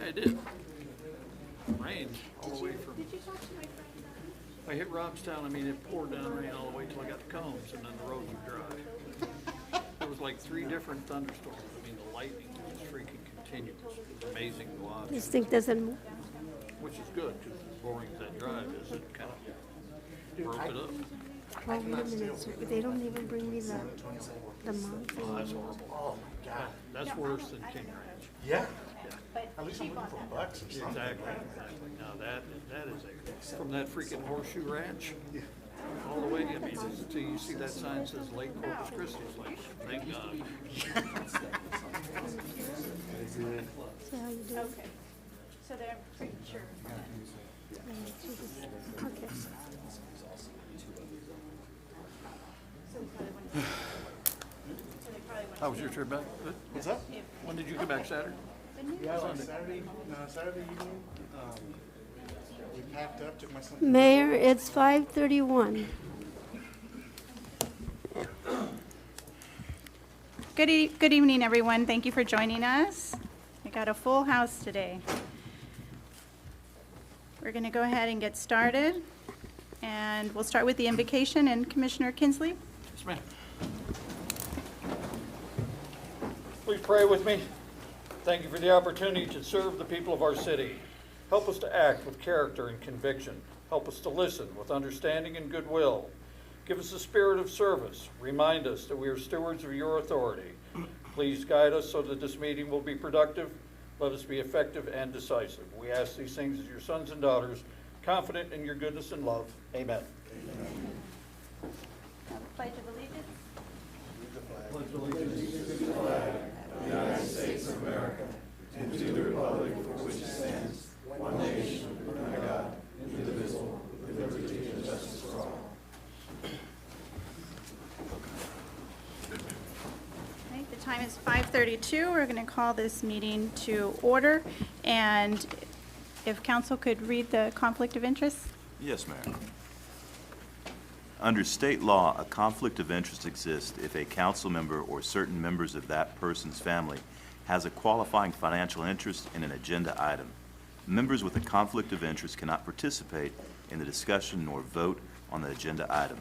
I did. Rained all the way from. Did you talk to my friend? I hit Robstown, I mean, it poured down rain all the way till I got to Combs, and then the road was dry. There was like 3 different thunderstorms. I mean, the lightning was freaking continuous. It was amazing to watch, This thing doesn't move. which is good, because as boring as that drive is, it kind of broke it up. 12 minutes. They don't even bring me the month. Oh, that's horrible. Oh my God. That's worse than King Ranch. Yeah. But At least I'm looking for bucks or something. Exactly, exactly. Now that is a, from that freaking Horseshoe Ranch, all the way, I mean, until you see that sign says Lake Corpus Christi, it's like, thank God. See how you do? Okay. So they're pretty sure. Okay. So they probably want How was your trip back? Good? What's up? When did you get back, Saturday? Yeah, like Saturday evening. We packed up, took my son. Mayor, it's 5:31. Good evening, everyone. Thank you for joining us. We got a full house today. We're going to go ahead and get started, and we'll start with the invocation, and Commissioner Kinsley. Yes, ma'am. Please pray with me. Thank you for the opportunity to serve the people of our city. Help us to act with character and conviction. Help us to listen with understanding and goodwill. Give us a spirit of service. Remind us that we are stewards of your authority. Please guide us so that this meeting will be productive. Let us be effective and decisive. We ask these things as your sons and daughters, confident in your goodness and love. Amen. Pledge of Allegiance. Right, the time is 5:32. We're going to call this meeting to order. And if council could read the conflict of interest. Yes, Mayor. Under state law, a conflict of interest exists if a council member or certain members of that person's family has a qualifying financial interest in an agenda item. Members with a conflict of interest cannot participate in the discussion nor vote on the agenda item.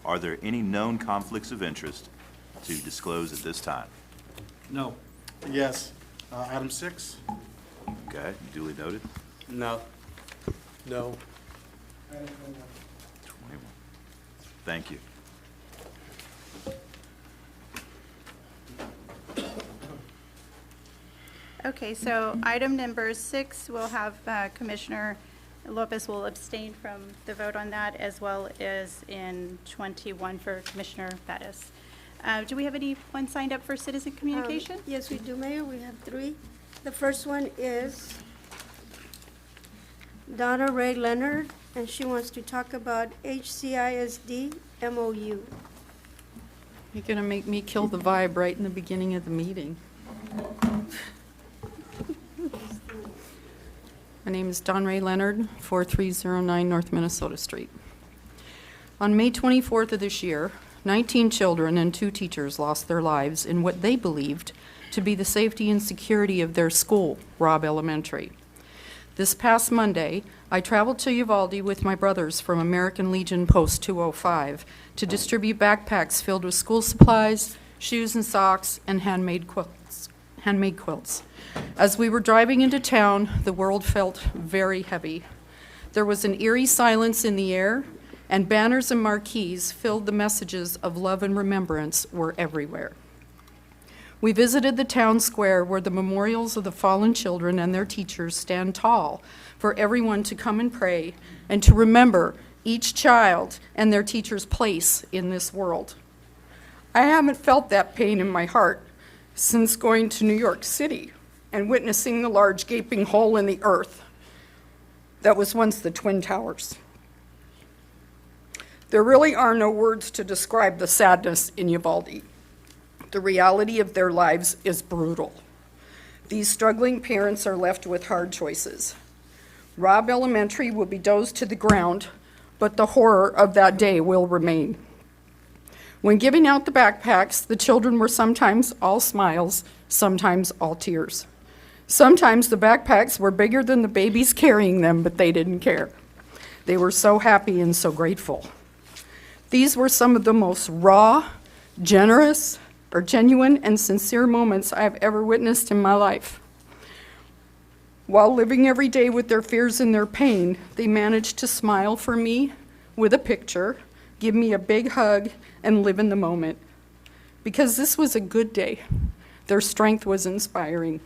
Are there any known conflicts of interest to disclose at this time? No. Yes. Item 6. Okay, duly noted. No. No. 21. Thank you. Okay, so item number 6, we'll have Commissioner Lopez will abstain from the vote on that, as well as in 21 for Commissioner Bettis. Do we have anyone signed up for citizen communication? Yes, we do, Mayor. We have 3. The first one is Donna Ray Leonard, and she wants to talk about HCISD MOU. You're going to make me kill the vibe right in the beginning of the meeting. My name is Don Ray Leonard, 4309 North Minnesota Street. On May 24th of this year, 19 children and 2 teachers lost their lives in what they believed to be the safety and security of their school, Robb Elementary. This past Monday, I traveled to Uvalde with my brothers from American Legion Post 205 to distribute backpacks filled with school supplies, shoes and socks, and handmade quilts. As we were driving into town, the world felt very heavy. There was an eerie silence in the air, and banners and marquees filled the messages of love and remembrance were everywhere. We visited the town square where the memorials of the fallen children and their teachers stand tall for everyone to come and pray and to remember each child and their teacher's place in this world. I haven't felt that pain in my heart since going to New York City and witnessing the large gaping hole in the earth that was once the Twin Towers. There really are no words to describe the sadness in Uvalde. The reality of their lives is brutal. These struggling parents are left with hard choices. Robb Elementary will be dozed to the ground, but the horror of that day will remain. When giving out the backpacks, the children were sometimes all smiles, sometimes all tears. Sometimes the backpacks were bigger than the babies carrying them, but they didn't care. They were so happy and so grateful. These were some of the most raw, genuine and sincere moments I have ever witnessed in my life. While living every day with their fears and their pain, they managed to smile for me with a picture, give me a big hug, and live in the moment. Because this was a good day. Their strength was inspiring.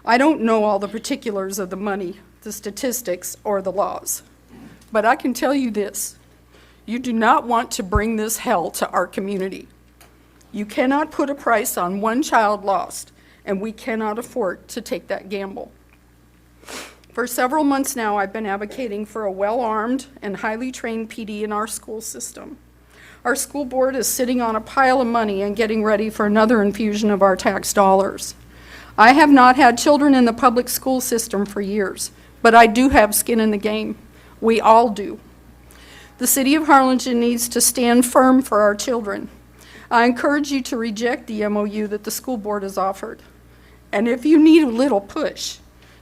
I don't know all the particulars of the money, the statistics, or the laws, but I can tell you this. You do not want to bring this hell to our community. You cannot put a price on one child lost, and we cannot afford to take that gamble. For several months now, I've been advocating for a well-armed and highly trained PD in our school system. Our school board is sitting on a pile of money and getting ready for another infusion of our tax dollars. I have not had children in the public school system for years, but I do have skin in the game. We all do. The city of Harlingen needs to stand firm for our children. I encourage you to reject the MOU that the school board has offered. And if you need a little push,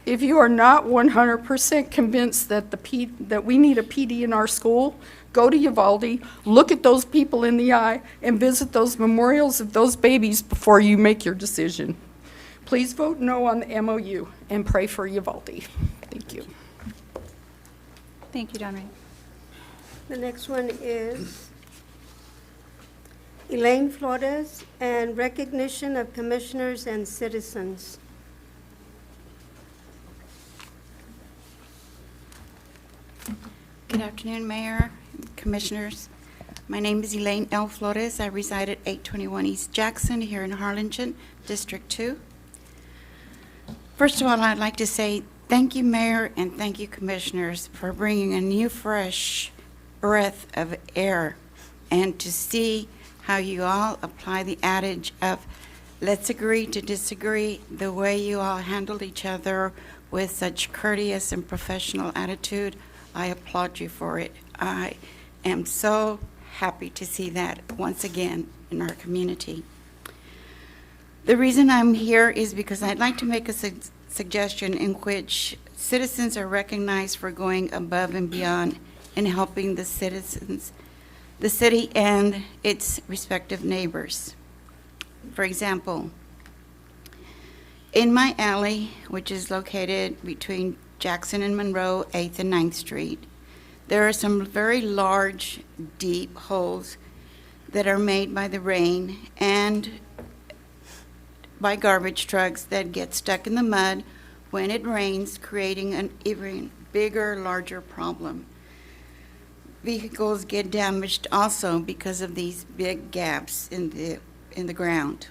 if you are not 100% convinced that we need a PD in our school, go to Uvalde, look at those people in the eye, and visit those memorials of those babies before you make your decision. Please vote no on the MOU and pray for Uvalde. Thank you. Thank you, Donry. The next one is Elaine Flores and recognition of commissioners and citizens. Good afternoon, Mayor, Commissioners. My name is Elaine L. Flores. I reside at 821 East Jackson here in Harlingen, District 2. First of all, I'd like to say thank you, Mayor, and thank you, Commissioners, for bringing a new, fresh breath of air and to see how you all apply the adage of let's agree to disagree, the way you all handled each other with such courteous and professional attitude. I applaud you for it. I am so happy to see that once again in our community. The reason I'm here is because I'd like to make a suggestion in which citizens are recognized for going above and beyond in helping the citizens, the city and its respective neighbors. For example, in my alley, which is located between Jackson and Monroe, 8th and 9th Street, there are some very large, deep holes that are made by the rain and by garbage trucks that get stuck in the mud when it rains, creating an even bigger, larger problem. Vehicles get damaged also because of these big gaps in the ground.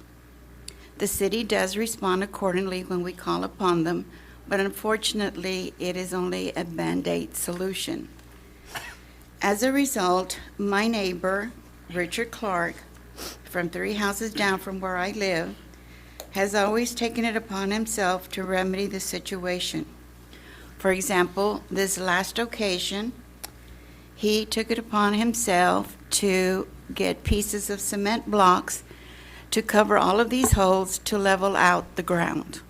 The city does respond accordingly when we call upon them, but unfortunately, it is only a Band-Aid solution. As a result, my neighbor, Richard Clark, from 3 houses down from where I live, has always taken it upon himself to remedy the situation. For example, this last occasion, he took it upon himself to get pieces of cement blocks to cover all of these holes to level out the ground.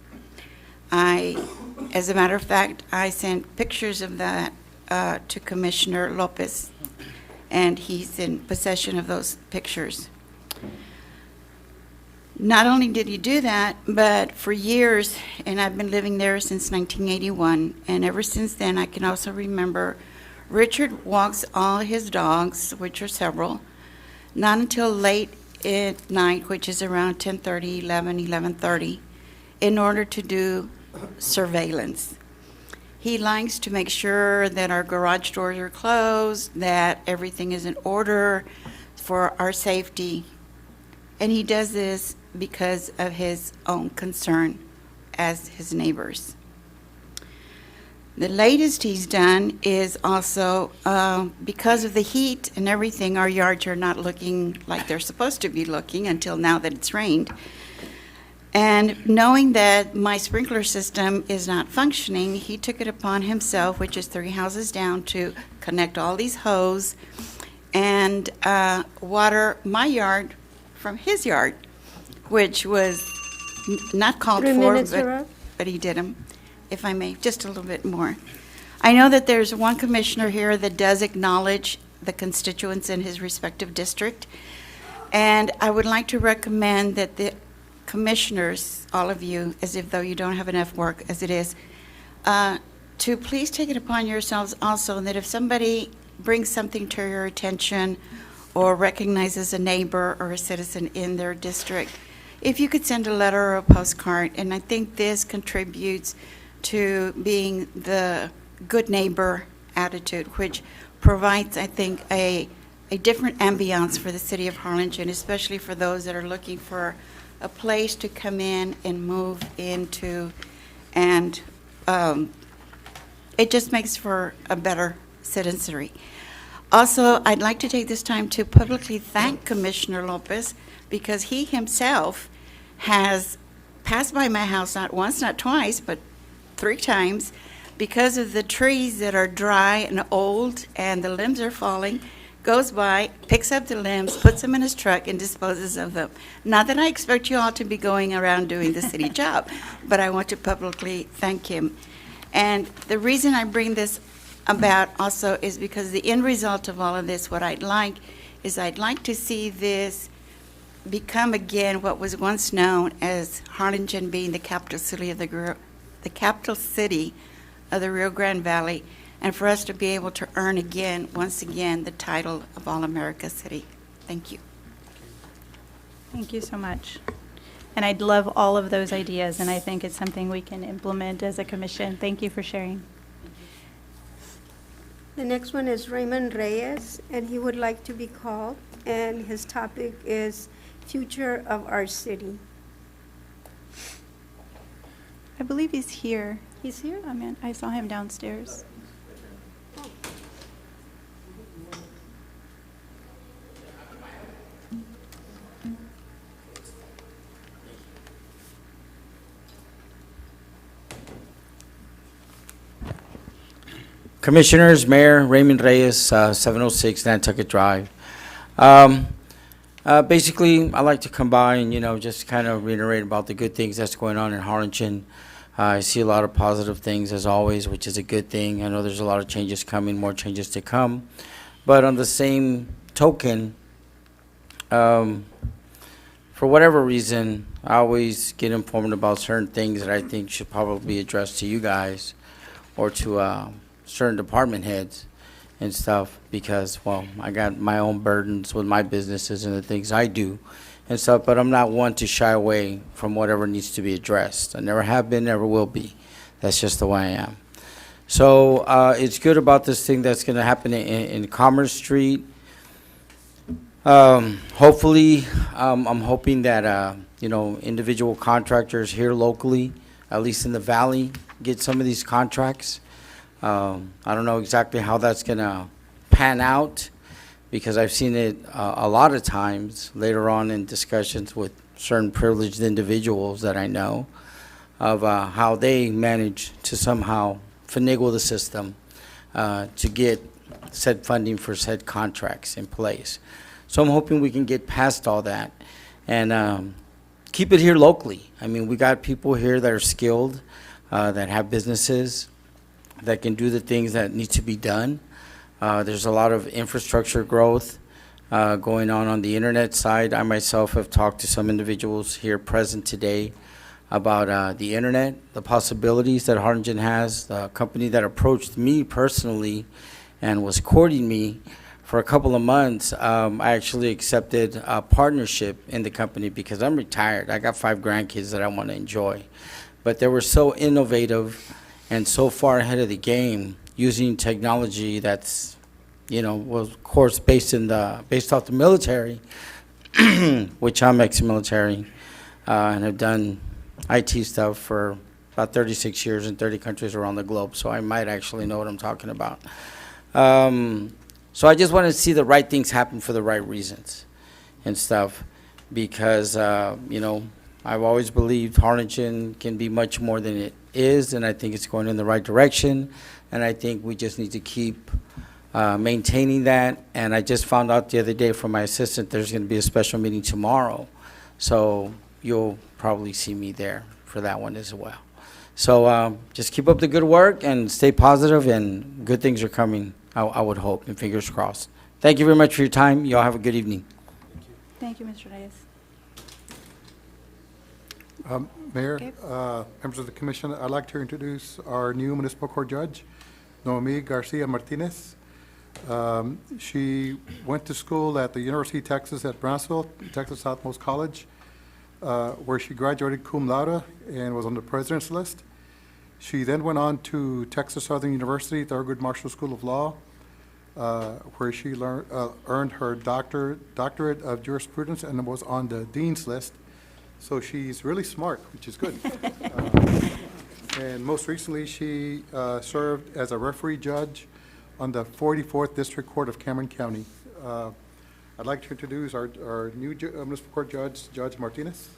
As a matter of fact, I sent pictures of that to Commissioner Lopez, and he's in possession of those pictures. Not only did he do that, but for years, and I've been living there since 1981, and ever since then I can also remember Richard walks all his dogs, which are several, not until late at night, which is around 10:30, 11:30, in order to do surveillance. He likes to make sure that our garage doors are closed, that everything is in order for our safety. And he does this because of his own concern as his neighbors. The latest he's done is also because of the heat and everything, our yards are not looking like they're supposed to be looking until now that it's rained. And knowing that my sprinkler system is not functioning, he took it upon himself, which is 3 houses down, to connect all these hoses and water my yard from his yard, which was not called 3 for. minutes But are up. but he did them, if I may, just a little bit more. I know that there's one commissioner here that does acknowledge the constituents in his respective district, and I would like to recommend that the commissioners, all of you, as if though you don't have enough work as it is, to please take it upon yourselves also that if somebody brings something to your attention or recognizes a neighbor or a citizen in their district, if you could send a letter or a postcard, and I think this contributes to being the good neighbor attitude, which provides, I think, a different ambiance for the city of Harlingen, especially for those that are looking for a place to come in and move into, and it just makes for a better citizenry. Also, I'd like to take this time to publicly thank Commissioner Lopez because he himself has passed by my house not once, not twice, but 3 times because of the trees that are dry and old and the limbs are falling, goes by, picks up the limbs, puts them in his truck, and disposes of them. Not that I expect you all to be going around doing the city job, but I want to publicly thank him. And the reason I bring this about also is because the end result of all of this, what I'd like to see this become again what was once known as Harlingen being the capital city of the Rio Grande Valley, and for us to be able to earn again, once again, the title of All-America City. Thank you. Thank you so much. And I'd love all of those ideas, and I think it's something we can implement as a commission. Thank you for sharing. The next one is Raymond Reyes, and he would like to be called, and his topic is future of our city. I believe he's here. He's here? I mean, I saw him downstairs. Commissioners, Mayor, Raymond Reyes, 706 Nantucket Drive. Basically, I like to come by and, just kind of reiterate about the good things that's going on in Harlingen. I see a lot of positive things as always, which is a good thing. I know there's a lot of changes coming, more changes to come. But on the same token, for whatever reason, I always get informed about certain things that I think should probably be addressed to you guys or to certain department heads and stuff because, well, I got my own burdens with my businesses and the things I do and stuff, but I'm not one to shy away from whatever needs to be addressed. I never have been, never will be. That's just the way I am. So it's good about this thing that's going to happen in Commerce Street. Hopefully, I'm hoping that, individual contractors here locally, at least in the valley, get some of these contracts. I don't know exactly how that's going to pan out because I've seen it a lot of times later on in discussions with certain privileged individuals that I know of how they manage to somehow finagle the system to get said funding for said contracts in place. So I'm hoping we can get past all that and keep it here locally. I mean, we got people here that are skilled, that have businesses, that can do the things that need to be done. There's a lot of infrastructure growth going on the internet side. I myself have talked to some individuals here present today about the internet, the possibilities that Harlingen has. The company that approached me personally and was courting me for a couple of months, I actually accepted a partnership in the company because I'm retired. I got 5 grandkids that I want to enjoy. But they were so innovative and so far ahead of the game using technology that's, was of course based off the military, which I'm ex-military, and have done IT stuff for about 36 years in 30 countries around the globe, so I might actually know what I'm talking about. So I just want to see the right things happen for the right reasons and stuff because, I've always believed Harlingen can be much more than it is, and I think it's going in the right direction, and I think we just need to keep maintaining that. And I just found out the other day from my assistant there's going to be a special meeting tomorrow, so you'll probably see me there for that one as well. So just keep up the good work and stay positive, and good things are coming, I would hope, and fingers crossed. Thank you very much for your time. You all have a good evening. Thank you, Mr. Reyes. Mayor, Okay. members of the commission, I'd like to introduce our new municipal court judge, Noemi Garcia Martinez. She went to school at the University of Texas at Brownsville, Texas Southmost College, where she graduated cum laude and was on the president's list. She then went on to Texas Southern University, Thurgood Marshall School of Law, where she earned her doctorate of jurisprudence and was on the dean's list. So she's really smart, which is good. And most recently, she served as a referee judge on the 44th District Court of Cameron County. I'd like to introduce our new municipal court judge, Judge Martinez.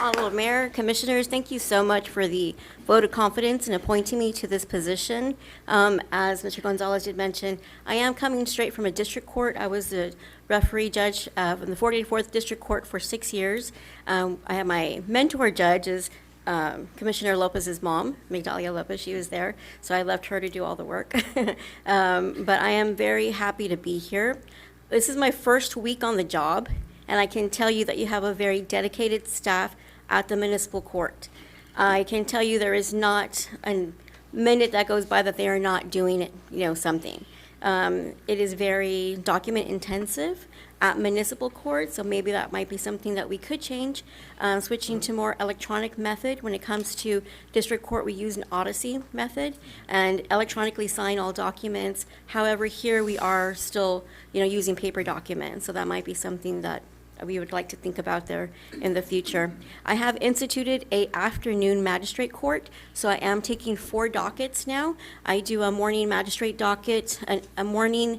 Honorable Mayor, Commissioners, thank you so much for the vote of confidence in appointing me to this position. As Mr. Gonzalez did mention, I am coming straight from a district court. I was a referee judge in the 44th District Court for 6 years. I have my mentor judge is Commissioner Lopez's mom, Migdalia Lopez. She was there, so I left her to do all the work. But I am very happy to be here. This is my first week on the job, and I can tell you that you have a very dedicated staff at the municipal court. I can tell you there is not a minute that goes by that they are not doing it, something. It is very document intensive at municipal court, so maybe that might be something that we could change. Switching to more electronic method. When it comes to district court, we use an Odyssey method and electronically sign all documents. However, here we are still, using paper documents, so that might be something that we would like to think about there in the future. I have instituted a afternoon magistrate court, so I am taking 4 dockets now. I do a morning magistrate docket, a morning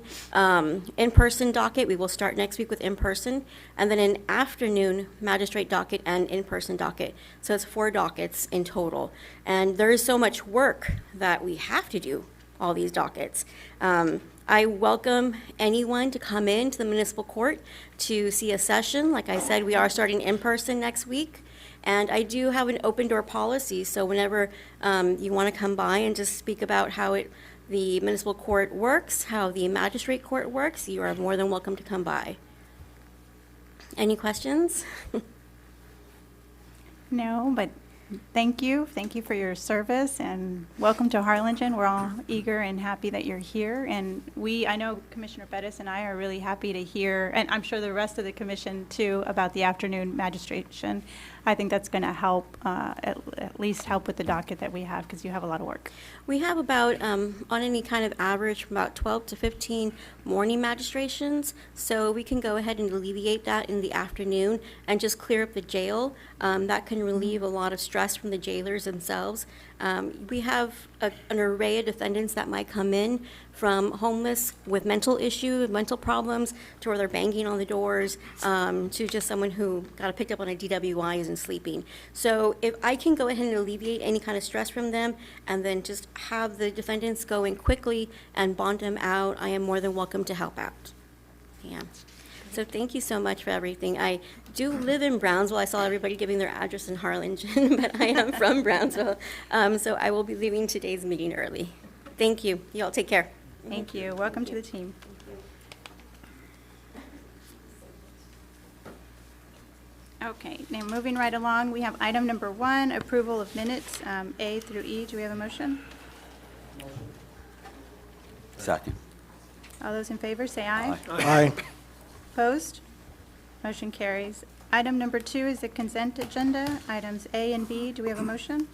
in-person docket. We will start next week with in-person, and then an afternoon magistrate docket and in-person docket. So it's 4 dockets in total. And there is so much work that we have to do all these dockets. I welcome anyone to come into the municipal court to see a session. Like I said, we are starting in person next week. And I do have an open door policy, so whenever you want to come by and just speak about how the municipal court works, how the magistrate court works, you are more than welcome to come by. Any questions? No, but thank you. Thank you for your service, and welcome to Harlingen. We're all eager and happy that you're here. And I know Commissioner Bettis and I are really happy to hear, and I'm sure the rest of the commission too, about the afternoon magistration. I think that's going to help, at least help with the docket that we have, because you have a lot of work. We have about, on any kind of average, about 12 to 15 morning magistrations, so we can go ahead and alleviate that in the afternoon and just clear up the jail. That can relieve a lot of stress from the jailers themselves. We have an array of defendants that might come in, from homeless with mental issues, mental problems, to where they're banging on the doors, to just someone who got picked up on a DWI isn't sleeping. So if I can go ahead and alleviate any kind of stress from them, and then just have the defendants go in quickly and bond them out, I am more than welcome to help out. Yeah. So thank you so much for everything. I do live in Brownsville. I saw everybody giving their address in Harlingen, but I am from Brownsville. So I will be leaving today's meeting early. Thank you. You all take care. Thank you. Welcome to the team. Okay, now moving right along, we have item number 1, approval of minutes, A through E. Do we have a motion? Second. All those in favor, say aye. Aye. Opposed? Motion carries. Item number 2 is the consent agenda, items A and B. Do we have a motion?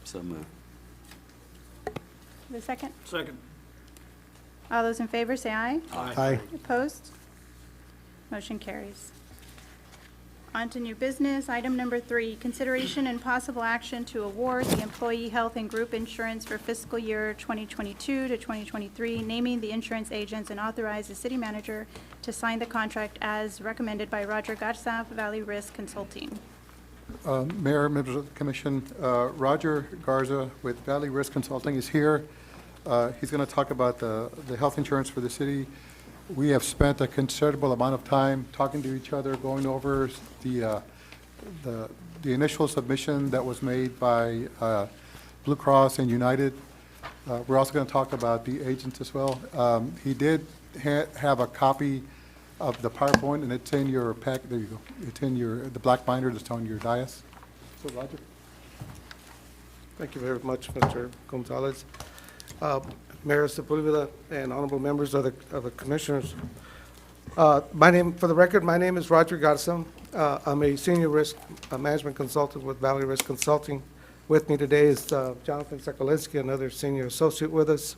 So moved. The second? Second. All those in favor, say aye. Aye. Opposed? Motion carries. On to new business. Item number 3, consideration and possible action to award the employee health and group insurance for fiscal year 2022 to 2023, naming the insurance agents and authorize the city manager to sign the contract as recommended by Roger Garza, Valley Risk Consulting. Mayor, members of the commission, Roger Garza with Valley Risk Consulting is here. He's going to talk about the health insurance for the city. we have spent a considerable amount of time talking to each other, going over the initial submission that was made by Blue Cross and United. We're also going to talk about the agents as well. He did have a copy of the PowerPoint, and it's in your pack. There you go. It's in the black binder that's on your dais. So, Roger. Thank you very much, Mr. Gonzalez. Mayor Sepulveda and honorable members of the commissioners. For the record, my name is Roger Garza. I'm a senior risk management consultant with Valley Risk Consulting. With me today is Jonathan Sokolinsky, another senior associate with us.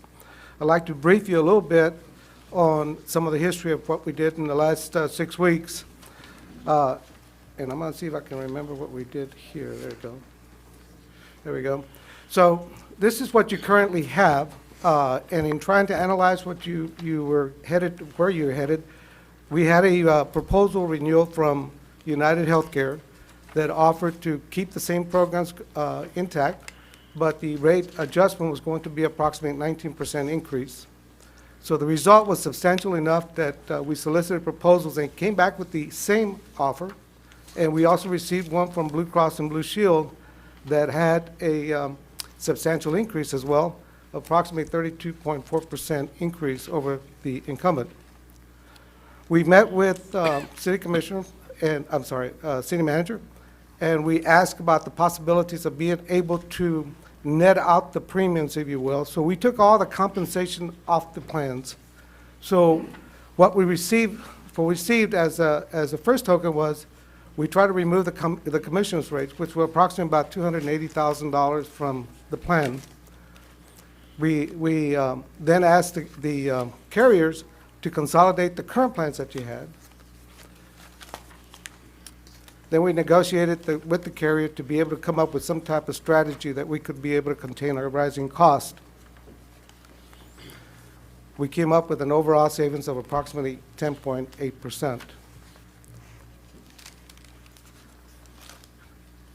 I'd like to brief you a little bit on some of the history of what we did in the last 6 weeks. And I'm going to see if I can remember what we did here. There we go. There we go. So this is what you currently have. And in trying to analyze what you were headed, where you're headed, we had a proposal renewal from United Healthcare that offered to keep the same programs intact, but the rate adjustment was going to be approximately 19% increase. So the result was substantial enough that we solicited proposals and came back with the same offer. And we also received one from Blue Cross and Blue Shield that had a substantial increase as well, approximately 32.4% increase over the incumbent. We met with city commissioner and, city manager, and we asked about the possibilities of being able to net out the premiums, if you will. So we took all the compensation off the plans. So what we received as a first token was we tried to remove the commissioners rates, which were approximately about $280,000 from the plan. We then asked the carriers to consolidate the current plans that you had. Then we negotiated with the carrier to be able to come up with some type of strategy that we could be able to contain our rising cost. We came up with an overall savings of approximately 10.8%.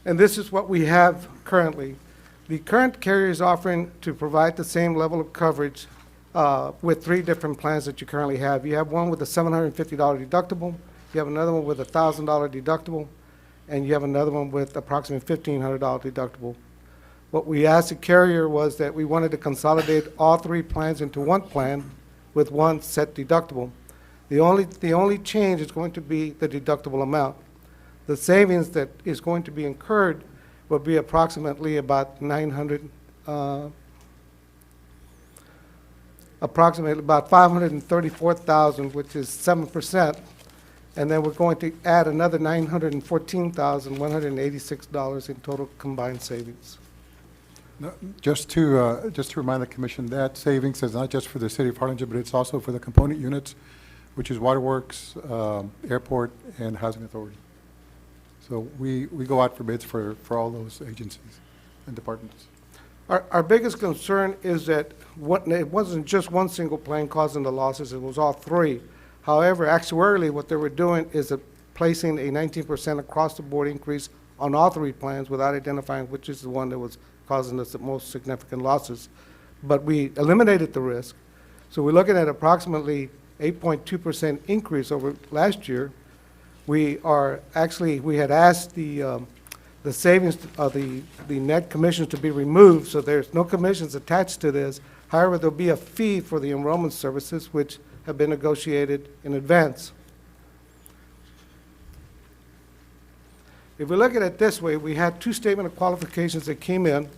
And this is what we have currently. The current carrier is offering to provide the same level of coverage with 3 different plans that you currently have. You have one with a $750 deductible, you have another one with a $1,000 deductible, and you have another one with approximately $1,500 deductible. What we asked the carrier was that we wanted to consolidate all 3 plans into one plan with one set deductible. The only change is going to be the deductible amount. The savings that is going to be incurred will be approximately about approximately about $534,000, which is 7%. And then we're going to add another $914,186 in total combined savings. No, just to remind the commission, that savings is not just for the city of Harlingen, but it's also for the component units, which is Waterworks, Airport, and Housing Authority. So we go out for bids for all those agencies and departments. Our biggest concern is that it wasn't just one single plan causing the losses, it was all 3. However, actuarially, what they were doing is placing a 19% across-the-board increase on all 3 plans without identifying which is the one that was causing us the most significant losses. But we eliminated the risk. So we're looking at approximately 8.2% increase over last year. We had asked the savings of the net commissions to be removed, so there's no commissions attached to this. However, there'll be a fee for the enrollment services, which have been negotiated in advance. If we look at it this way, we had 2 statement of qualifications that came in,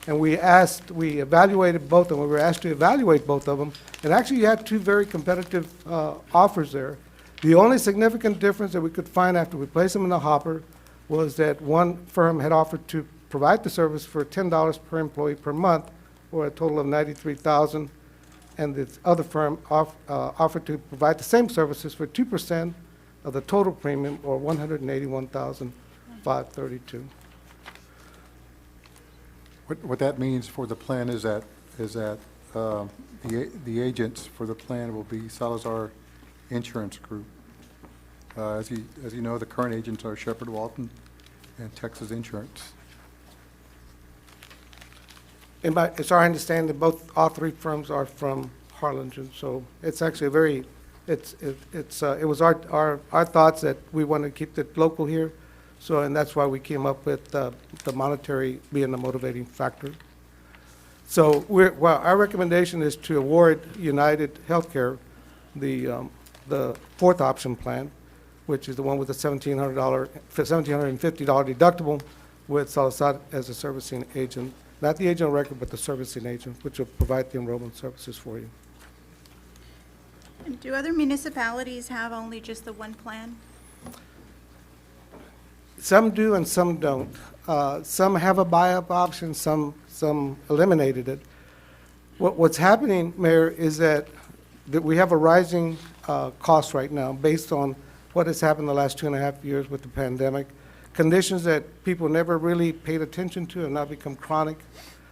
and we evaluated both of them. We were asked to evaluate both of them, and actually you had 2 very competitive offers there. The only significant difference that we could find after we placed them in the hopper was that one firm had offered to provide the service for $10 per employee per month, or a total of $93,000, and the other firm offered to provide the same services for 2% of the total premium, or $181,532. What that means for the plan is that the agents for the plan will be Salazar Insurance Group. As you know, the current agents are Shepherd Walton and Texas Insurance. And it's our understanding that all 3 firms are from Harlingen, so it's actually a very it was our thoughts that we want to keep it local here, so, and that's why we came up with the monetary being the motivating factor. So well, our recommendation is to award United Healthcare the fourth option plan, which is the one with the $1,750 deductible with Salazar as a servicing agent, not the agent of record, but the servicing agent, which will provide the enrollment services for you. And do other municipalities have only just the one plan? Some do and some don't. Some have a buy-up option, some eliminated it. What's happening, Mayor, is that we have a rising cost right now based on what has happened the last 2.5 years with the pandemic. Conditions that people never really paid attention to have now become chronic.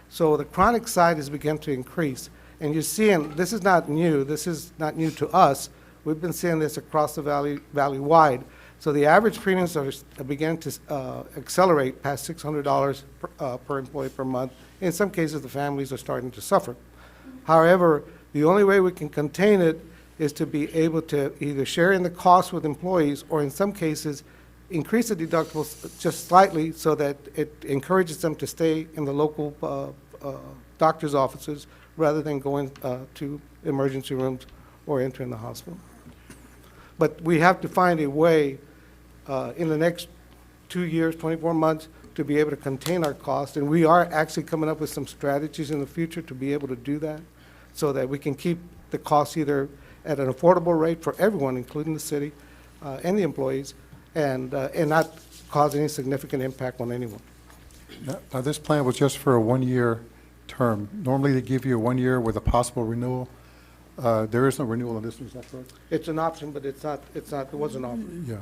So the chronic side has begun to increase. And you're seeing, this is not new to us. We've been seeing this across the valley-wide. So the average premiums are beginning to accelerate past $600 per employee per month. In some cases, the families are starting to suffer. However, the only way we can contain it is to be able to either share in the cost with employees or in some cases increase the deductibles just slightly so that it encourages them to stay in the local doctor's offices rather than going to emergency rooms or entering the hospital. But we have to find a way in the next 2 years, 24 months, to be able to contain our costs. And we are actually coming up with some strategies in the future to be able to do that so that we can keep the costs either at an affordable rate for everyone, including the city and the employees, and not cause any significant impact on anyone. Now, this plan was just for a one-year term. Normally, they give you a 1 year with a possible renewal. There is no renewal on this one, is that correct? It's an option, but it wasn't offered. Yeah.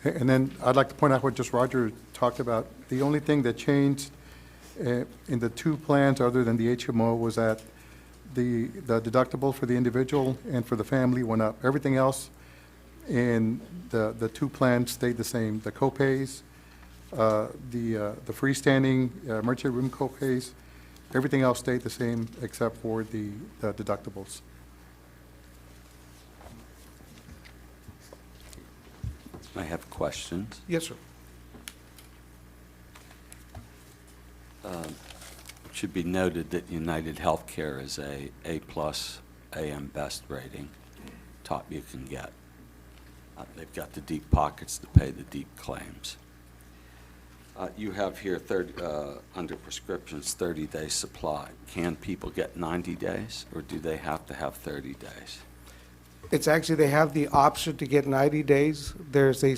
And then I'd like to point out what just Roger talked about. The only thing that changed in the two plans, other than the HMO, was that the deductible for the individual and for the family went up. Everything else in the two plans stayed the same. The co-pays, the freestanding emergency room co-pays, everything else stayed the same except for the deductibles. I have questions. Yes, sir. It should be noted that United Healthcare is a A+ AM Best rating, top you can get. They've got the deep pockets to pay the deep claims. You have here under prescriptions 30-day supply. Can people get 90 days, or do they have to have 30 days? It's actually, they have the option to get 90 days. There's a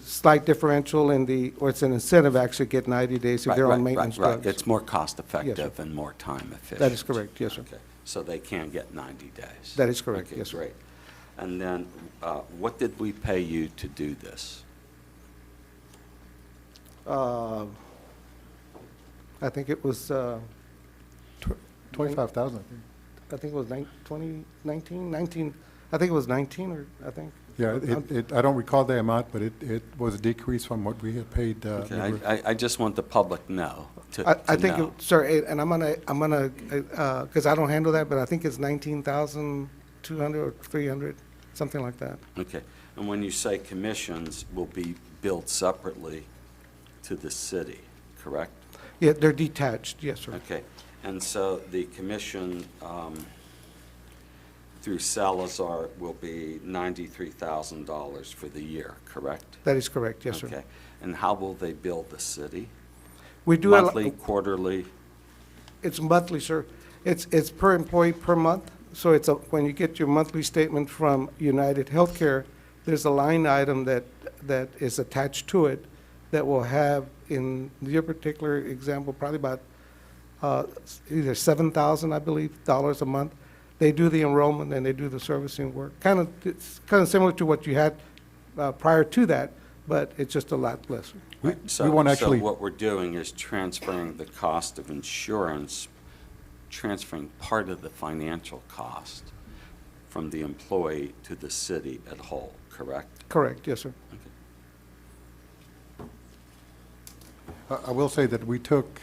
slight differential or it's an incentive actually to get 90 days if they're on maintenance drugs. It's more cost Yes, effective sir. and more time efficient. That is correct, yes, sir. Okay, so they can get 90 days. That is correct, Okay, yes, sir. great. And then, what did we pay you to do this? I think it was, 25,000. I think it was 19, I think it was 19, or I think. Yeah, I don't recall the amount, but it was a decrease from what we had paid. Okay, I just want the public to know. I think, sir, and I'm gonna, because I don't handle that, but I think it's 19,200 or 300, something like that. Okay, and when you say commissions will be billed separately to the city, correct? Yeah, they're detached, yes, sir. Okay, and so the commission through Salazar will be $93,000 for the year, correct? That is correct, yes, sir. Okay, and how will they bill the city? We do. Monthly, quarterly? It's monthly, sir. It's per employee per month. So when you get your monthly statement from United Healthcare, there's a line item that is attached to it that will have, in your particular example, probably about either $7,000, I believe, dollars a month. They do the enrollment and they do the servicing work. It's kind of similar to what you had prior to that, but it's just a lot less. So won't actually. So what we're doing is transferring the cost of insurance, transferring part of the financial cost from the employee to the city at whole, correct? Correct, yes, sir. Okay. I will say that we took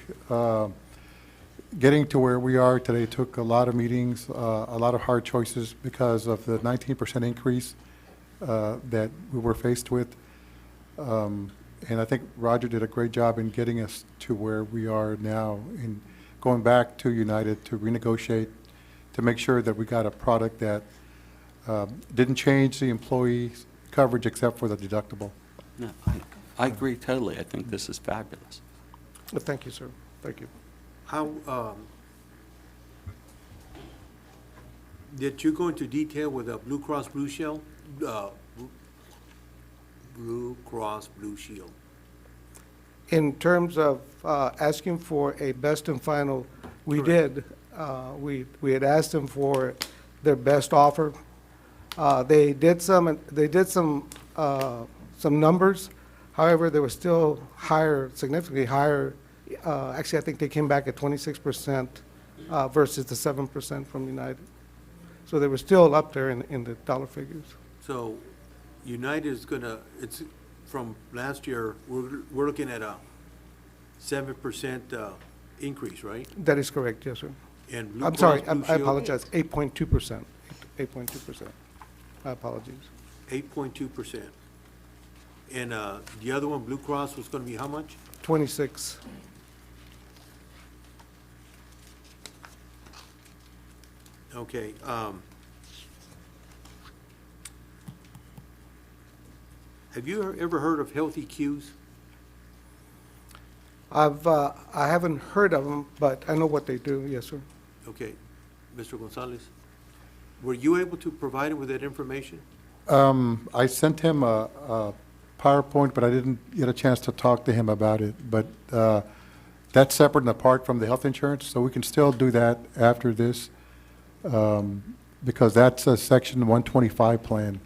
getting to where we are today took a lot of meetings, a lot of hard choices because of the 19% increase that we were faced with. And I think Roger did a great job in getting us to where we are now, in going back to United to renegotiate, to make sure that we got a product that didn't change the employee coverage except for the deductible. No, I agree totally. I think this is fabulous. Well, thank you, sir. Thank you. How, did you go into detail with a Blue Cross Blue Shield? Blue Cross Blue Shield. In terms of asking for a best and final, we did. We had asked them for their best offer. They did some numbers. However, they were still higher, significantly higher. Actually, I think they came back at 26% versus the 7% from United. So they were still up there in the dollar figures. So United is gonna, it's, from last year, we're looking at a 7% increase, right? That is correct, yes, sir. And Blue I'm Cross sorry, Blue I Shield? apologize, 8.2%. 8.2%. My apologies. 8.2%. And the other one, Blue Cross, was gonna be how much? 26. Okay, have you ever heard of Healthy Cues? I haven't heard of them, but I know what they do, yes, sir. Okay, Mr. Gonzalez, were you able to provide him with that information? I sent him a PowerPoint, but I didn't get a chance to talk to him about it. But that's separate and apart from the health insurance, so we can still do that after this, because that's a Section 125 plan,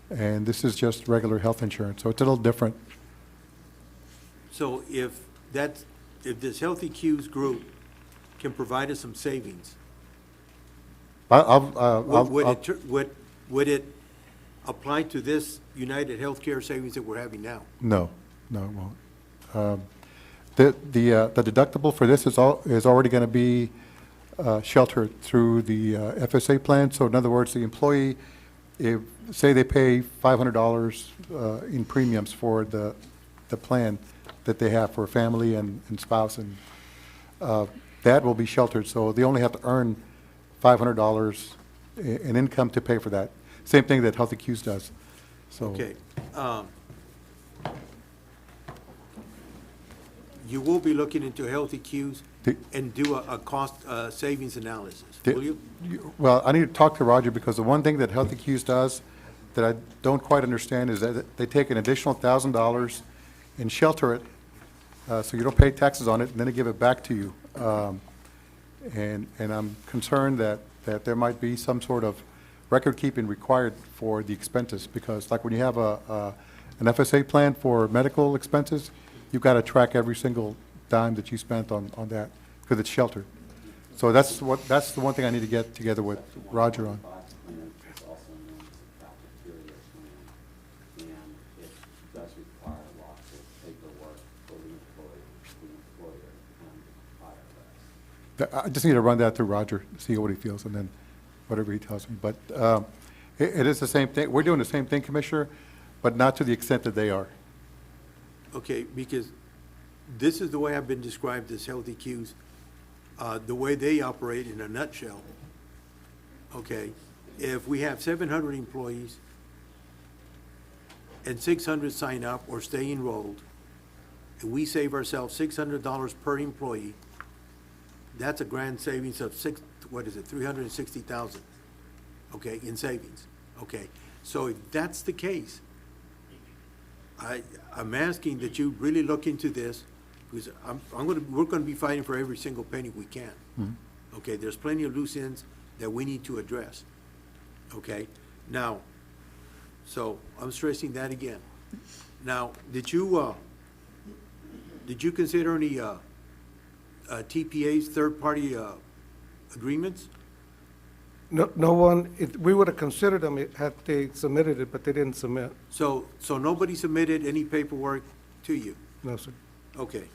and this is just regular health insurance, so it's a little different. So if this Healthy Cues group can provide us some savings, would it apply to this United Healthcare savings that we're having now? No, it won't. The deductible for this is already going to be sheltered through the FSA plan. So in other words, the employee, say they pay $500 in premiums for the plan that they have for family and spouse, and that will be sheltered. So they only have to earn $500 in income to pay for that. Same thing that Healthy Cues does. So. Okay. You will be looking into Healthy Cues and do a cost savings analysis, will you? Well, I need to talk to Roger, because the one thing that Healthy Cues does that I don't quite understand is that they take an additional $1,000 and shelter it, so you don't pay taxes on it, and then they give it back to you. And I'm concerned that there might be some sort of record keeping required for the expenses, because like when you have an FSA plan for medical expenses, you've got to track every single dime that you spent on that, because it's sheltered. So that's the one thing I need to get together with Roger on. I just need to run that through Roger, see what he feels, and then whatever he tells me. But it is the same thing. We're doing the same thing, Commissioner, but not to the extent that they are. Okay, because this is the way I've been described as Healthy Cues, the way they operate in a nutshell. Okay, if we have 700 employees and 600 sign up or stay enrolled, and we save ourselves $600 per employee, that's a grand savings of 360,000, okay, in savings. Okay, so if that's the case, I'm asking that you really look into this, because we're gonna be fighting for every single penny we can. Mm-hmm. Okay, there's plenty of loose ends that we need to address. Okay, now, so I'm stressing that again. Now, did you consider any TPAs, third-party agreements? No one, we would have considered them had they submitted it, but they didn't submit. So nobody submitted any paperwork to you? No, sir. Okay.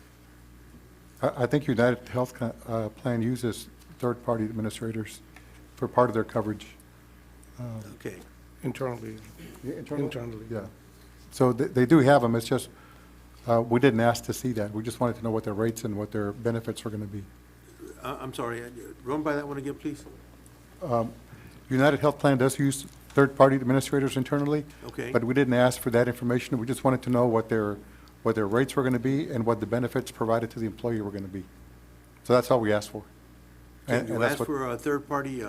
I think United Health Plan uses third-party administrators for part of their coverage. Okay. Internally. Internally. Yeah. So they do have them, it's just, we didn't ask to see that. We just wanted to know what their rates and what their benefits were going to be. I'm sorry, run by that one again, please. United Health Plan does use third-party administrators internally. Okay. But we didn't ask for that information. We just wanted to know what their rates were going to be and what the benefits provided to the employee were going to be. So that's all we asked for. Can And you that's ask what- for a third-party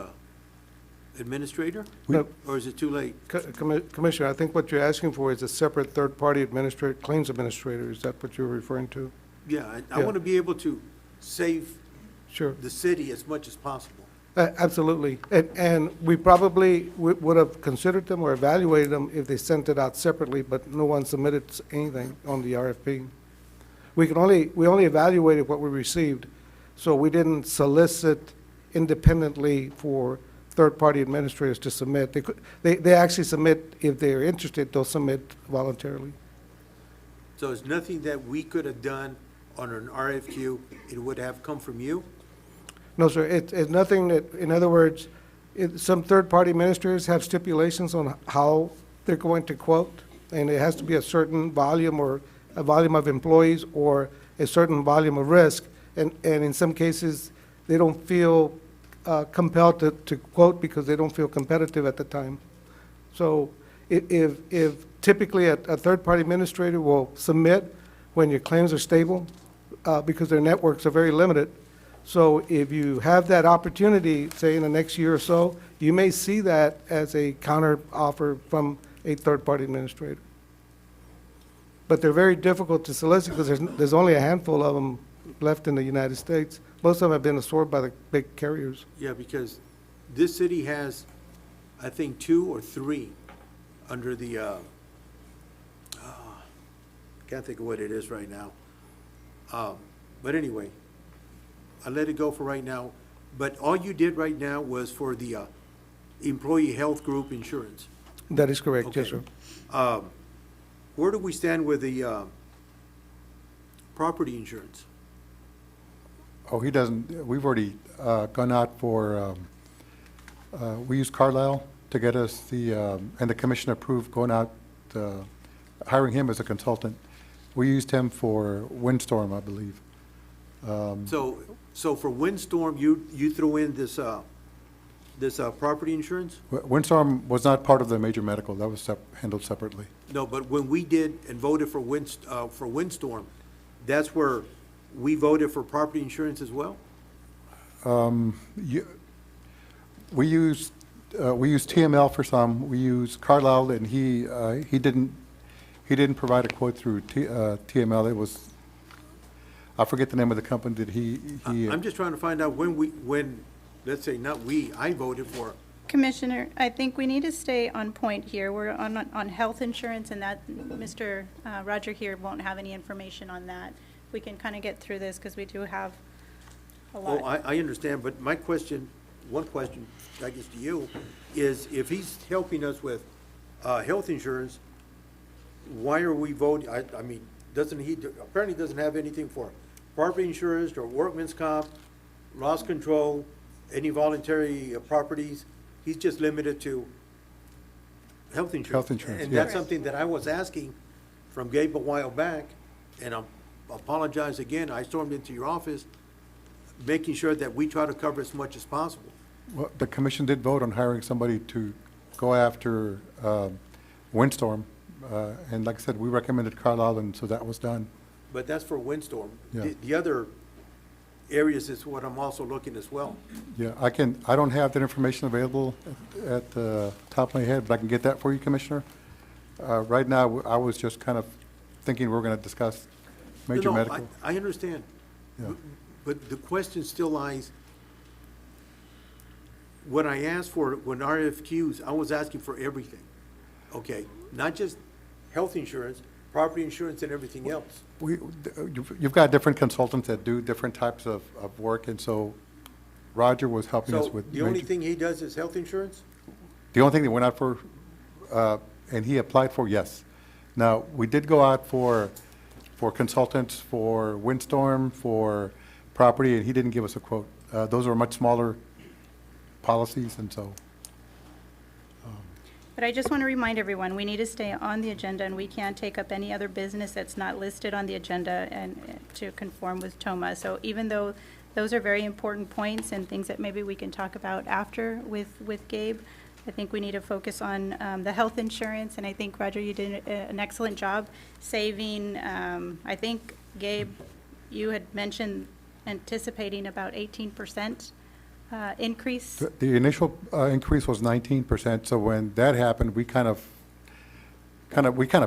administrator? No. Or is it too late? Commissioner, I think what you're asking for is a separate third-party administrator, claims administrator. Is that what you're referring to? Yeah, I Yeah. want to be able to save Sure. the city as much as possible. Absolutely. And we probably would have considered them or evaluated them if they sent it out separately, but no one submitted anything on the RFP. We only evaluated what we received, so we didn't solicit independently for third-party administrators to submit. They actually submit, if they're interested, they'll submit voluntarily. So it's nothing that we could have done on an RFQ, it would have come from you? No, sir, it's nothing that, in other words, some third-party administrators have stipulations on how they're going to quote, and it has to be a certain volume or a volume of employees or a certain volume of risk. And in some cases, they don't feel compelled to quote because they don't feel competitive at the time. So if typically a third-party administrator will submit when your claims are stable, because their networks are very limited. So if you have that opportunity, say in the next year or so, you may see that as a counter offer from a third-party administrator. But they're very difficult to solicit because there's only a handful of them left in the United States. Most of them have been absorbed by the big carriers. Yeah, because this city has, I think, 2 or 3 under the, can't think of what it is right now. But anyway, I let it go for right now. But all you did right now was for the employee health group insurance. That is correct, yes, Okay. sir. Where do we stand with the property insurance? Oh, he doesn't, we've already gone out for, we used Carlisle to get us the, and the commission approved going out, hiring him as a consultant. We used him for windstorm, I believe. So for windstorm, you threw in this property insurance? Windstorm was not part of the major medical, that was handled separately. No, but when we did and voted for windstorm, that's where we voted for property insurance as well? We used TML for some, we used Carlisle, and he didn't provide a quote through TML. It was, I forget the name of the company that he. I'm just trying to find out when, let's say, not we, I voted for. Commissioner, I think we need to stay on point here. We're on health insurance, and that, Mr. Roger here won't have any information on that. We can kind of get through this because we do have a lot. Oh, I understand, but my question, one question, I guess to you, is if he's helping us with health insurance, why are we voting, I mean, apparently doesn't have anything for property insurance or workman's comp, loss control, any voluntary properties. He's just limited to health insurance. Health insurance, And yes. that's something that I was asking from Gabe a while back, and I apologize again, I stormed into your office, making sure that we try to cover as much as possible. Well, the commission did vote on hiring somebody to go after windstorm, and like I said, we recommended Carlisle, and so that was done. But that's for windstorm. Yeah. The other areas is what I'm also looking as well. Yeah, I don't have that information available at the top of my head, but I can get that for you, Commissioner. Right now, I was just kind of thinking we're going to discuss major No, medical. I understand. Yeah. But the question still lies, when I asked for, when RFQs, I was asking for everything. Okay, not just health insurance, property insurance and everything else. You've got different consultants that do different types of work, and so Roger was helping us So with. the only major- thing he does is health insurance? The only thing that went out for, and he applied for, yes. Now, we did go out for consultants for windstorm, for property, and he didn't give us a quote. Those are much smaller policies, and so, But I just want to remind everyone, we need to stay on the agenda, and we can't take up any other business that's not listed on the agenda and to conform with TOMA. So even though those are very important points and things that maybe we can talk about after with Gabe, I think we need to focus on the health insurance, and I think, Roger, you did an excellent job saving, I think, Gabe, you had mentioned anticipating about 18% increase. the initial increase was 19%, so when that happened, we kind of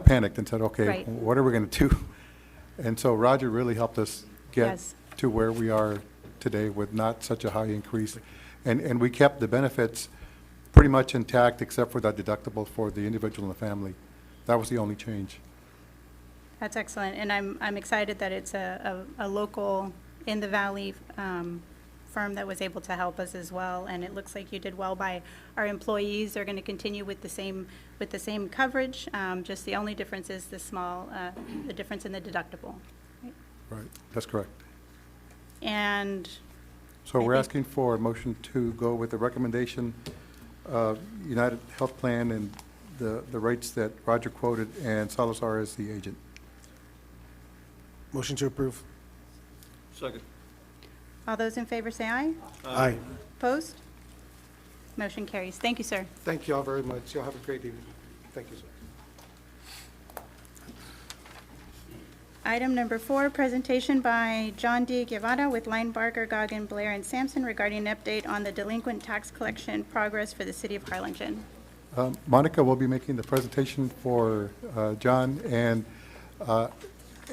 panicked and said, okay, Right. what are we going to do? And so Roger really helped us get Yes. to where we are today with not such a high increase. And we kept the benefits pretty much intact except for that deductible for the individual and the family. That was the only change. That's excellent, and I'm excited that it's a local, in the valley firm that was able to help us as well, and it looks like you did well by our employees. They're going to continue with the same coverage, just the only difference is the difference in the deductible. Right, that's correct. And So I we're think- asking for a motion to go with the recommendation of United Health Plan and the rates that Roger quoted, and Salazar is the agent. Motion to approve. Second. all those in favor say aye. Aye. Opposed? Motion carries. Thank you, sir. Thank you all very much. Y'all have a great evening. Thank you, sir. Item number 4, presentation by John D. Guevara with Linebarger, Goggin, Blair, and Sampson regarding an update on the delinquent tax collection progress for the city of Harlingen. Monica will be making the presentation for John, and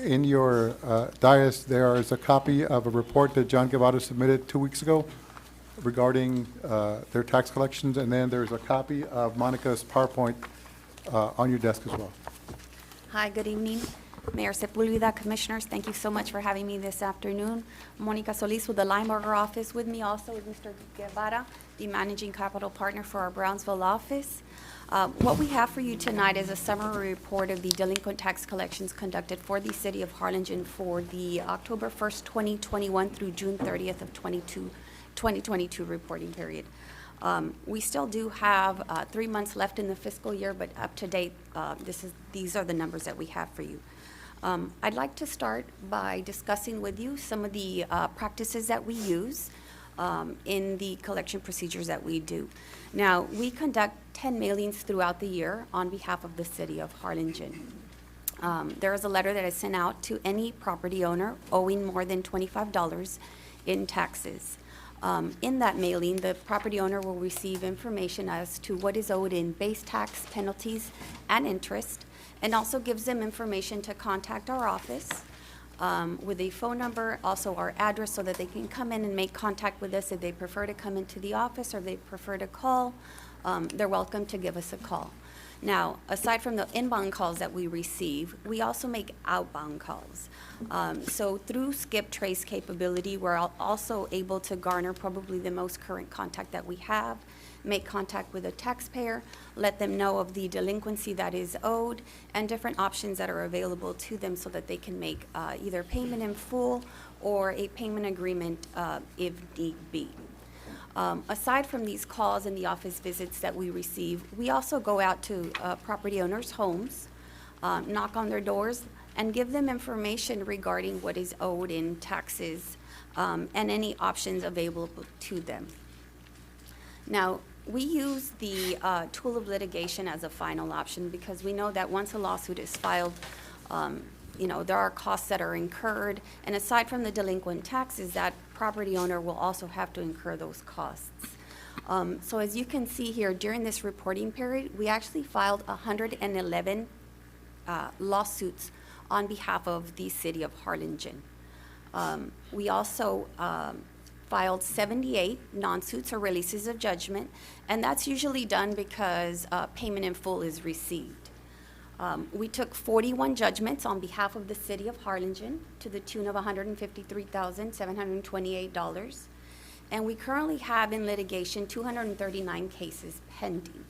in your dais, there is a copy of a report that John Guevara submitted 2 weeks ago regarding their tax collections, and then there's a copy of Monica's PowerPoint on your desk as well. Hi, good evening. Mayor Sepulveda, Commissioners, thank you so much for having me this afternoon. Monica Solis with the Linebarger office. With me also is Mr. Guevara, the Managing Capital Partner for our Brownsville office. What we have for you tonight is a summary report of the delinquent tax collections conducted for the city of Harlingen for the October 1st, 2021 through June 30th of 2022 reporting period. We still do have 3 months left in the fiscal year, but up to date, these are the numbers that we have for you. I'd like to start by discussing with you some of the practices that we use in the collection procedures that we do. Now, we conduct 10 mailings throughout the year on behalf of the city of Harlingen. There is a letter that is sent out to any property owner owing more than $25 in taxes. In that mailing, the property owner will receive information as to what is owed in base tax, penalties, and interest, and also gives them information to contact our office with a phone number, also our address, so that they can come in and make contact with us if they prefer to come into the office or they prefer to call. They're welcome to give us a call. Now, aside from the inbound calls that we receive, we also make outbound calls. So through skip trace capability, we're also able to garner probably the most current contact that we have, make contact with a taxpayer, let them know of the delinquency that is owed, and different options that are available to them so that they can make either payment in full or a payment agreement if need be. Aside from these calls and the office visits that we receive, we also go out to property owners' homes, knock on their doors, and give them information regarding what is owed in taxes and any options available to them. Now, we use the tool of litigation as a final option because we know that once a lawsuit is filed, there are costs that are incurred, and aside from the delinquent taxes, that property owner will also have to incur those costs. So as you can see here, during this reporting period, we actually filed 111 lawsuits on behalf of the city of Harlingen. We also filed 78 non-suits or releases of judgment, and that's usually done because payment in full is received. We took 41 judgments on behalf of the city of Harlingen to the tune of $153,728, and we currently have in litigation 239 cases pending.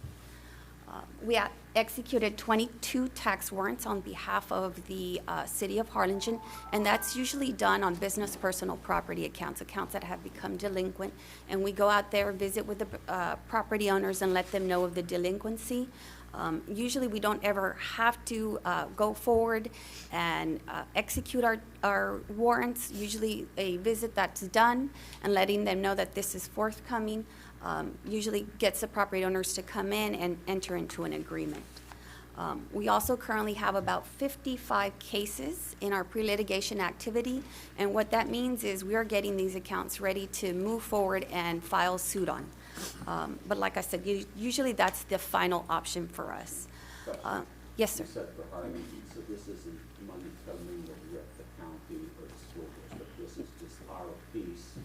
We executed 22 tax warrants on behalf of the city of Harlingen, and that's usually done on business personal property accounts that have become delinquent. And we go out there, visit with the property owners and let them know of the delinquency. Usually we don't ever have to go forward and execute our warrants. Usually a visit that's done and letting them know that this is forthcoming usually gets the property owners to come in and enter into an agreement. We also currently have about 55 cases in our pre-litigation activity, and what that means is we are getting these accounts ready to move forward and file suit on. But like I said, usually that's the final option for us. Yes, sir. You said for Harlingen, so this isn't money coming with the county or the school district, this is just our piece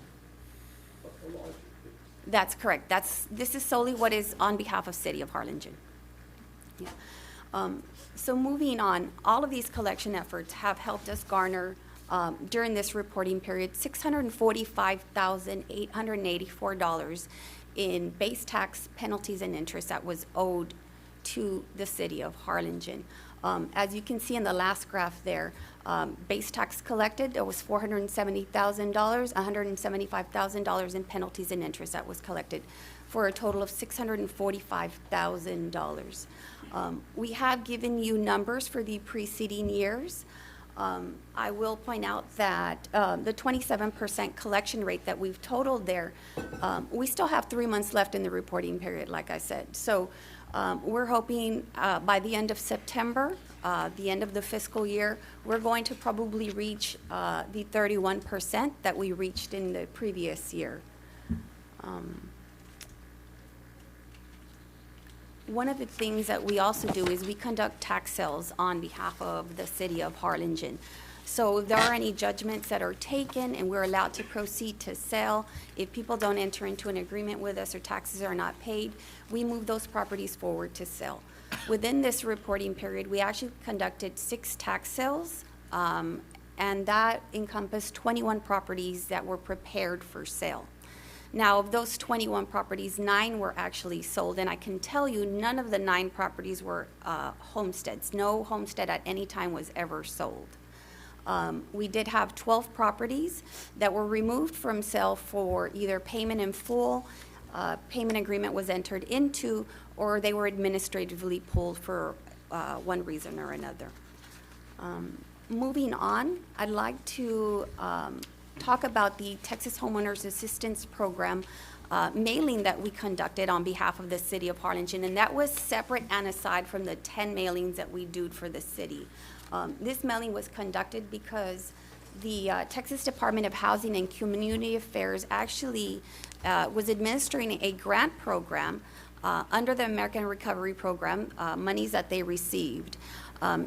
of the larger piece. That's correct. This is solely what is on behalf of City of Harlingen. Yeah. So moving on, all of these collection efforts have helped us garner, during this reporting period, $645,884 in base tax penalties and interest that was owed to the City of Harlingen. As you can see in the last graph there, base tax collected, there was $470,000, $175,000 in penalties and interest that was collected, for a total of $645,000. We have given you numbers for the preceding years. I will point out that the 27% collection rate that we've totaled there, we still have 3 months left in the reporting period, like I said. So we're hoping by the end of September, the end of the fiscal year, we're going to probably reach the 31% that we reached in the previous year. One of the things that we also do is we conduct tax sales on behalf of the City of Harlingen. So if there are any judgments that are taken and we're allowed to proceed to sell, if people don't enter into an agreement with us or taxes are not paid, we move those properties forward to sell. Within this reporting period, we actually conducted 6 tax sales, and that encompassed 21 properties that were prepared for sale. Now, of those 21 properties, 9 were actually sold, and I can tell you none of the 9 properties were homesteads. No homestead at any time was ever sold. We did have 12 properties that were removed from sale for either payment in full, payment agreement was entered into, or they were administratively pulled for one reason or another. Moving on, I'd like to talk about the Texas Homeowners Assistance Program mailing that we conducted on behalf of the City of Harlingen, and that was separate and aside from the 10 mailings that we do for the city. This mailing was conducted because the Texas Department of Housing and Community Affairs actually was administering a grant program under the American Recovery Program, monies that they received.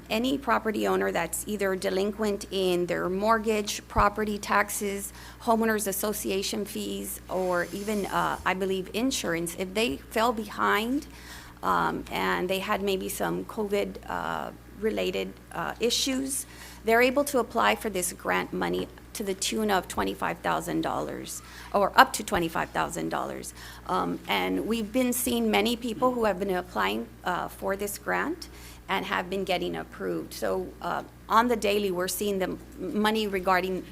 Any property owner that's either delinquent in their mortgage, property taxes, homeowners association fees, or even, I believe, insurance, if they fell behind and they had maybe some COVID-related issues, they're able to apply for this grant money to the tune of $25,000 or up to $25,000. And we've been seeing many people who have been applying for this grant and have been getting approved. So on the daily, we're seeing the money regarding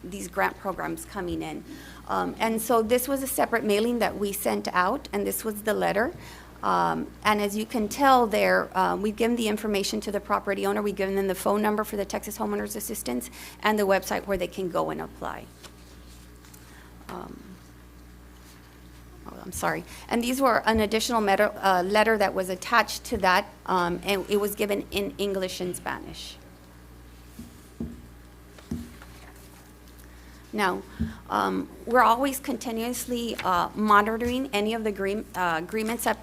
these grant programs coming in. And so this was a separate mailing that we sent out, and this was the letter. And as you can tell there, we've given the information to the property owner. We've given them the phone number for the Texas Homeowners Assistance and the website where they can go and apply. I'm sorry. And these were an additional letter that was attached to that, and it was given in English and Spanish. Now, we're always continuously monitoring any of the agreements that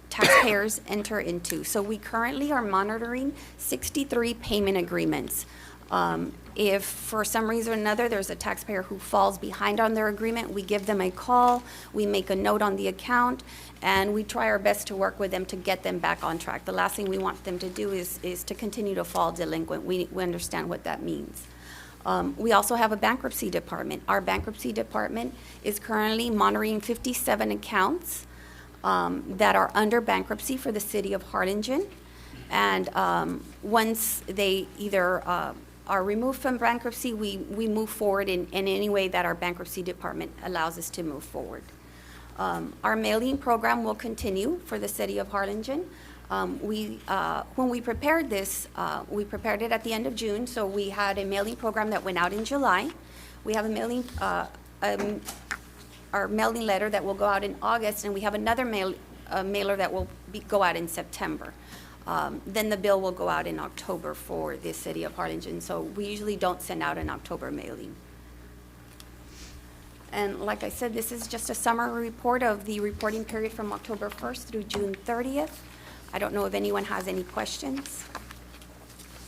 taxpayers enter into. So we currently are monitoring 63 payment agreements. If for some reason or another there's a taxpayer who falls behind on their agreement, we give them a call, we make a note on the account, and we try our best to work with them to get them back on track. The last thing we want them to do is to continue to fall delinquent. We understand what that means. We also have a bankruptcy department. Our bankruptcy department is currently monitoring 57 accounts. that are under bankruptcy for the city of Harlingen. And once they either are removed from bankruptcy, we move forward in any way that our bankruptcy department allows us to move forward. Our mailing program will continue for the city of Harlingen. When we prepared this, we prepared it at the end of June, so we had a mailing program that went out in July. We have a mailing, our mailing letter that will go out in August, and we have another mailer that will go out in September. Then the bill will go out in October for the city of Harlingen, so we usually don't send out an October mailing. And like I said, this is just a summary report of the reporting period from October 1st through June 30th. I don't know if anyone has any questions.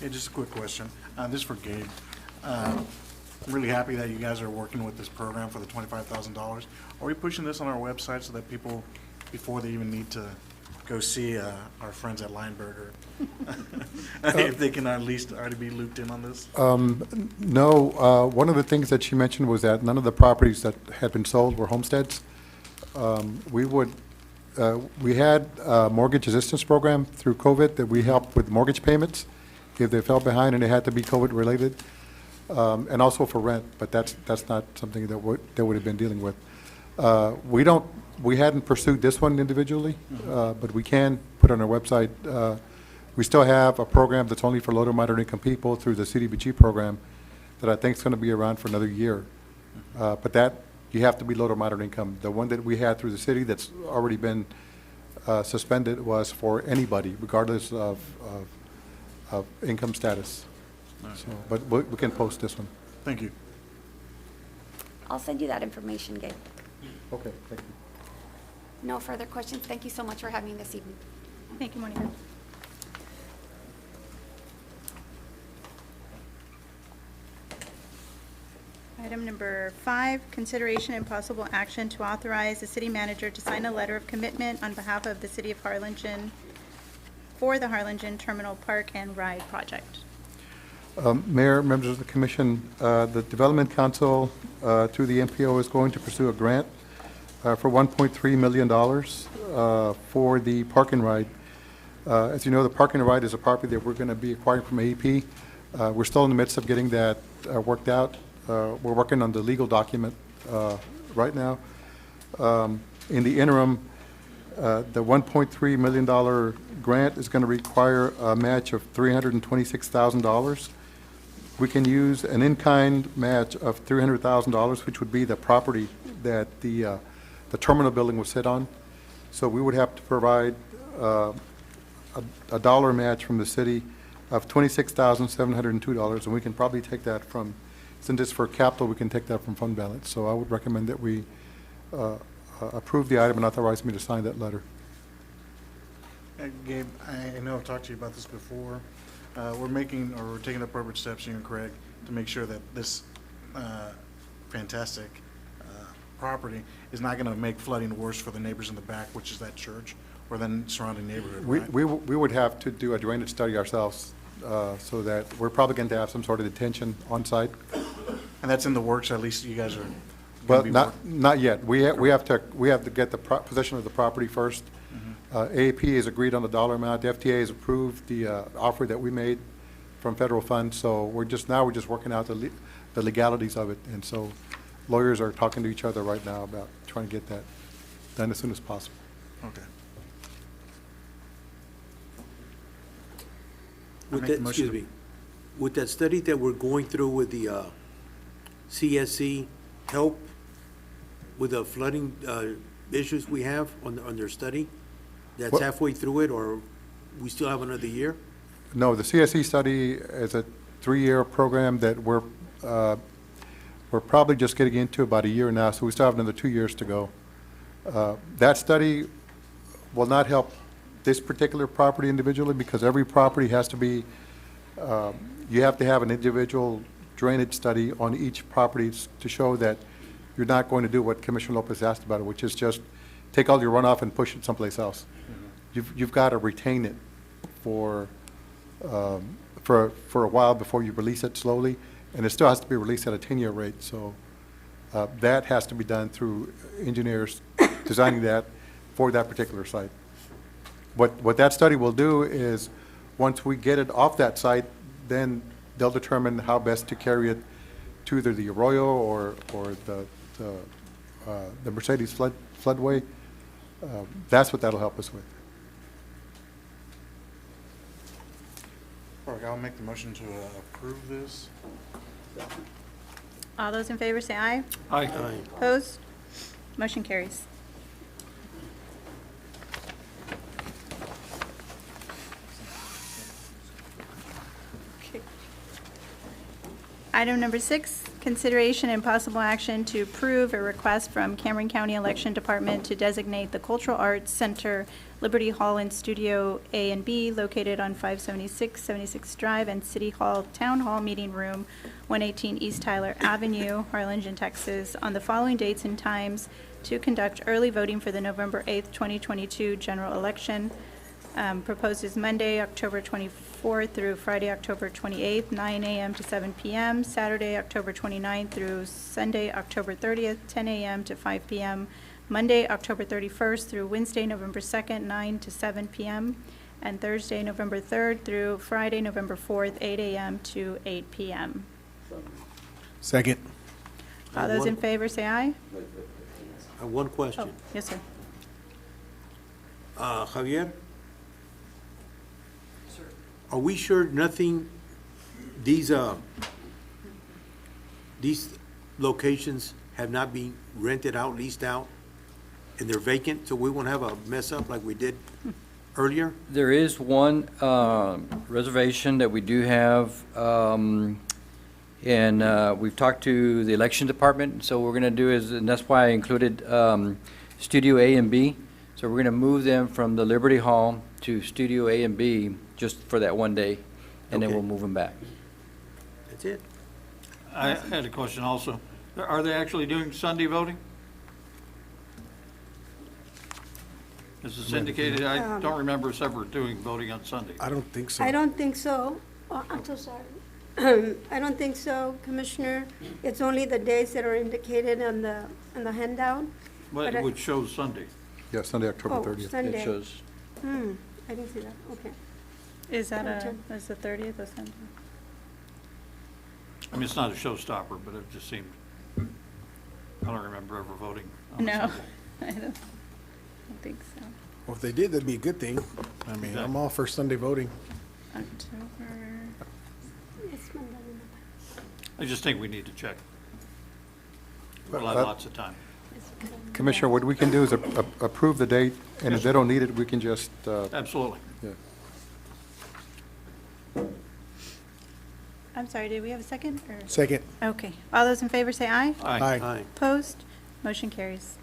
Yeah, just a quick question. This is for Gabe. I'm really happy that you guys are working with this program for the $25,000. Are we pushing this on our website so that people, before they even need to go see our friends at Lineberger, if they can at least already be looped in on this? No, one of the things that she mentioned was that none of the properties that had been sold were homesteads. We had a mortgage assistance program through COVID that we helped with mortgage payments if they fell behind and it had to be COVID related, and also for rent, but that's not something that would have been dealing with. We hadn't pursued this one individually, but we can put on our website. We still have a program that's only for low to moderate income people through the CDBG program that I think is going to be around for another year. But that, you have to be low to moderate income. The one that we had through the city that's already been suspended was for anybody, regardless of income status. Right. So, but we can post this one. Thank you. I'll send you that information, Gabe. Okay, thank you. No further questions. Thank you so much for having me this evening. Thank you, Monica. Item number 5, consideration and possible action to authorize the city manager to sign a letter of commitment on behalf of the city of Harlingen for the Harlingen Terminal Park and Ride project. Mayor, members of the commission, the Development Council through the MPO is going to pursue a grant for $1.3 million for the Park and Ride. As you know, the Park and Ride is a property that we're going to be acquiring from AEP. We're still in the midst of getting that worked out. We're working on the legal document right now. In the interim, the $1.3 million grant is going to require a match of $326,000. We can use an in-kind match of $300,000, which would be the property that the terminal building will sit on. So we would have to provide a dollar match from the city of $26,702, and we can probably take that from, since it's for capital, we can take that from fund balance. So I would recommend that we approve the item and authorize me to sign that letter. Gabe, I know I've talked to you about this before. We're taking the appropriate steps, you and Craig, to make sure that this fantastic property is not going to make flooding worse for the neighbors in the back, which is that church, or the surrounding neighborhood, right? We would have to do a drainage study ourselves, so that we're probably going to have some sort of detention on site. And that's in the works, at least you guys are Well, going to be not yet. We have to get the possession of the property first. AAP has agreed on the dollar amount. The FTA has approved the offer that we made from federal funds. So we're just working out the legalities of it. And so lawyers are talking to each other right now about trying to get that done as soon as possible. Okay. With that, excuse me, with that study that we're going through with the CSC, help with the flooding issues we have on their study? That's Well- halfway through it, or we still have another year? No, the CSE study is a 3-year program that we're probably just getting into about a year now, so we still have another 2 years to go. That study will not help this particular property individually, because every property has to be, you have to have an individual drainage study on each property to show that you're not going to do what Commissioner Lopez asked about it, which is just take all your runoff and push it someplace else. You've got to retain it for a while before you release it slowly, and it still has to be released at a 10-year rate. So that has to be done through engineers designing that for that particular site. What that study will do is, once we get it off that site, then they'll determine how best to carry it to either the Arroyo or the Mercedes floodway. That's what that'll help us with. All right, I'll make the motion to approve this. All those in favor say aye. Aye. Opposed? Motion carries. Okay. Item number 6, consideration and possible action to approve a request from Cameron County Election Department to designate the Cultural Arts Center, Liberty Hall and Studio A and B located on 576 76 Drive and City Hall Town Hall Meeting Room, 118 East Tyler Avenue, Harlingen, Texas, on the following dates and times to conduct early voting for the November 8th, 2022 general election. Proposed is Monday, October 24th through Friday, October 28th, 9 a.m. to 7 p.m., Saturday, October 29th through Sunday, October 30th, 10 a.m. to 5 p.m., Monday, October 31st through Wednesday, November 2nd, 9 to 7 p.m., and Thursday, November 3rd through Friday, November 4th, 8 a.m. to 8 p.m. Second. All those in favor say aye. I have one question. Oh, yes, sir. Javier? Are we sure nothing, these locations have not been rented out, leased out, and they're vacant, so we won't have a mess up like we did earlier? There is one reservation that we do have, and we've talked to the election department, so what we're going to do is, and that's why I included Studio A and B, so we're going to move them from the Liberty Hall to Studio A and B just for that one day, and then Okay. we'll move them back. That's it? I had a question also. Are they actually doing Sunday voting? As it's indicated, I don't remember us ever doing voting on Sunday. I don't think so. I don't think so. Oh, I'm so sorry. I don't think so, Commissioner. It's only the days that are indicated on the handout. But But I- it would show Sunday. Yeah, Sunday, October Oh, 30th. Sunday. It shows, I didn't see that, okay. Is that Gotcha. is the 30th of Sunday? I mean, it's not a showstopper, but it just seemed, I don't remember ever voting on a No, Sunday. I don't think so. Well, if they did, that'd be a good thing. I mean, I'm all for Sunday voting. October, It's Monday. I just think we need to check. We'll Well, have that- lots of time. Commissioner, what we can do is approve the date, and if they don't need it, we can just, Absolutely. yeah. I'm sorry, did we have a second? Or- Second. Okay. All those in favor say aye. Aye. Aye. Opposed? Motion carries.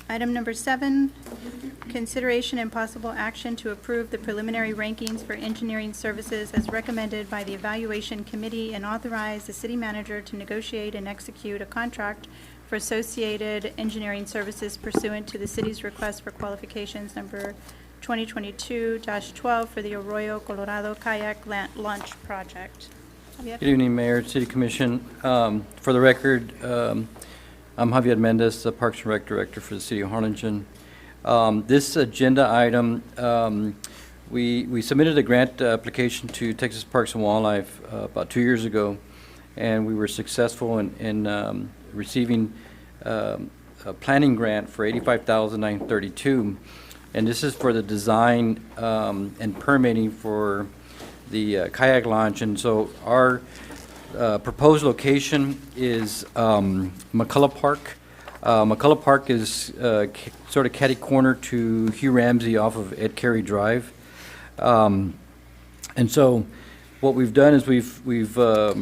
Item number 7, consideration and possible action to approve the preliminary rankings for engineering services as recommended by the Evaluation Committee and authorize the city manager to negotiate and execute a contract for associated engineering services pursuant to the city's request for qualifications number 2022-12 for the Arroyo, Colorado Kayak Launch Project. Javier? Good evening, Mayor, City Commission. For the record, I'm Javier Mendez, the Parks and Rec Director for the City of Harlingen. This agenda item, we submitted a grant application to Texas Parks and Wildlife about 2 years ago, and we were successful in receiving a planning grant for $85,932. And this is for the design and permitting for the kayak launch. And so our proposed location is McCullough Park. McCullough Park is sort of catty corner to Hugh Ramsey off of Ed Carey Drive. And so what we've done is we've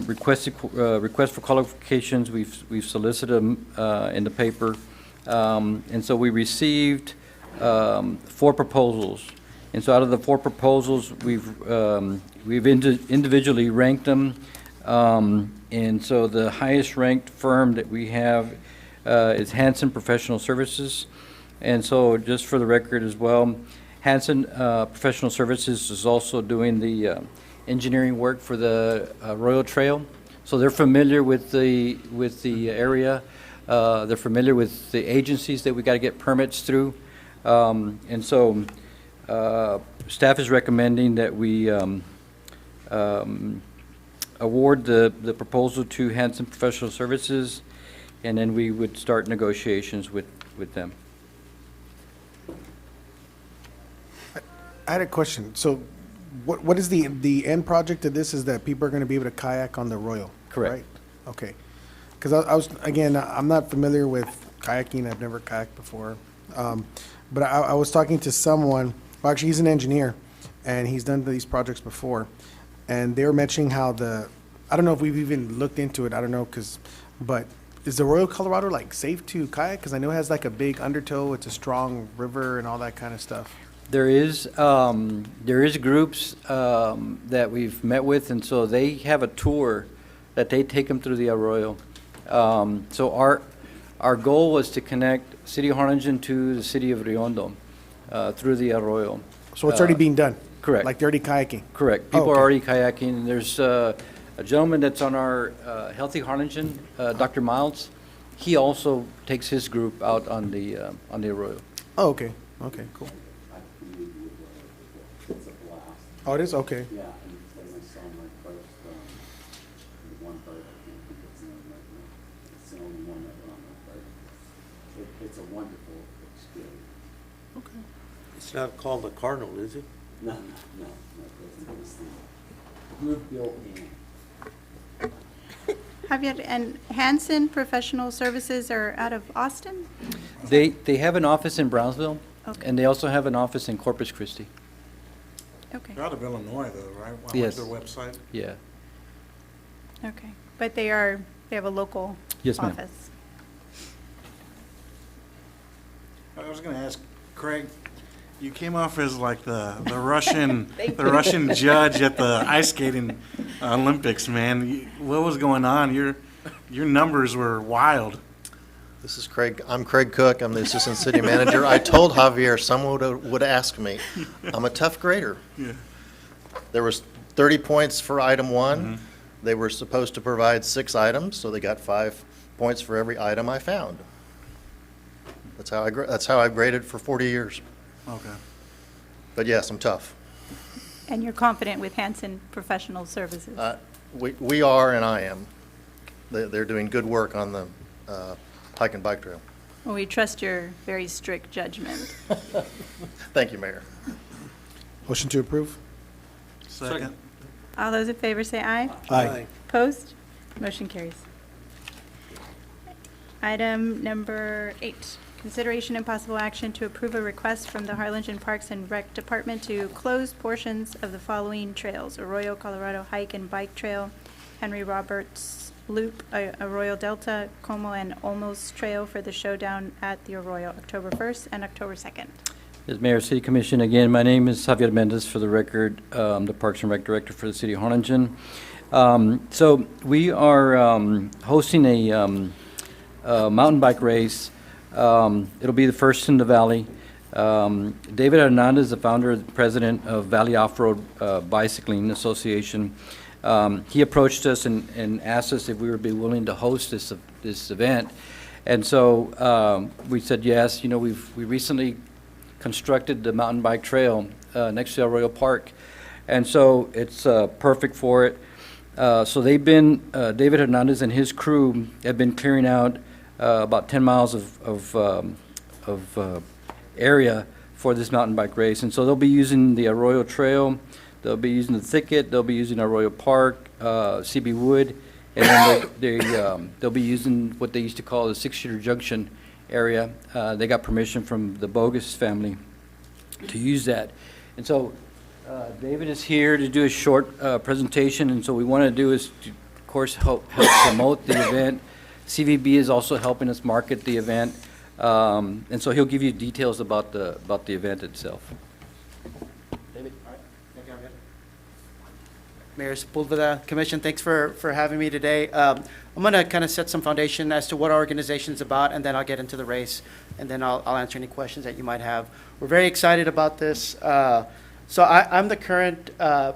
requested request for qualifications. We've solicited them in the paper. And so we received 4 proposals. And so out of the 4 proposals, we've individually ranked them. And so the highest ranked firm that we have is Hanson Professional Services. And so just for the record as well, Hanson Professional Services is also doing the engineering work for the Arroyo Trail. So they're familiar with the area. They're familiar with the agencies that we got to get permits through. And so staff is recommending that we award the proposal to Hanson Professional Services, and then we would start negotiations with them. I had a question. So what is the end project of this is that people are going to be able to kayak on the Arroyo? Correct. Right? Okay. Because I was, again, I'm not familiar with kayaking. I've never kayaked before. But I was talking to someone, well, actually, he's an engineer, and he's done these projects before. And they were mentioning how I don't know if we've even looked into it, I don't know, but is the Arroyo Colorado like safe to kayak? Because I know it has like a big undertow, it's a strong river and all that kind of stuff. There is groups that we've met with, and so they have a tour that they take them through the Arroyo. So our goal was to connect City of Harlingen to the city of Riondo through the Arroyo. So it's already being done? Correct. Like they're already kayaking? Correct. People are already kayaking. There's a gentleman that's on our Healthy Harlingen, Dr. Miles. He also takes his group out on the Arroyo. Oh, okay. Okay, cool. Oh, it is? Okay. Yeah, and I saw my first, the one boat, I can't think its name right now. It's the only one that went on that boat. It's a wonderful experience. Okay. It's not called the Cardinal, is it? No, it's the group built in. Javier, and Hanson Professional Services are out of Austin? They have an office in Brownsville, Okay. and they also have an office in Corpus Christi. Okay, They're out of Illinois, though, right? I Yes. went to their website. Yeah. okay. But they have a local Yes, ma'am. office? I was going to ask, Craig, you came off as like the Russian the Russian judge at the ice skating Olympics, man. What was going on? Your numbers were wild. This is Craig. I'm Craig Cook. I'm the assistant city manager. I told Javier someone would ask me. I'm a tough grader. Yeah. There was 30 points for item one. They were supposed to provide 6 items, so they got 5 points for every item I found. That's how I've graded for 40 years. Okay. But yes, I'm tough. And you're confident with Hanson Professional Services? We are, and I am. They're doing good work on the hike and bike trail. Well, we trust your very strict judgment. Thank you, Mayor. Motion to approve? Second. All those in favor say aye. Aye. Opposed? Motion carries. Item number 8, consideration and possible action to approve a request from the Harlingen Parks and Rec Department to close portions of the following trails: Arroyo Colorado Hike and Bike Trail, Henry Roberts Loop, Arroyo Delta, Como and Olmos Trail for the Showdown at the Arroyo, October 1st and October 2nd. As Mayor, City Commission, again, my name is Javier Mendez, for the record, the Parks and Rec Director for the City of Harlingen. So we are hosting a mountain bike race. It'll be the first in the valley. David Hernandez, the founder and president of Valley Off-Road Bicycling Association, he approached us and asked us if we would be willing to host this event. And so we said yes. You know, we recently constructed the mountain bike trail next to Arroyo Park, and so it's perfect for it. So they've been, David Hernandez and his crew have been clearing out about 10 miles of area for this mountain bike race. And so they'll be using the Arroyo Trail, they'll be using the thicket, they'll be using Arroyo Park, CB Wood, and then they'll be using what they used to call the 6-shooter junction area. They got permission from the Bogus family to use that. And so David is here to do a short presentation, and so what we want to do is to, of course, help promote the event. CVB is also helping us market the event, and so he'll give you details about the event itself. David. All right. Thank you, Mayor Sepulveda, Commission, thanks for having me today. I'm going to kind of set some foundation as to what our organization is about, and then I'll get into the race, and then I'll answer any questions that you might have. We're very excited about this. So I'm the current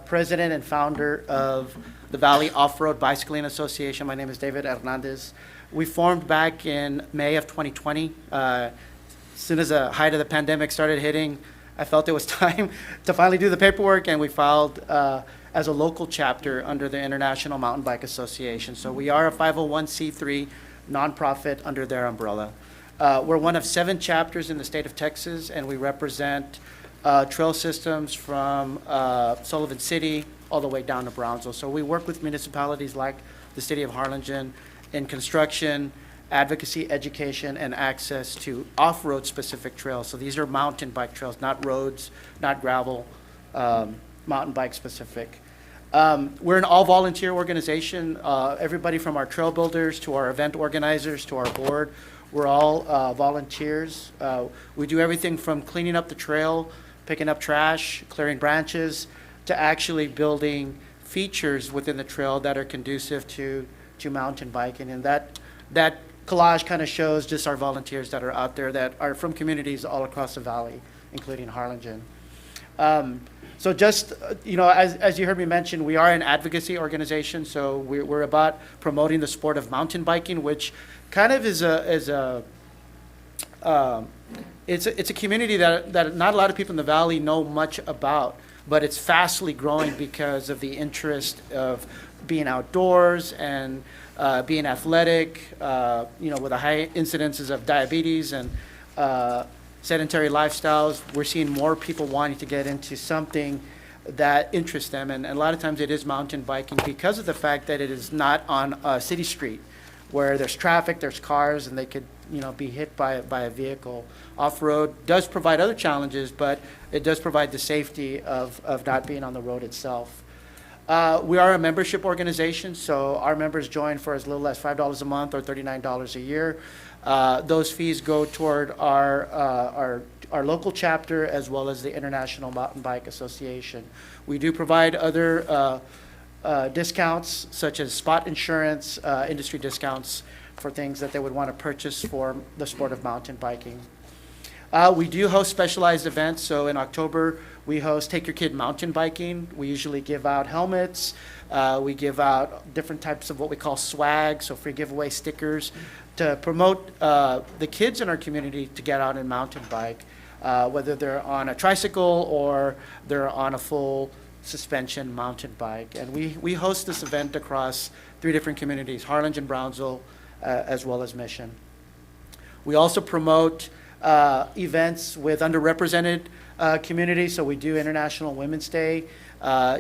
president and founder of the Valley Off-Road Bicycling Association. My name is David Hernandez. We formed back in May of 2020. As soon as the height of the pandemic started hitting, I felt it was time to finally do the paperwork, and we filed as a local chapter under the International Mountain Bike Association. So we are a 501c3 nonprofit under their umbrella. We're one of 7 chapters in the state of Texas, and we represent trail systems from Sullivan City all the way down to Brownsville. So we work with municipalities like the city of Harlingen in construction, advocacy, education, and access to off-road specific trails. So these are mountain bike trails, not roads, not gravel, mountain bike specific. We're an all-volunteer organization. Everybody from our trail builders to our event organizers to our board, we're all volunteers. We do everything from cleaning up the trail, picking up trash, clearing branches, to actually building features within the trail that are conducive to mountain biking. And that collage kind of shows just our volunteers that are out there that are from communities all across the valley, including Harlingen. So just, as you heard me mention, we are an advocacy organization, so we're about promoting the sport of mountain biking, which kind of is it's a community that not a lot of people in the valley know much about, but it's fastly growing because of the interest of being outdoors and being athletic, with the high incidences of diabetes and sedentary lifestyles. We're seeing more people wanting to get into something that interests them, and a lot of times it is mountain biking because of the fact that it is not on a city street where there's traffic, there's cars, and they could be hit by a vehicle. Off-road does provide other challenges, but it does provide the safety of not being on the road itself. We are a membership organization, so our members join for as little as $5 a month or $39 a year. Those fees go toward our local chapter as well as the International Mountain Bike Association. We do provide other discounts such as spot insurance, industry discounts for things that they would want to purchase for the sport of mountain biking. We do host specialized events. So in October, we host Take Your Kid Mountain Biking. We usually give out helmets. We give out different types of what we call swag, so free giveaway stickers, to promote the kids in our community to get out and mountain bike, whether they're on a tricycle or they're on a full suspension mountain bike. And we host this event across 3 different communities, Harlingen, Brownsville, as well as Mission. We also promote events with underrepresented communities. So we do International Women's Day,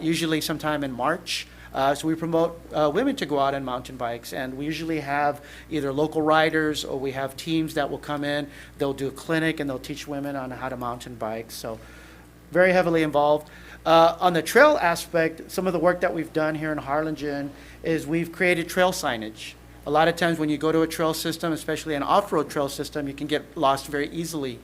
usually sometime in March. So we promote women to go out on mountain bikes, and we usually have either local riders or we have teams that will come in. They'll do a clinic and they'll teach women on how to mountain bike. So very heavily involved. On the trail aspect, some of the work that we've done here in Harlingen is we've created trail signage. A lot of times when you go to a trail system, especially an off-road trail system, you can get lost very easily.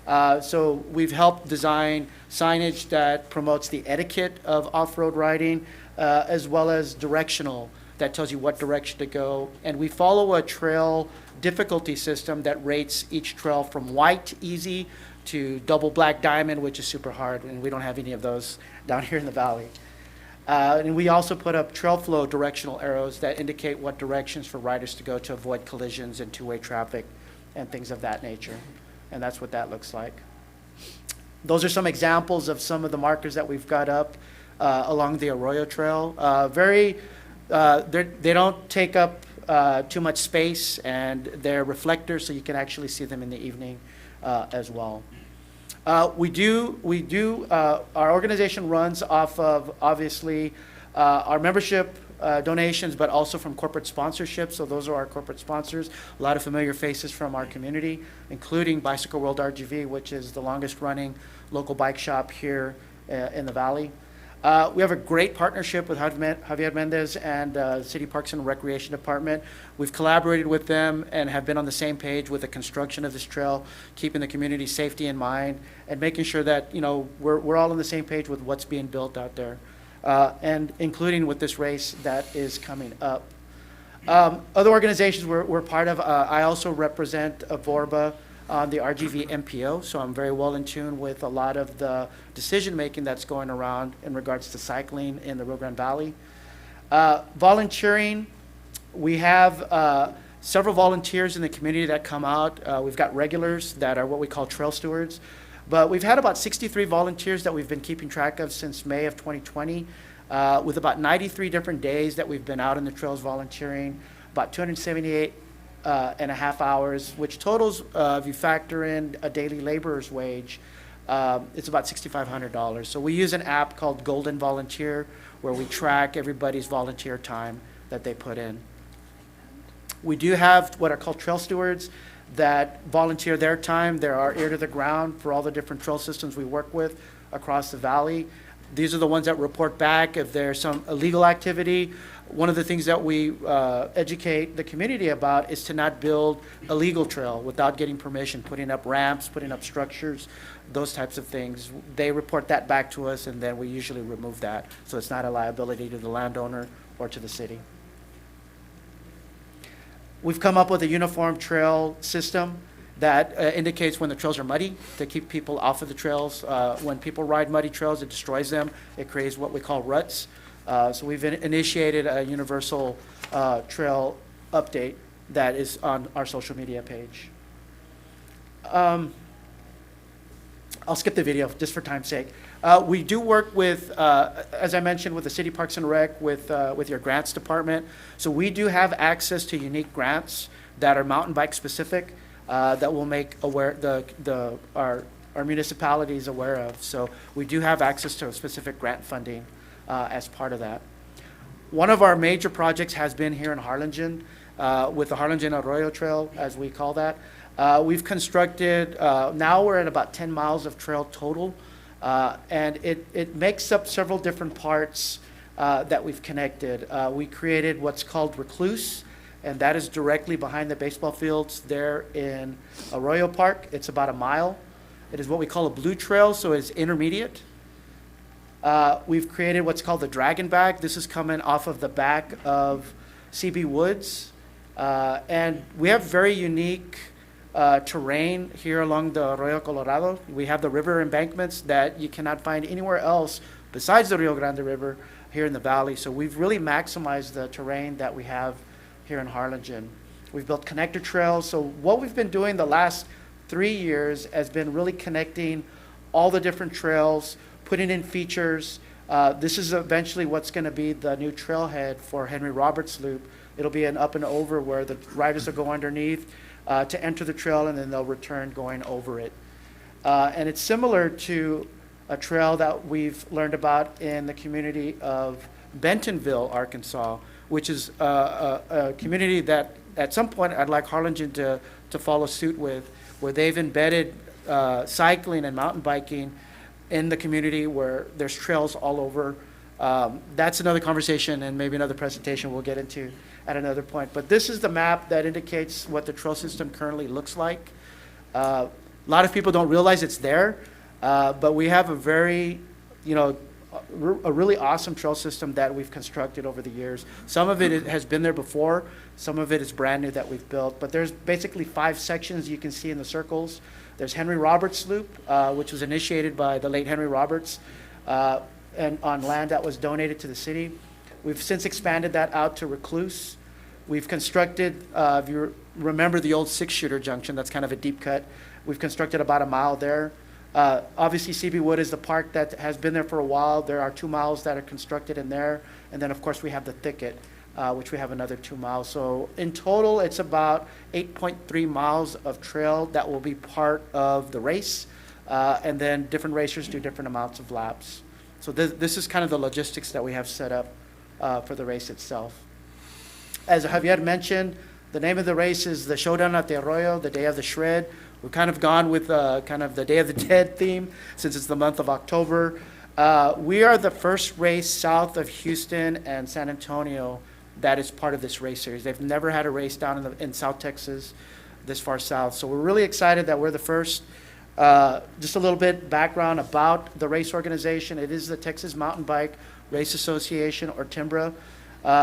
So we've helped design signage that promotes the etiquette of off-road riding, as well as directional, that tells you what direction to go. And we follow a trail difficulty system that rates each trail from white, easy, to double black diamond, which is super hard, and we don't have any of those down here in the valley. And we also put up trail flow directional arrows that indicate what directions for riders to go to avoid collisions and two-way traffic and things of that nature. And that's what that looks like. Those are some examples of some of the markers that we've got up along the Arroyo Trail. They don't take up too much space, and they're reflectors, so you can actually see them in the evening as well. Our organization runs off of, obviously, our membership donations, but also from corporate sponsorships. So those are our corporate sponsors. A lot of familiar faces from our community, including Bicycle World RGV, which is the longest running local bike shop here in the valley. We have a great partnership with Javier Mendez and the City Parks and Recreation Department. We've collaborated with them and have been on the same page with the construction of this trail, keeping the community safety in mind and making sure that we're all on the same page with what's being built out there, and including with this race that is coming up. Other organizations we're part of, I also represent Vorba on the RGV MPO, so I'm very well in tune with a lot of the decision-making that's going around in regards to cycling in the Rio Grande Valley. Volunteering, we have several volunteers in the community that come out. We've got regulars that are what we call trail stewards. But we've had about 63 volunteers that we've been keeping track of since May of 2020, with about 93 different days that we've been out in the trails volunteering, about 278 and a half hours, which totals, if you factor in a daily laborer's wage, it's about $6,500. So we use an app called Golden Volunteer, where we track everybody's volunteer time that they put in. We do have what are called trail stewards that volunteer their time. They're our ear to the ground for all the different trail systems we work with across the valley. These are the ones that report back if there's some illegal activity. One of the things that we educate the community about is to not build a legal trail without getting permission, putting up ramps, putting up structures, those types of things. They report that back to us, and then we usually remove that, so it's not a liability to the landowner or to the city. We've come up with a uniform trail system that indicates when the trails are muddy to keep people off of the trails. When people ride muddy trails, it destroys them. It creates what we call ruts. So we've initiated a universal trail update that is on our social media page. I'll skip the video just for time's sake. We do work with, as I mentioned, with the City Parks and Rec, with your grants department. So we do have access to unique grants that are mountain bike specific that will make aware our municipalities aware of. So we do have access to specific grant funding as part of that. One of our major projects has been here in Harlingen with the Harlingen Arroyo Trail, as we call that. We've constructed, now we're at about 10 miles of trail total, and it makes up several different parts that we've connected. We created what's called Recluse, and that is directly behind the baseball fields there in Arroyo Park. It's about a mile. It is what we call a blue trail, so it's intermediate. We've created what's called the Dragon Bag. This is coming off of the back of CB Woods. And we have very unique terrain here along the Arroyo Colorado. We have the river embankments that you cannot find anywhere else besides the Rio Grande River here in the valley. So we've really maximized the terrain that we have here in Harlingen. We've built connector trails. So what we've been doing the last 3 years has been really connecting all the different trails, putting in features. This is eventually what's going to be the new trailhead for Henry Roberts Loop. It'll be an up and over where the riders will go underneath to enter the trail, and then they'll return going over it. And it's similar to a trail that we've learned about in the community of Bentonville, Arkansas, which is a community that at some point I'd like Harlingen to follow suit with, where they've embedded cycling and mountain biking in the community where there's trails all over. That's another conversation and maybe another presentation we'll get into at another point. But this is the map that indicates what the trail system currently looks like. A lot of people don't realize it's there, but we have a very, a really awesome trail system that we've constructed over the years. Some of it has been there before, some of it is brand new that we've built, but there's basically 5 sections you can see in the circles. There's Henry Roberts Loop, which was initiated by the late Henry Roberts, and on land that was donated to the city. We've since expanded that out to Recluse. We've constructed, if you remember the old 6-shooter junction, that's kind of a deep cut. We've constructed about a mile there. Obviously, CB Wood is the park that has been there for a while. There are 2 miles that are constructed in there. And then, of course, we have the thicket, which we have another 2 miles. So in total, it's about 8.3 miles of trail that will be part of the race. And then different racers do different amounts of laps. So this is kind of the logistics that we have set up for the race itself. As Javier mentioned, the name of the race is the Showdown at the Arroyo, the Day of the Shred. We've kind of gone with kind of the Day of the Dead theme since it's the month of October. We are the first race south of Houston and San Antonio that is part of this race series. They've never had a race down in South Texas this far south. So we're really excited that we're the first. Just a little bit background about the race organization. It is the Texas Mountain Bike Race Association, or TMBRA.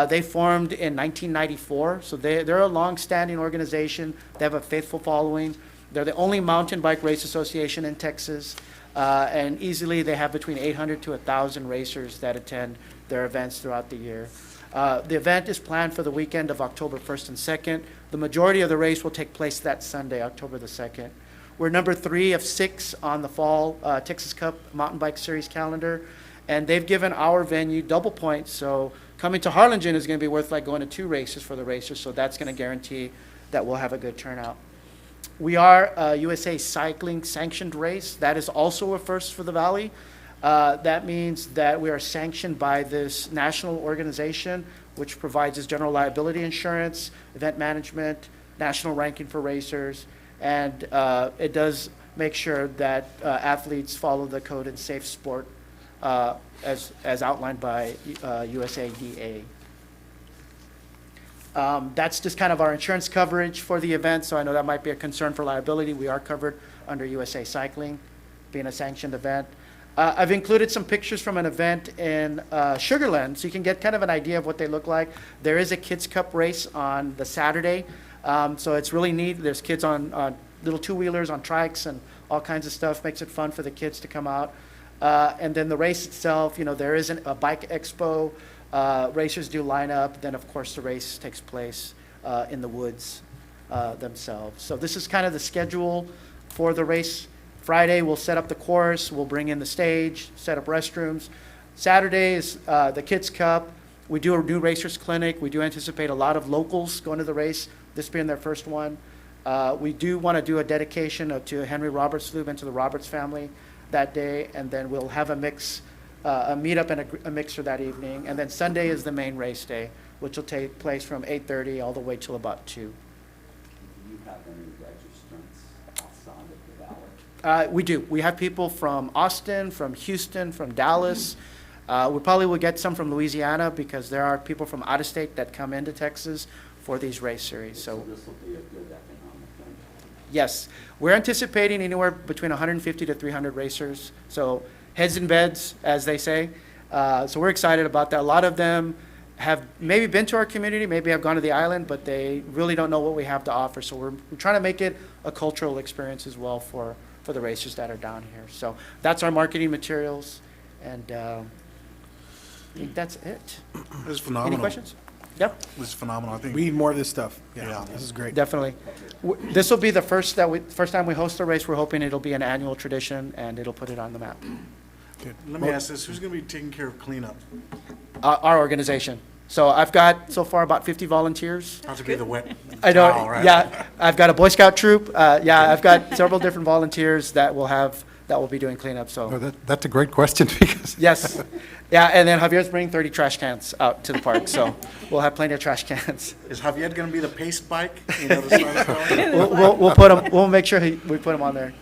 They formed in 1994, so they're a long-standing organization. They have a faithful following. They're the only mountain bike race association in Texas, and easily they have between 800 to 1,000 racers that attend their events throughout the year. The event is planned for the weekend of October 1st and 2nd. The majority of the race will take place that Sunday, October the 2nd. We're number 3 of 6 on the Fall Texas Cup Mountain Bike Series calendar, and they've given our venue double points, so coming to Harlingen is going to be worth like going to 2 races for the racers, so that's going to guarantee that we'll have a good turnout. We are a USA Cycling sanctioned race. That is also a first for the Valley. That means that we are sanctioned by this national organization, which provides us general liability insurance, event management, national ranking for racers, and it does make sure that athletes follow the code in safe sport as outlined by USADA. That's just kind of our insurance coverage for the event, so I know that might be a concern for liability. We are covered under USA Cycling, being a sanctioned event. I've included some pictures from an event in Sugar Land, so you can get kind of an idea of what they look like. There is a Kids Cup race on the Saturday, so it's really neat. There's kids on little two-wheelers, on trikes, and all kinds of stuff. Makes it fun for the kids to come out. And then the race itself, you know, there isn't a bike expo. Racers do line up. Then, of course, the race takes place in the woods themselves. So this is kind of the schedule for the race. Friday, we'll set up the course. We'll bring in the stage, set up restrooms. Saturday is the Kids Cup. We do a new racers clinic. We do anticipate a lot of locals going to the race, this being their first one. We do want to do a dedication to Henry Roberts Lube and to the Roberts family that day, and then we'll have a mix, a meetup and a mixer that evening. And then Sunday is the main race day, which will take place from 8:30 all the way till about 2. Do you have any registrants outside of the Valley? We do. We have people from Austin, from Houston, from Dallas. We probably will get some from Louisiana because there are people from out of state that come into Texas for these race series. So this will be a good economic thing. yes, we're anticipating anywhere between 150 to 300 racers. So heads in beds, as they say. So we're excited about that. A lot of them have maybe been to our community, maybe have gone to the island, but they really don't know what we have to offer. So we're trying to make it a cultural experience as well for the racers that are down here. So that's our marketing materials, and I think that's it. This is phenomenal. Any questions? Yep. This is phenomenal. I think We need more of this stuff. Yeah. This is great. Definitely. This will be the first time we host a race. We're hoping it'll be an annual tradition, and it'll put it on the map. Good. Let me ask this: who's going to be taking care of cleanup? Our organization. So I've got so far about 50 volunteers. How's it be the wet I know. towel, right? Yeah, I've got a Boy Scout troop. Yeah, I've got several different volunteers that will be doing cleanup. So No, that's a great question because yes, yeah, and then Javier's bringing 30 trash cans out to the park, so we'll have plenty of trash cans. Is Javier going to be the pace bike? You know, the sign We'll put them. We'll make sure we put them on there.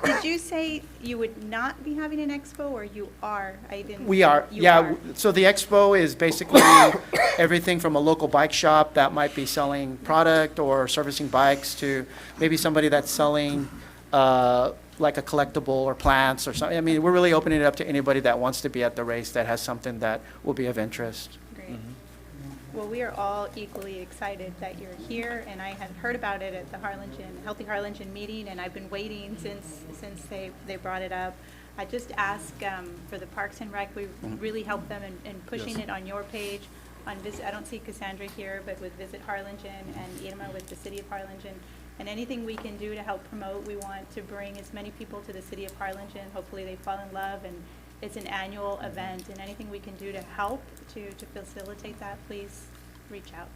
Did you say you would not be having an expo, or you are? I didn't. We are, You yeah. are. So the expo is basically everything from a local bike shop that might be selling product or servicing bikes to maybe somebody that's selling like a collectible or plants or something. I mean, we're really opening it up to anybody that wants to be at the race that has something that will be of interest. Great. Well, we are all equally excited that you're here, and I had heard about it at the Healthy Harlingen meeting, and I've been waiting since they brought it up. I just ask for the Parks and Rec, we really help them in pushing it on your page, on Visit, I don't see Cassandra here, but with Visit Harlingen and Irma with the City of Harlingen. And anything we can do to help promote, we want to bring as many people to the City of Harlingen. Hopefully they fall in love, and it's an annual event, and anything we can do to help to facilitate that, please reach out.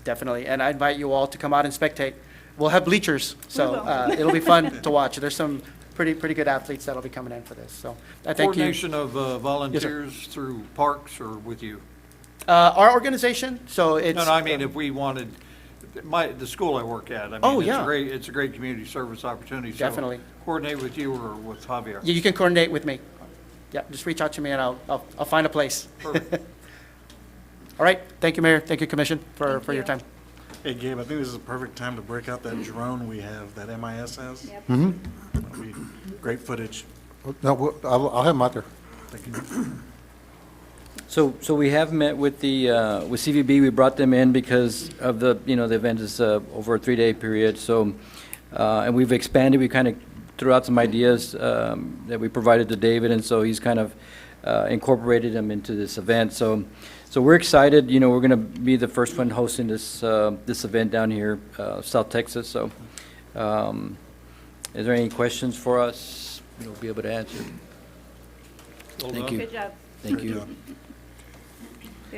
Definitely, and I invite you all to come out and spectate. We'll have bleachers, so We will. it'll be fun to watch. There's some pretty good athletes that'll be coming in for this, so I thank you. Coordination of volunteers through parks or with you? Our organization, so it's. No, I mean, if we wanted, the school I work at, I mean, Oh, it's yeah. it's a great community service opportunity. So Definitely. coordinate with you or with Javier. Yeah, you can coordinate with me. Yeah, just reach out to me and I'll find a place. Perfect. All right, thank you, Mayor, thank you, Commission, for your time. Hey, Gabe, I think this is a perfect time to break out that drone we have, that MIS has. Yep. That'll be great footage. No, I'll have them out there. Thank you. So we have met with with CVB. We brought them in because of the event is over a 3-day period. So, and we've expanded. We kind of threw out some ideas that we provided to David, and so he's kind of incorporated them into this event. So we're excited. You know, we're going to be the first one hosting this event down here, South Texas. So is there any questions for us? We'll be able to answer. Thank you. Good job. Thank you.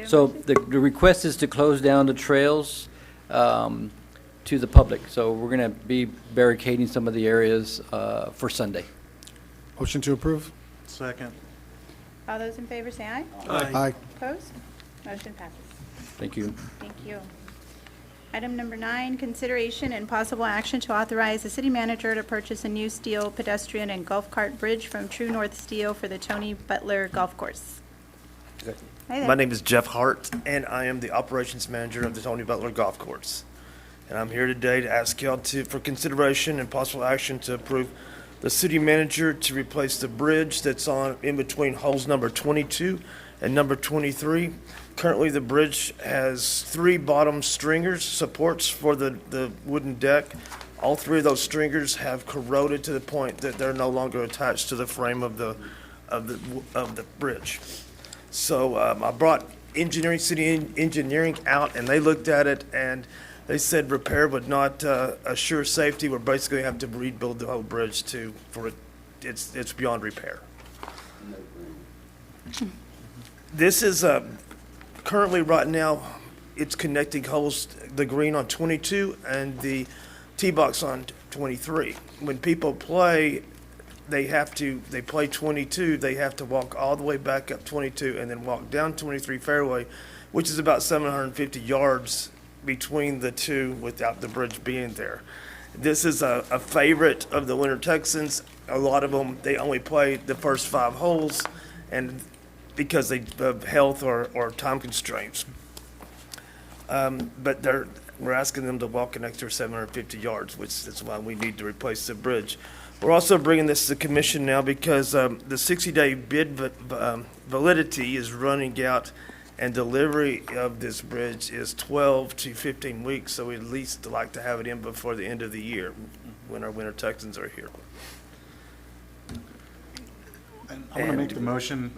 So the request is to close down the trails to the public. So we're going to be barricading some of the areas for Sunday. Motion to approve? Second. All those in favor say aye. Aye. Opposed? Motion passes. Thank you. Thank you. Item number 9, consideration and possible action to authorize the city manager to purchase a new steel pedestrian and golf cart bridge from True North Steel for the Tony Butler Golf Course. Hi there. My name is Jeff Hart, and I am the operations manager of the Tony Butler Golf Course. And I'm here today to ask y'all for consideration and possible action to approve the city manager to replace the bridge that's in between holes number 22 and number 23. Currently, the bridge has 3 bottom stringers, supports for the wooden deck. All 3 of those stringers have corroded to the point that they're no longer attached to the frame of the bridge. So I brought city engineering out, and they looked at it, and they said repair would not assure safety. We're basically going to have to rebuild the whole bridge it's beyond repair. This is currently right now, it's connecting holes, the green on 22 and the tee box on 23. When people play, they play 22, they have to walk all the way back up 22 and then walk down 23 fairway, which is about 750 yards between the two without the bridge being there. This is a favorite of the Winter Texans. A lot of them, they only play the first 5 holes, and because of health or time constraints. But we're asking them to walk an extra 750 yards, which is why we need to replace the bridge. We're also bringing this to the commission now because the 60-day bid validity is running out, and delivery of this bridge is 12 to 15 weeks, so we'd at least like to have it in before the end of the year when our Winter Texans are here. And I'm going to make the motion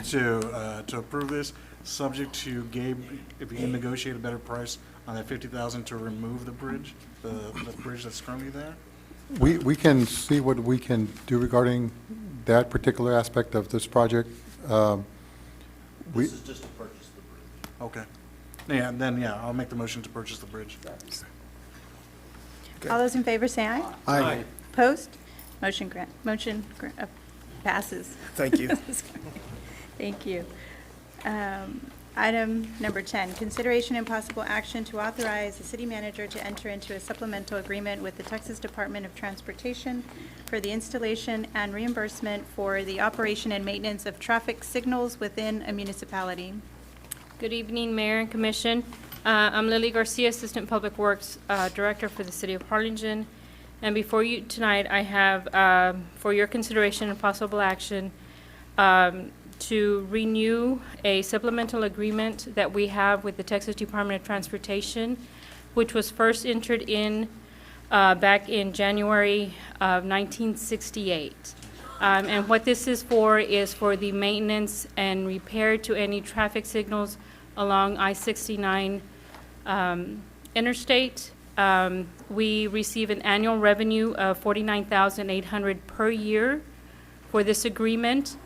to approve this, subject to Gabe, if he can negotiate a better price on that $50,000 to remove the bridge, the bridge that's currently there. We can see what we can do regarding that particular aspect of this project. This is just to purchase the bridge. Okay. Yeah, then, I'll make the motion to purchase the bridge. All those in favor say aye. Aye. Opposed? Motion passes. Thank you. Thank you. Item number 10, consideration and possible action to authorize the city manager to enter into a supplemental agreement with the Texas Department of Transportation for the installation and reimbursement for the operation and maintenance of traffic signals within a municipality. Good evening, Mayor and Commission. I'm Lily Garcia, Assistant Public Works Director for the City of Harlingen. And before you tonight, I have for your consideration and possible action to renew a supplemental agreement that we have with the Texas Department of Transportation, which was first entered in back in January of 1968. And what this is for the maintenance and repair to any traffic signals along I-69 interstate. We receive an annual revenue of $49,800 per year for this agreement.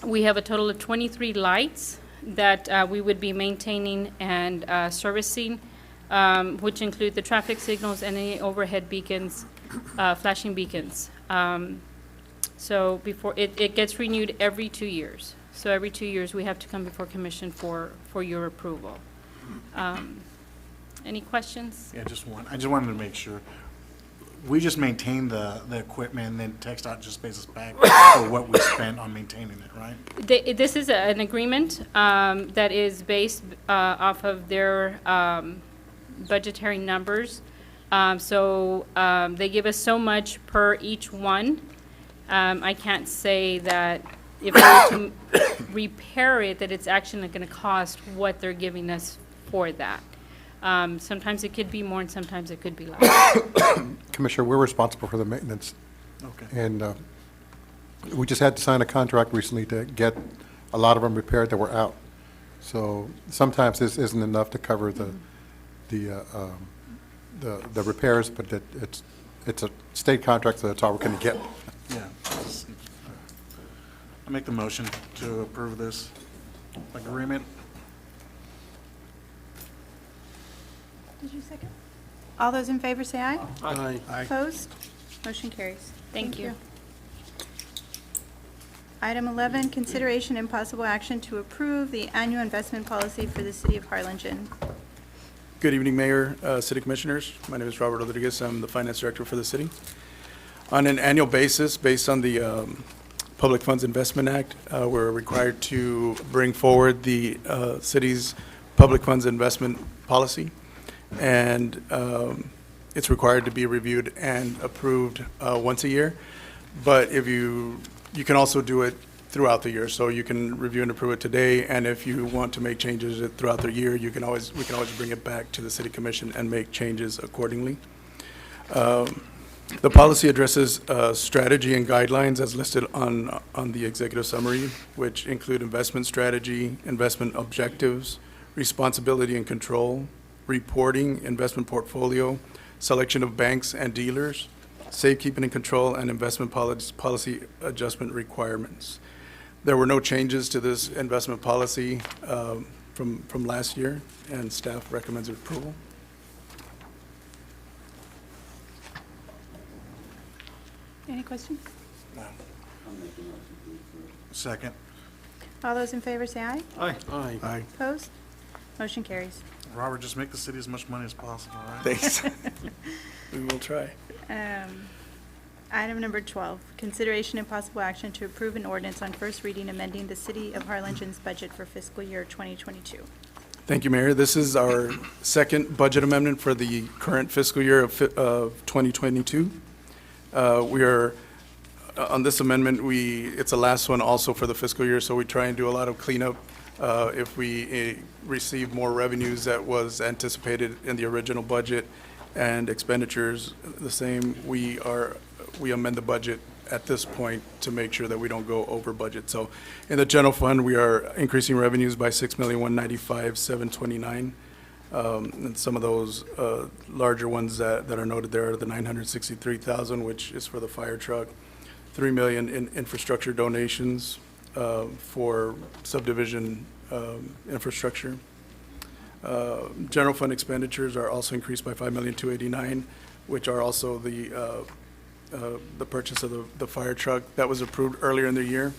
We have a total of 23 lights that we would be maintaining and servicing, which include the traffic signals and any overhead beacons, flashing beacons. So before it gets renewed every 2 years. So every 2 years we have to come before commission for your approval. Any questions? Yeah, just one. I just wanted to make sure. We just maintain the equipment, and then TxDOT just pays us back for what we spent on maintaining it, right? This is an agreement that is based off of their budgetary numbers. So they give us so much per each one. I can't say that if we were to repair it, that it's actually going to cost what they're giving us for that. Sometimes it could be more and sometimes it could be less. Commissioner, we're responsible for the maintenance. Okay. And we just had to sign a contract recently to get a lot of them repaired that were out. So sometimes this isn't enough to cover the repairs, but it's a state contract, so that's all we're going to get. Yeah. I make the motion to approve this agreement. Did you second? All those in favor say aye. Aye. Opposed? Motion carries. Thank you. Item 11, consideration and possible action to approve the annual investment policy for the city of Harlingen. Good evening, Mayor, City Commissioners. My name is Robert Rodriguez. I'm the Finance Director for the city. On an annual basis, based on the Public Funds Investment Act, we're required to bring forward the city's public funds investment policy, and it's required to be reviewed and approved once a year. But if you can also do it throughout the year, so you can review and approve it today, and if you want to make changes throughout the year, we can always bring it back to the City Commission and make changes accordingly. The policy addresses strategy and guidelines as listed on the executive summary, which include investment strategy, investment objectives, responsibility and control, reporting, investment portfolio, selection of banks and dealers, safekeeping and control, and investment policy adjustment requirements. There were no changes to this investment policy from last year, and staff recommends approval. Any questions? Second. All those in favor say aye. Aye. Aye. Aye. Opposed? Motion carries. Robert, just make the city as much money as possible, all right? Thanks. We will try. Item number 12, consideration and possible action to approve an ordinance on first reading amending the City of Harlingen's budget for fiscal year 2022. Thank you, Mayor. This is our second budget amendment for the current fiscal year of 2022. We are, on this amendment, it's the last one also for the fiscal year, so we try and do a lot of cleanup. If we receive more revenues that was anticipated in the original budget and expenditures the same, we amend the budget at this point to make sure that we don't go over budget. So in the general fund, we are increasing revenues by $6,195,729. And some of those larger ones that are noted there are the $963,000, which is for the fire truck, $3 million in infrastructure donations for subdivision infrastructure. General fund expenditures are also increased by $5,289,000, which are also the purchase of the fire truck that was approved earlier in the year,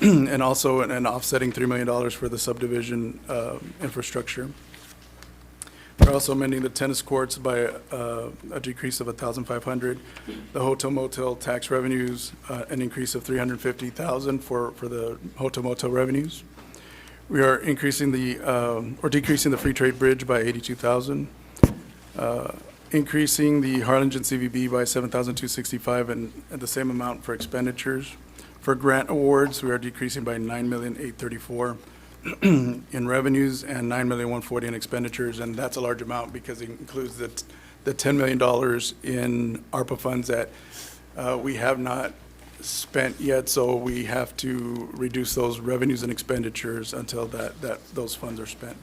and also an offsetting $3 million for the subdivision infrastructure. We're also amending the tennis courts by a decrease of $1,500. The hotel motel tax revenues, an increase of $350,000 for the hotel motel revenues. We are increasing or decreasing the free trade bridge by $82,000. Increasing the Harlingen CVB by $7,265 and the same amount for expenditures. For grant awards, we are decreasing by $9,834 in revenues and $9,140 in expenditures, and that's a large amount because it includes the $10 million in ARPA funds that we have not spent yet, so we have to reduce those revenues and expenditures until those funds are spent.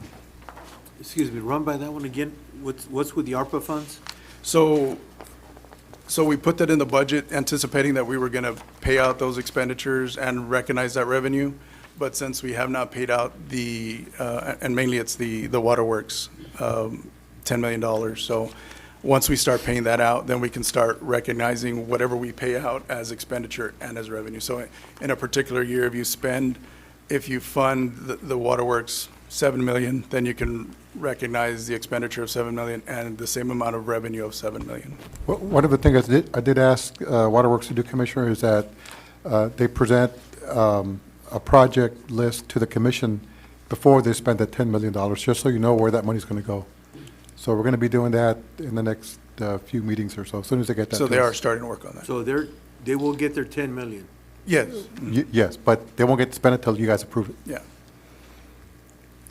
Excuse me, run by that one again. What's with the ARPA funds? So we put that in the budget anticipating that we were going to pay out those expenditures and recognize that revenue. But since we have not paid out and mainly it's the waterworks, $10 million. So once we start paying that out, then we can start recognizing whatever we pay out as expenditure and as revenue. So in a particular year, if you fund the waterworks $7 million, then you can recognize the expenditure of $7 million and the same amount of revenue of $7 million. One of the things I did ask Waterworks to do, Commissioner, is that they present a project list to the commission before they spend that $10 million, just so you know where that money's going to go. So we're going to be doing that in the next few meetings or so, as soon as they get that. So they are starting to work on that. So they will get their 10 million? Yes. Yes, but they won't get to spend it until you guys approve it. Yeah.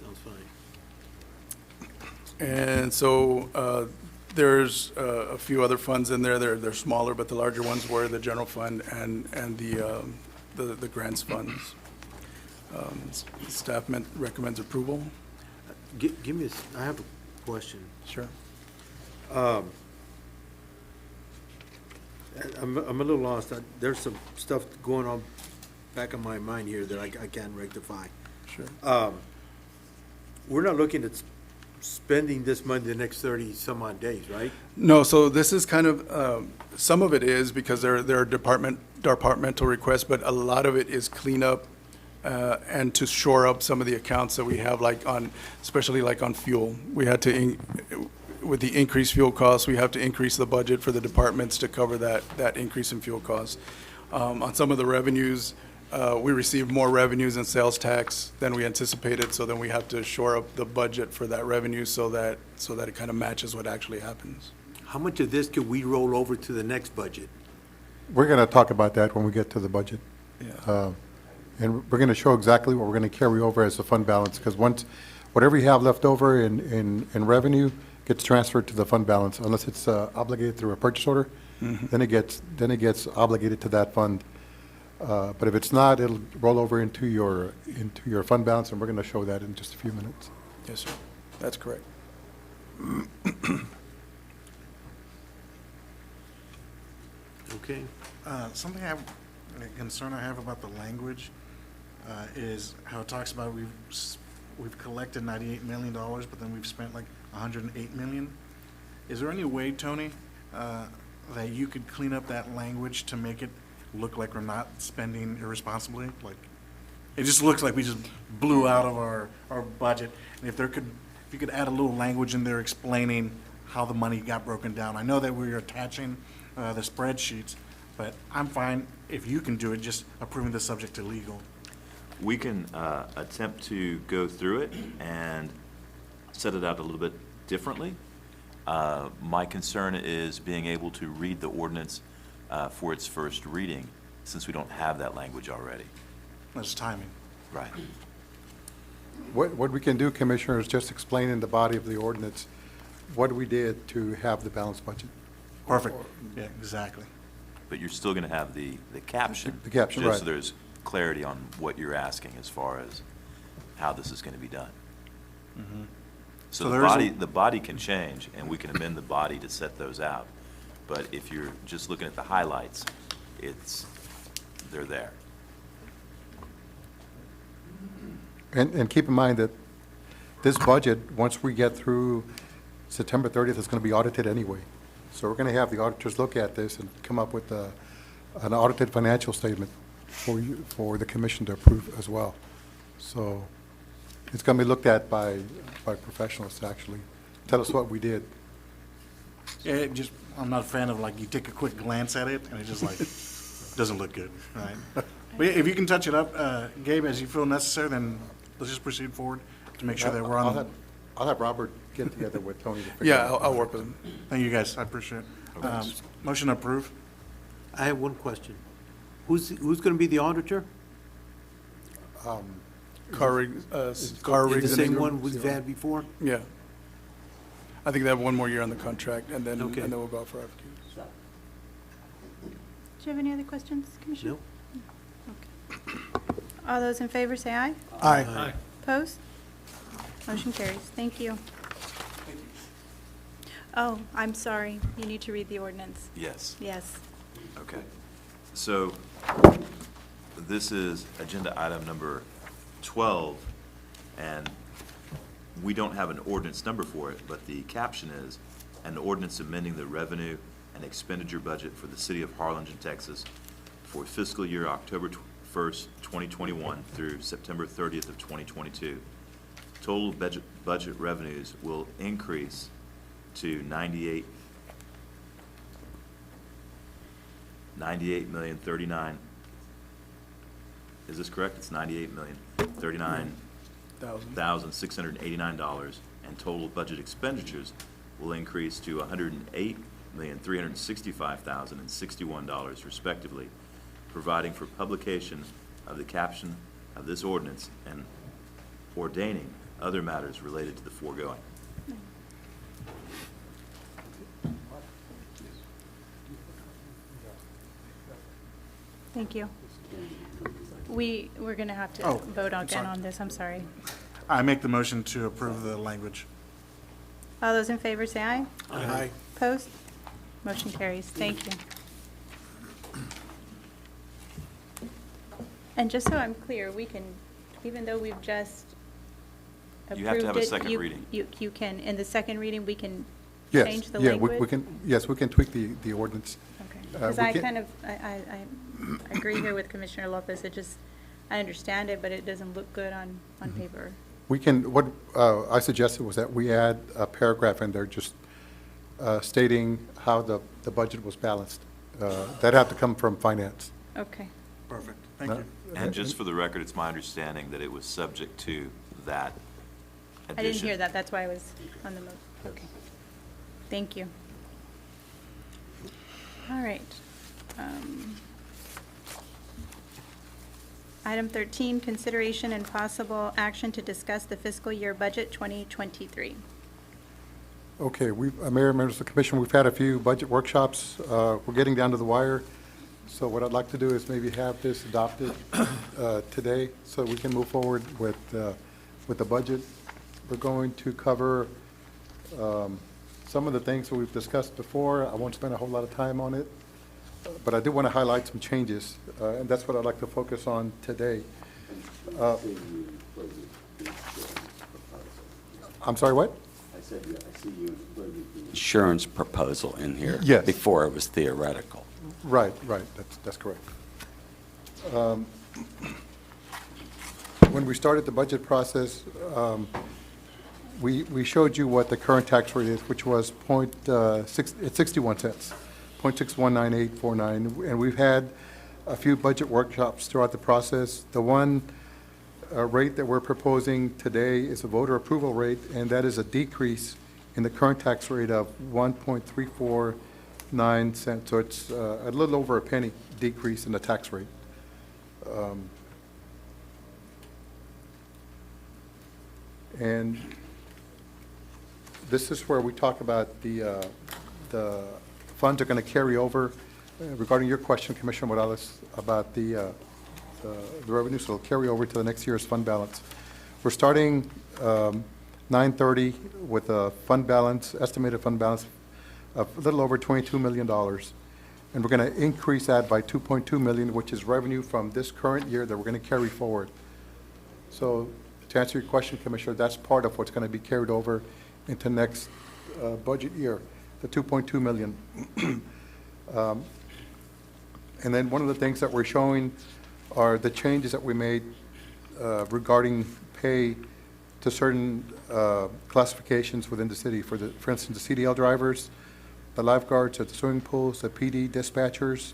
Sounds fine. And so there's a few other funds in there. They're smaller, but the larger ones were the general fund and the the grants funds. Staff recommends approval. Give me, I have a question. Sure. I'm a little lost. There's some stuff going on back in my mind here that I can't rectify. Sure. We're not looking at spending this money the next 30-some-odd days, right? No, so this is kind of, some of it is because there are departmental requests, but a lot of it is cleanup and to shore up some of the accounts that we have, like on, especially like on fuel. We had to, with the increased fuel costs, we have to increase the budget for the departments to cover that increase in fuel costs. On some of the revenues, we received more revenues in sales tax than we anticipated, so then we have to shore up the budget for that revenue so that it kind of matches what actually happens. How much of this could we roll over to the next budget? We're going to talk about that when we get to the budget. Yeah. And we're going to show exactly what we're going to carry over as the fund balance, because once, whatever you have left over in revenue gets transferred to the fund balance, unless it's obligated through a purchase order, then it gets obligated to that fund. But if it's not, it'll roll over into your fund balance, and we're going to show that in just a few minutes. Yes, sir. That's correct. Okay. Something a concern I have about the language is how it talks about we've collected $98 million, but then we've spent like $108 million. Is there any way, Tony, that you could clean up that language to make it look like we're not spending irresponsibly? Like, it just looks like we just blew out of our budget. And if you could add a little language in there explaining how the money got broken down. I know that we're attaching the spreadsheets, but I'm fine if you can do it, just approving the subject to legal. We can attempt to go through it and set it out a little bit differently. My concern is being able to read the ordinance for its first reading, since we don't have that language already. That's timing. Right. What we can do, Commissioner, is just explain in the body of the ordinance what we did to have the balanced budget. Perfect. Yeah, exactly. But you're still going to have the caption. The caption, just so right. there's clarity on what you're asking as far as how this is going to be done. Mm-hmm. So the body can change, and we can amend the body to set those out. But if you're just looking at the highlights, they're there. And keep in mind that this budget, once we get through September 30th, is going to be audited anyway. So we're going to have the auditors look at this and come up with an audited financial statement for the commission to approve as well. So it's going to be looked at by professionals to actually tell us what we did. Yeah, I'm not a fan of, like, you take a quick glance at it and it just like doesn't look good, right? But yeah, if you can touch it up, Gabe, as you feel necessary, then let's just proceed forward to make sure that we're on. I'll have Robert get together with Tony to figure Yeah, out. I'll work with him. Thank you, guys. I appreciate it. Motion to approve. I have one question. Who's going to be the auditor? Car rigs Is and the same Ingram. one we've had before? Yeah. I think they have one more year on the contract, and then Okay. we'll go out for RFQ. Do you have any other questions, Commissioner? No. Okay. All those in favor say aye. Aye. Aye. Opposed? Motion carries. Thank you. Oh, I'm sorry. You need to read the ordinance. Yes. Yes. Okay. So this is agenda item number 12, and we don't have an ordinance number for it, but the caption is, an ordinance amending the revenue and expenditure budget for the city of Harlingen, Texas for fiscal year October 1st, 2021 through September 30th of 2022. Total budget revenues will increase to $98,039,000. Is this correct? It's $98,039,689, and total budget expenditures will increase to $108,365,061 respectively, providing for publication of the caption of this ordinance and ordaining other matters related to the foregoing. Thank you. We're going to have to Oh, vote I'm again sorry. on this, I'm sorry. I make the motion to approve the language. All those in favor say aye. Aye. Opposed? Motion carries. Thank you. And just so I'm clear, we can, even though we've just approved it. You have to have a second reading. You can, in the second reading, we can Yes, change the yeah, language? we can, yes, we can tweak the ordinance. Okay. Uh, Because we I can- kind of, I agree here with Commissioner Lopez. It just, I understand it, but it doesn't look good on paper. We can, what I suggested was that we add a paragraph in there just stating how the budget was balanced. That had to come from finance. Okay. Perfect. Thank you. And just for the record, it's my understanding that it was subject to that addition. I didn't hear that. That's why I was on the move. Okay. Thank you. All right. Item 13, consideration and possible action to discuss the fiscal year budget 2023. Okay, Mayor, members of the commission, we've had a few budget workshops. We're getting down to the wire. So what I'd like to do is maybe have this adopted today so we can move forward with the budget. We're going to cover some of the things that we've discussed before. I won't spend a whole lot of time on it, but I do want to highlight some changes, and that's what I'd like to focus on today. I'm sorry, what? I said, I see you included the insurance proposal in here. Yes. Before it was theoretical. Right, that's correct. When we started the budget process, we showed you what the current tax rate is, which was 61 cents, 0.619849, and we've had a few budget workshops throughout the process. The one rate that we're proposing today is a voter approval rate, and that is a decrease in the current tax rate of 1.349 cents. So it's a little over a penny decrease in the tax rate. And this is where we talk about the funds are going to carry over. Regarding your question, Commissioner Morales, about the revenue, so it'll carry over to the next year's fund balance. We're starting 9/30 with a fund balance, estimated fund balance of a little over $22 million. And we're going to increase that by $2.2 million, which is revenue from this current year that we're going to carry forward. So to answer your question, Commissioner, that's part of what's going to be carried over into next budget year, the $2.2 million. And then one of the things that we're showing are the changes that we made regarding pay to certain classifications within the city. For instance, the CDL drivers, the lifeguards at the swimming pools, the PD dispatchers.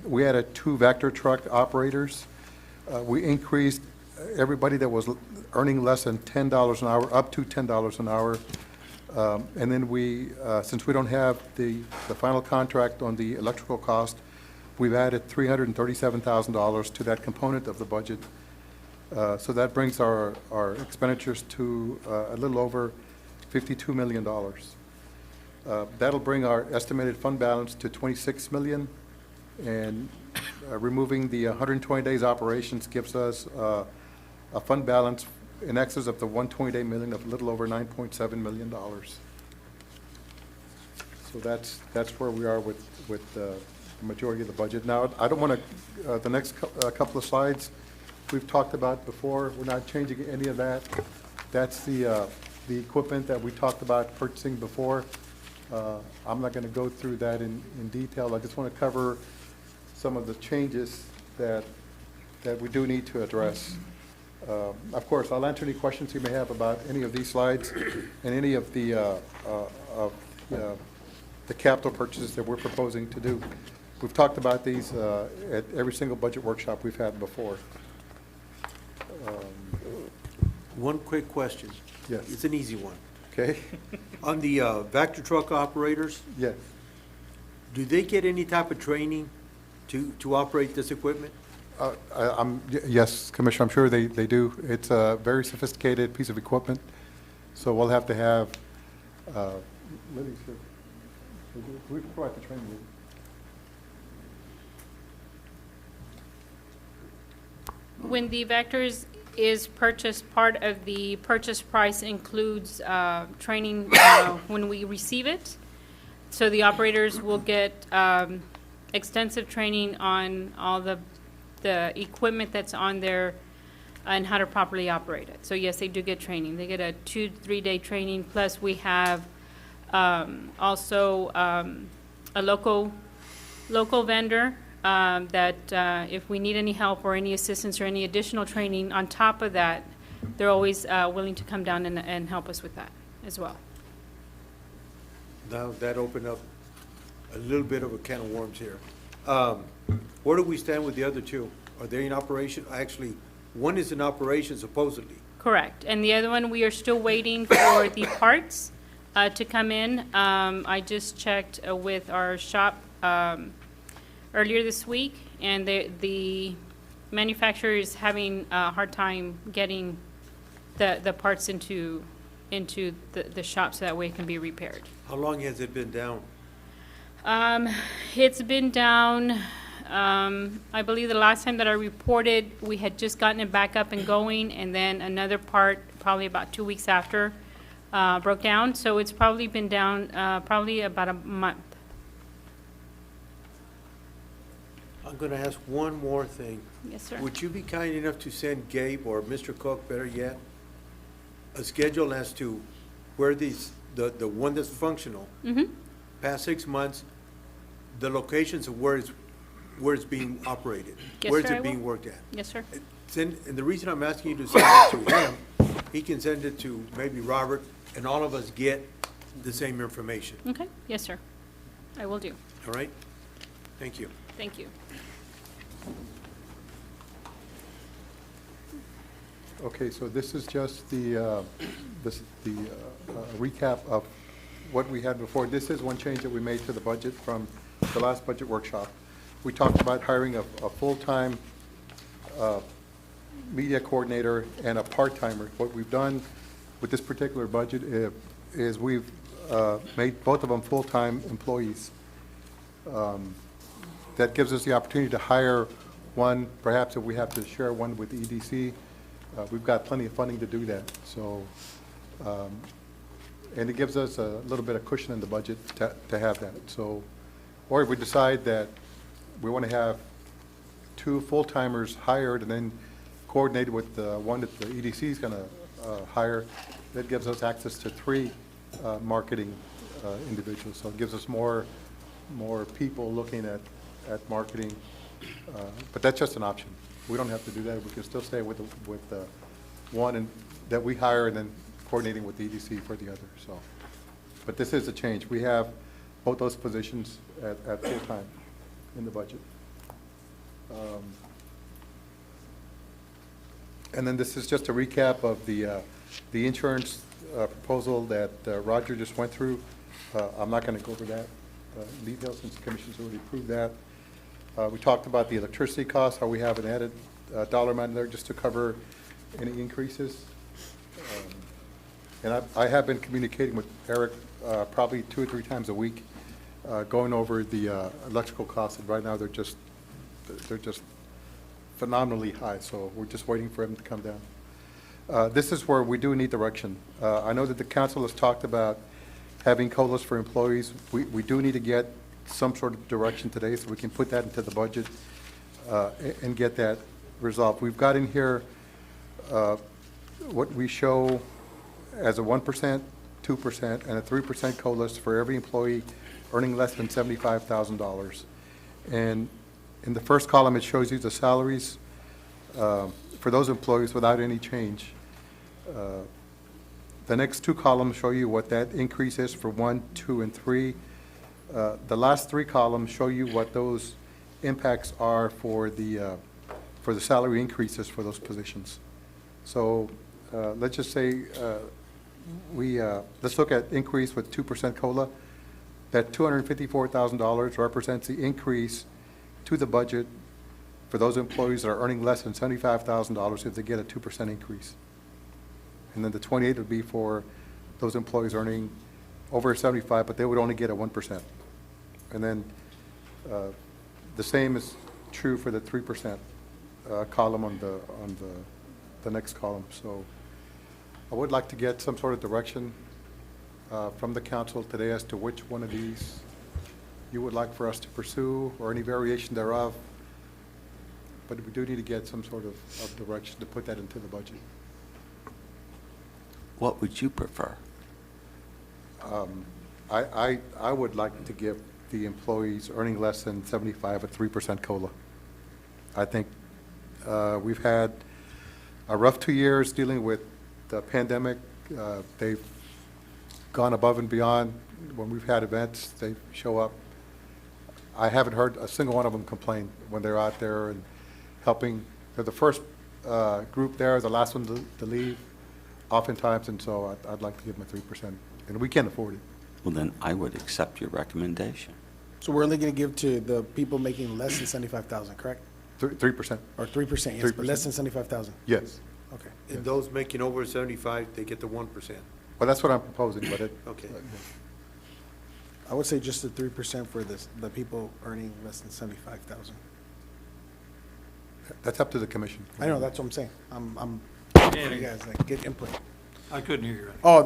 We added 2 Vector truck operators. We increased everybody that was earning less than $10 an hour, up to $10 an hour. And then we, since we don't have the final contract on the electrical cost, we've added $337,000 to that component of the budget. So that brings our expenditures to a little over $52 million. That'll bring our estimated fund balance to $26 million, and removing the 120 days operations gives us a fund balance in excess of the 128 million of a little over $9.7 million. So that's where we are with the majority of the budget. Now, I don't want to, the next couple of slides we've talked about before. We're not changing any of that. That's the equipment that we talked about purchasing before. I'm not going to go through that in detail. I just want to cover some of the changes that we do need to address. Of course, I'll answer any questions you may have about any of these slides and any of the capital purchases that we're proposing to do. We've talked about these at every single budget workshop we've had before. One quick question. Yes. It's an easy one. Okay. On the Vector truck operators, Yes. do they get any type of training to operate this equipment? Yes, Commissioner, I'm sure they do. It's a very sophisticated piece of equipment, so we'll have to have, Libby, we provide the training. when the Vectors is purchased, part of the purchase price includes training when we receive it. So the operators will get extensive training on all the equipment that's on there and how to properly operate it. So yes, they do get training. They get a 2-3 day training, plus we have also a local vendor that if we need any help or any assistance or any additional training on top of that, they're always willing to come down and help us with that as well. Now, that opened up a little bit of a can of worms here. Where do we stand with the other two? Are they in operation? Actually, one is in operation supposedly. Correct. And the other one, we are still waiting for the parts to come in. I just checked with our shop earlier this week, and the manufacturer is having a hard time getting the parts into the shop so that way it can be repaired. How long has it been down? It's been down, I believe the last time that I reported, we had just gotten it back up and going, and then another part, probably about 2 weeks after, broke down. So it's probably been down probably about a month. I'm going to ask one more thing. Yes, sir. Would you be kind enough to send Gabe or Mr. Cook, better yet, a schedule as to where the one that's functional, past 6 months, the locations of where it's being operated? Yes, where is sir, I it being will. worked at? Yes, sir. And the reason I'm asking you to send it to him, he can send it to maybe Robert, and all of us get the same information. Okay. Yes, sir. I will do. All right? Thank you. Thank you. Okay, so this is just the recap of what we had before. This is one change that we made to the budget from the last budget workshop. We talked about hiring a full-time media coordinator and a part-timer. What we've done with this particular budget is we've made both of them full-time employees. That gives us the opportunity to hire one, perhaps if we have to share one with the EDC. We've got plenty of funding to do that. So, and it gives us a little bit of cushion in the budget to have that. So, or if we decide that we want to have 2 full-timers hired and then coordinated with the one that the EDC is going to hire, that gives us access to 3 marketing individuals. So it gives us more people looking at marketing, but that's just an option. We don't have to do that. We can still stay with one that we hire and then coordinating with the EDC for the other. So, but this is a change. We have both those positions at full time in the budget. And then this is just a recap of the insurance proposal that Roger just went through. I'm not going to go over that in detail since the Commission's already approved that. We talked about the electricity costs, how we have an added dollar amount there just to cover any increases. And I have been communicating with Eric probably 2 or 3 times a week, going over the electrical costs. And right now they're just phenomenally high. So we're just waiting for him to come down. This is where we do need direction. I know that the council has talked about having COLAs for employees. We do need to get some sort of direction today so we can put that into the budget and get that resolved. We've got in here what we show as a 1%, 2%, and a 3% COLAs for every employee earning less than $75,000. And in the first column, it shows you the salaries for those employees without any change. The next 2 columns show you what that increase is for 1, 2, and 3. The last 3 columns show you what those impacts are for the salary increases for those positions. So let's just say let's look at increase with 2% COLA. That $254,000 represents the increase to the budget for those employees that are earning less than $75,000 if they get a 2% increase. And then the 28 would be for those employees earning over 75, but they would only get a 1%. And then the same is true for the 3%. column on the next column. So I would like to get some sort of direction from the council today as to which one of these you would like for us to pursue, or any variation thereof. But we do need to get some sort of direction to put that into the budget. What would you prefer? I would like to give the employees earning less than 75 a 3% COLA. I think we've had a rough 2 years dealing with the pandemic. They've gone above and beyond. When we've had events, they show up. I haven't heard a single one of them complain when they're out there and helping. They're the first group there, the last one to leave oftentimes, and so I'd like to give them a 3%, and we can't afford it. Well, then I would accept your recommendation. So we're only going to give to the people making less than 75,000, correct? 3%. Or 3%, yes, but less than 75,000? Yes. Okay. And those making over 75, they get the 1%. Well, that's what I'm proposing, but it. Okay. I would say just the 3% for the people earning less than 75,000. That's up to the commission. I know, that's what I'm saying. I'm, you guys, like, get input. I couldn't hear you. Oh,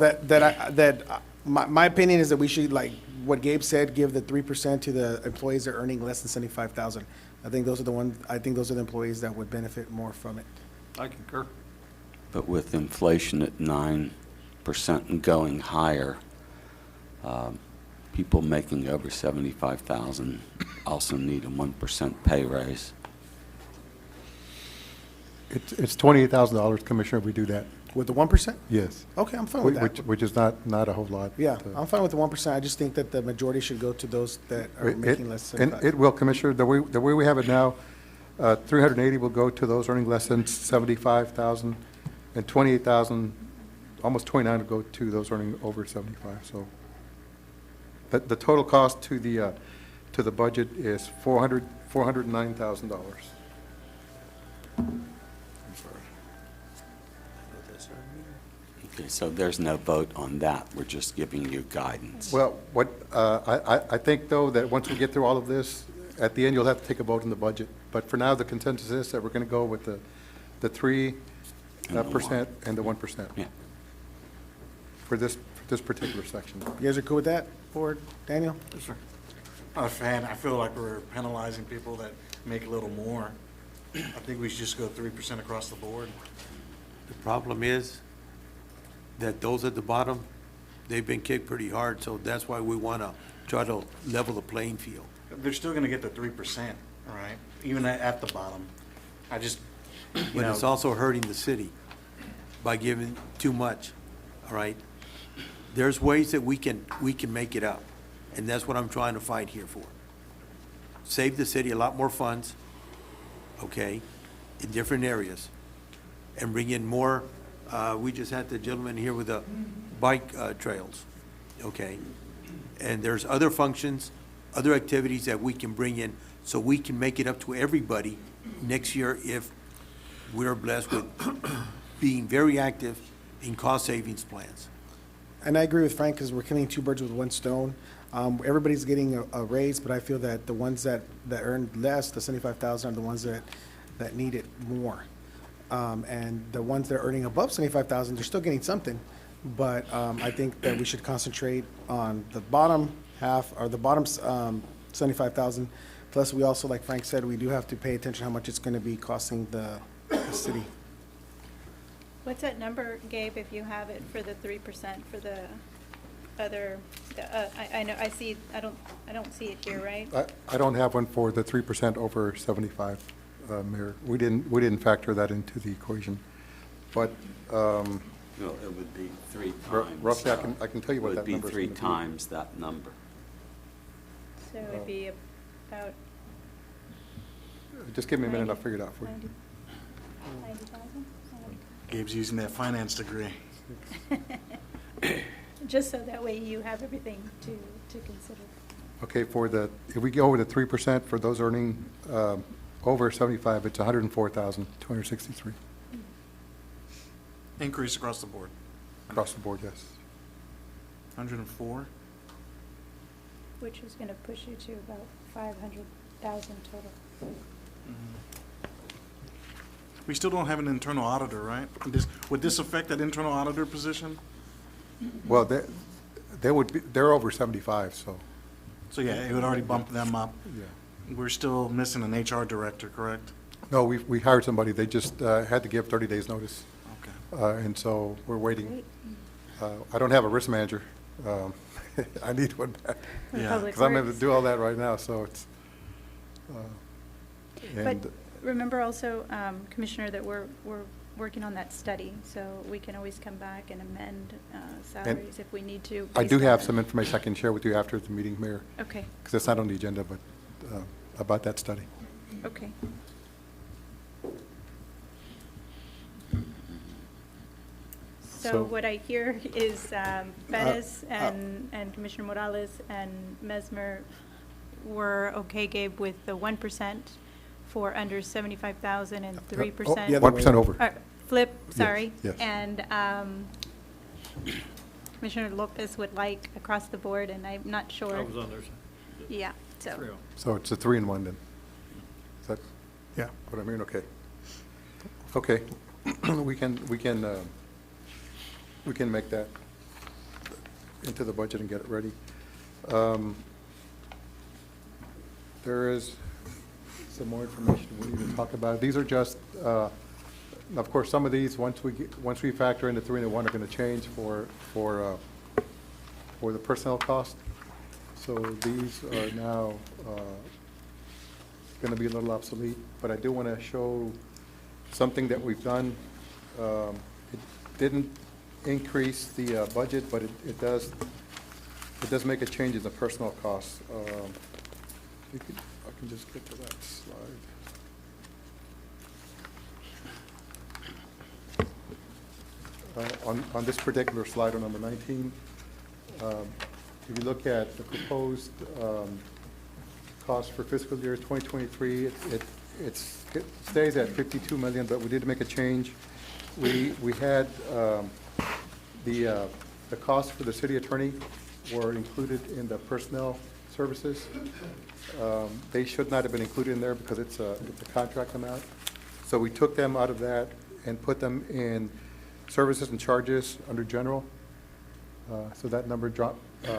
my opinion is that we should, like what Gabe said, give the 3% to the employees that are earning less than 75,000. I think those are the employees that would benefit more from it. I concur. But with inflation at 9% and going higher, people making over 75,000 also need a 1% pay raise. It's $28,000, Commissioner, if we do that. With the 1%? Yes. Okay, I'm fine with that. Which is not a whole lot. Yeah, I'm fine with the 1%. I just think that the majority should go to those that are making less than And 75. it will, Commissioner, the way we have it now, 380 will go to those earning less than 75,000, and 28,000, almost 29 will go to those earning over 75. So the total cost to the budget is $409,000. Okay, so there's no vote on that. We're just giving you guidance. Well, I think, though, that once we get through all of this, at the end, you'll have to take a vote on the budget. But for now, the consensus is that we're going to go with the 3% and the 1%. Yeah. For this particular section. You guys are cool with that, Board? Daniel? Yes, sir. I'm a fan. I feel like we're penalizing people that make a little more. I think we should just go 3% across the board. The problem is that those at the bottom, they've been kicked pretty hard, so that's why we want to try to level the playing field. They're still going to get the 3%, right? Even at the bottom. I just, But it's also hurting the city by giving too much, all right? There's ways that we can make it up, and that's what I'm trying to fight here for. Save the city a lot more funds, okay, in different areas, and bring in more. We just had the gentleman here with the bike trails, okay? And there's other functions, other activities that we can bring in so we can make it up to everybody next year if we're blessed with being very active in cost savings plans. And I agree with Frank, because we're killing two birds with one stone. Everybody's getting a raise, but I feel that the ones that earn less, the 75,000, are the ones that need it more. And the ones that are earning above 75,000, they're still getting something. But I think that we should concentrate on the bottom half, or the bottom 75,000. Plus, we also, like Frank said, we do have to pay attention how much it's going to be costing the city. What's that number, Gabe, if you have it for the 3% for the other, I know, I don't see it here, right? I don't have one for the 3% over 75, Mayor. We didn't factor that into the equation. But No, it would be 3 times. roughly, I can tell you what that number is. It would be 3 times that number. So it would be about Just give me a minute, I'll figure it out for you. 90,000? Gabe's using that finance degree. Just so that way you have everything to consider. Okay, if we go over the 3% for those earning over 75, it's 104,263 Increase across the board. across the board, yes. 104? Which is going to push you to about 500,000 total. we still don't have an internal auditor, right? Would this affect that internal auditor position? Well, they're over 75, so, So yeah, it would already bump them up. yeah. We're still missing an HR director, correct? No, we hired somebody, they just had to give 30 days notice. Okay. And so we're waiting. I don't have a risk manager. I need one back. Yeah. Because I'm going to do all that right now, so it's, But and remember also, Commissioner, that we're working on that study, so we can always come back and amend salaries if we need to. I based do on have that. some information I can share with you after the meeting, Mayor. Okay, Because it's not on the agenda, but about that study. okay. So So- what I hear is Bettis and Commissioner Morales and Mesmer were okay, Gabe, with the 1% for under 75,000 and 3%. yeah, 1% over. Flip, sorry. yes. And Commissioner Lopez would like across the board, and I'm not sure. I was on there. Yeah, so. 3-0. So it's a 3-1 then? Is that, yeah, what I'm hearing, okay. Okay, we can make that into the budget and get it ready. There is some more information we need to talk about. These are just, of course, some of these, once we factor in the 3 and the 1, are going to change for the personnel cost. So these are now going to be a little obsolete, but I do want to show something that we've done. It didn't increase the budget, but it does make a change in the personnel costs. I can just get to that slide. On this particular slide, on number 19, if you look at the proposed cost for fiscal year 2023, it stays at 52 million, but we did make a change. We had the costs for the city attorney were included in the personnel services. They should not have been included in there because it's a contract amount. So we took them out of that and put them in services and charges under general. So that number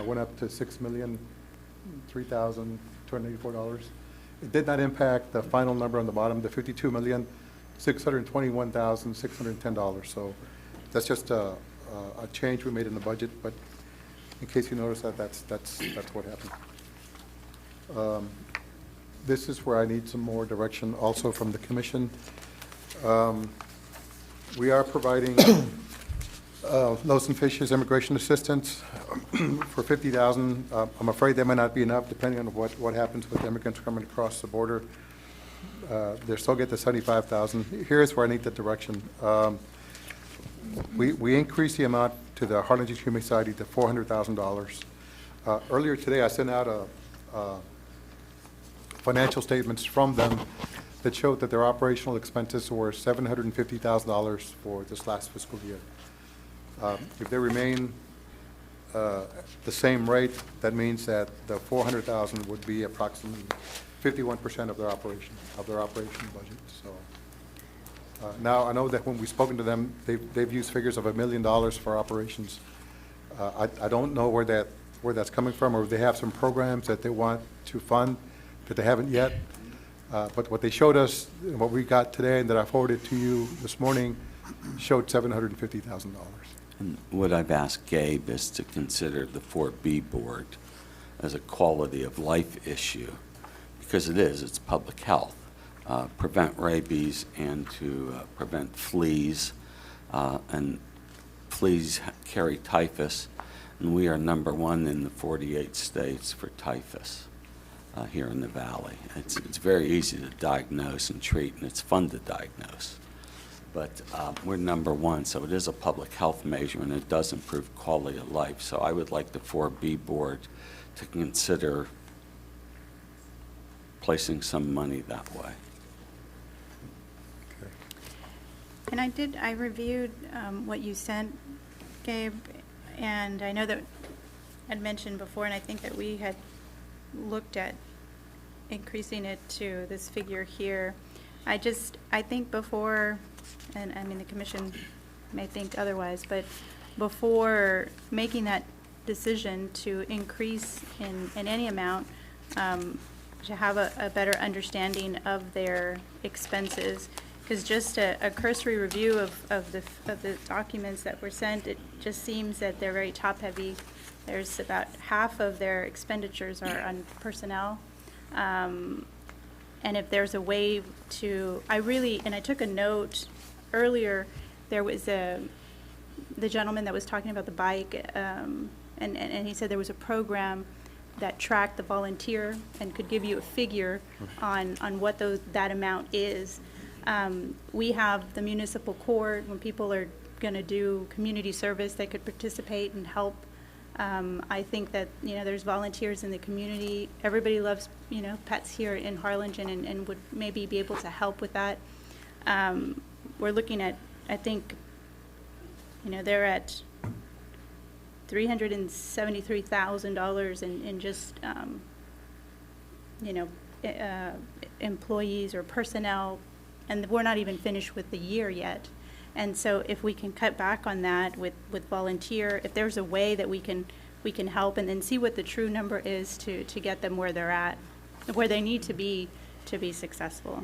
went up to $6,003,284. It did not impact the final number on the bottom, the $52,621,610. So that's just a change we made in the budget, but in case you notice that's what happened. This is where I need some more direction also from the commission. We are providing Los and Fish's immigration assistance for $50,000. I'm afraid that might not be enough, depending on what happens with immigrants coming across the border. They still get the $75,000. Here's where I need the direction. We increased the amount to the Harlingen Humane Society to $400,000. Earlier today, I sent out financial statements from them that showed that their operational expenses were $750,000 for this last fiscal year. If they remain the same rate, that means that the $400,000 would be approximately 51% of their operation budget. So now I know that when we've spoken to them, they've used figures of $1 million for operations. I don't know where that's coming from, or they have some programs that they want to fund that they haven't yet. But what they showed us, and what we got today, and that I forwarded to you this morning, showed $750,000. And what I've asked Gabe is to consider the 4B board as a quality of life issue, because it's public health. Prevent rabies and to prevent fleas, and fleas carry typhus, and we are #1 in the 48 states for typhus here in the valley. It's very easy to diagnose and treat, and it's fun to diagnose. But we're #1, so it is a public health measure, and it does improve quality of life. So I would like the 4B board to consider placing some money that way. And I reviewed what you sent, Gabe, and I know that I'd mentioned before, and I think that we had looked at increasing it to this figure here. I think before, and I mean, the commission may think otherwise, but before making that decision to increase in any amount, to have a better understanding of their expenses, because just a cursory review of the documents that were sent, it just seems that they're very top-heavy. There's about half of their expenditures are on personnel. And if there's a way to, and I took a note earlier, there was the gentleman that was talking about the bike, and he said there was a program that tracked the volunteer and could give you a figure on what that amount is. We have the municipal court, when people are going to do community service, they could participate and help. I think that, there's volunteers in the community. Everybody loves, pets here in Harlingen and would maybe be able to help with that. We're looking at, I think, they're at $373,000 in just, employees or personnel, and we're not even finished with the year yet. And so if we can cut back on that with volunteer, if there's a way that we can help, and then see what the true number is to get them where they're at, where they need to be successful.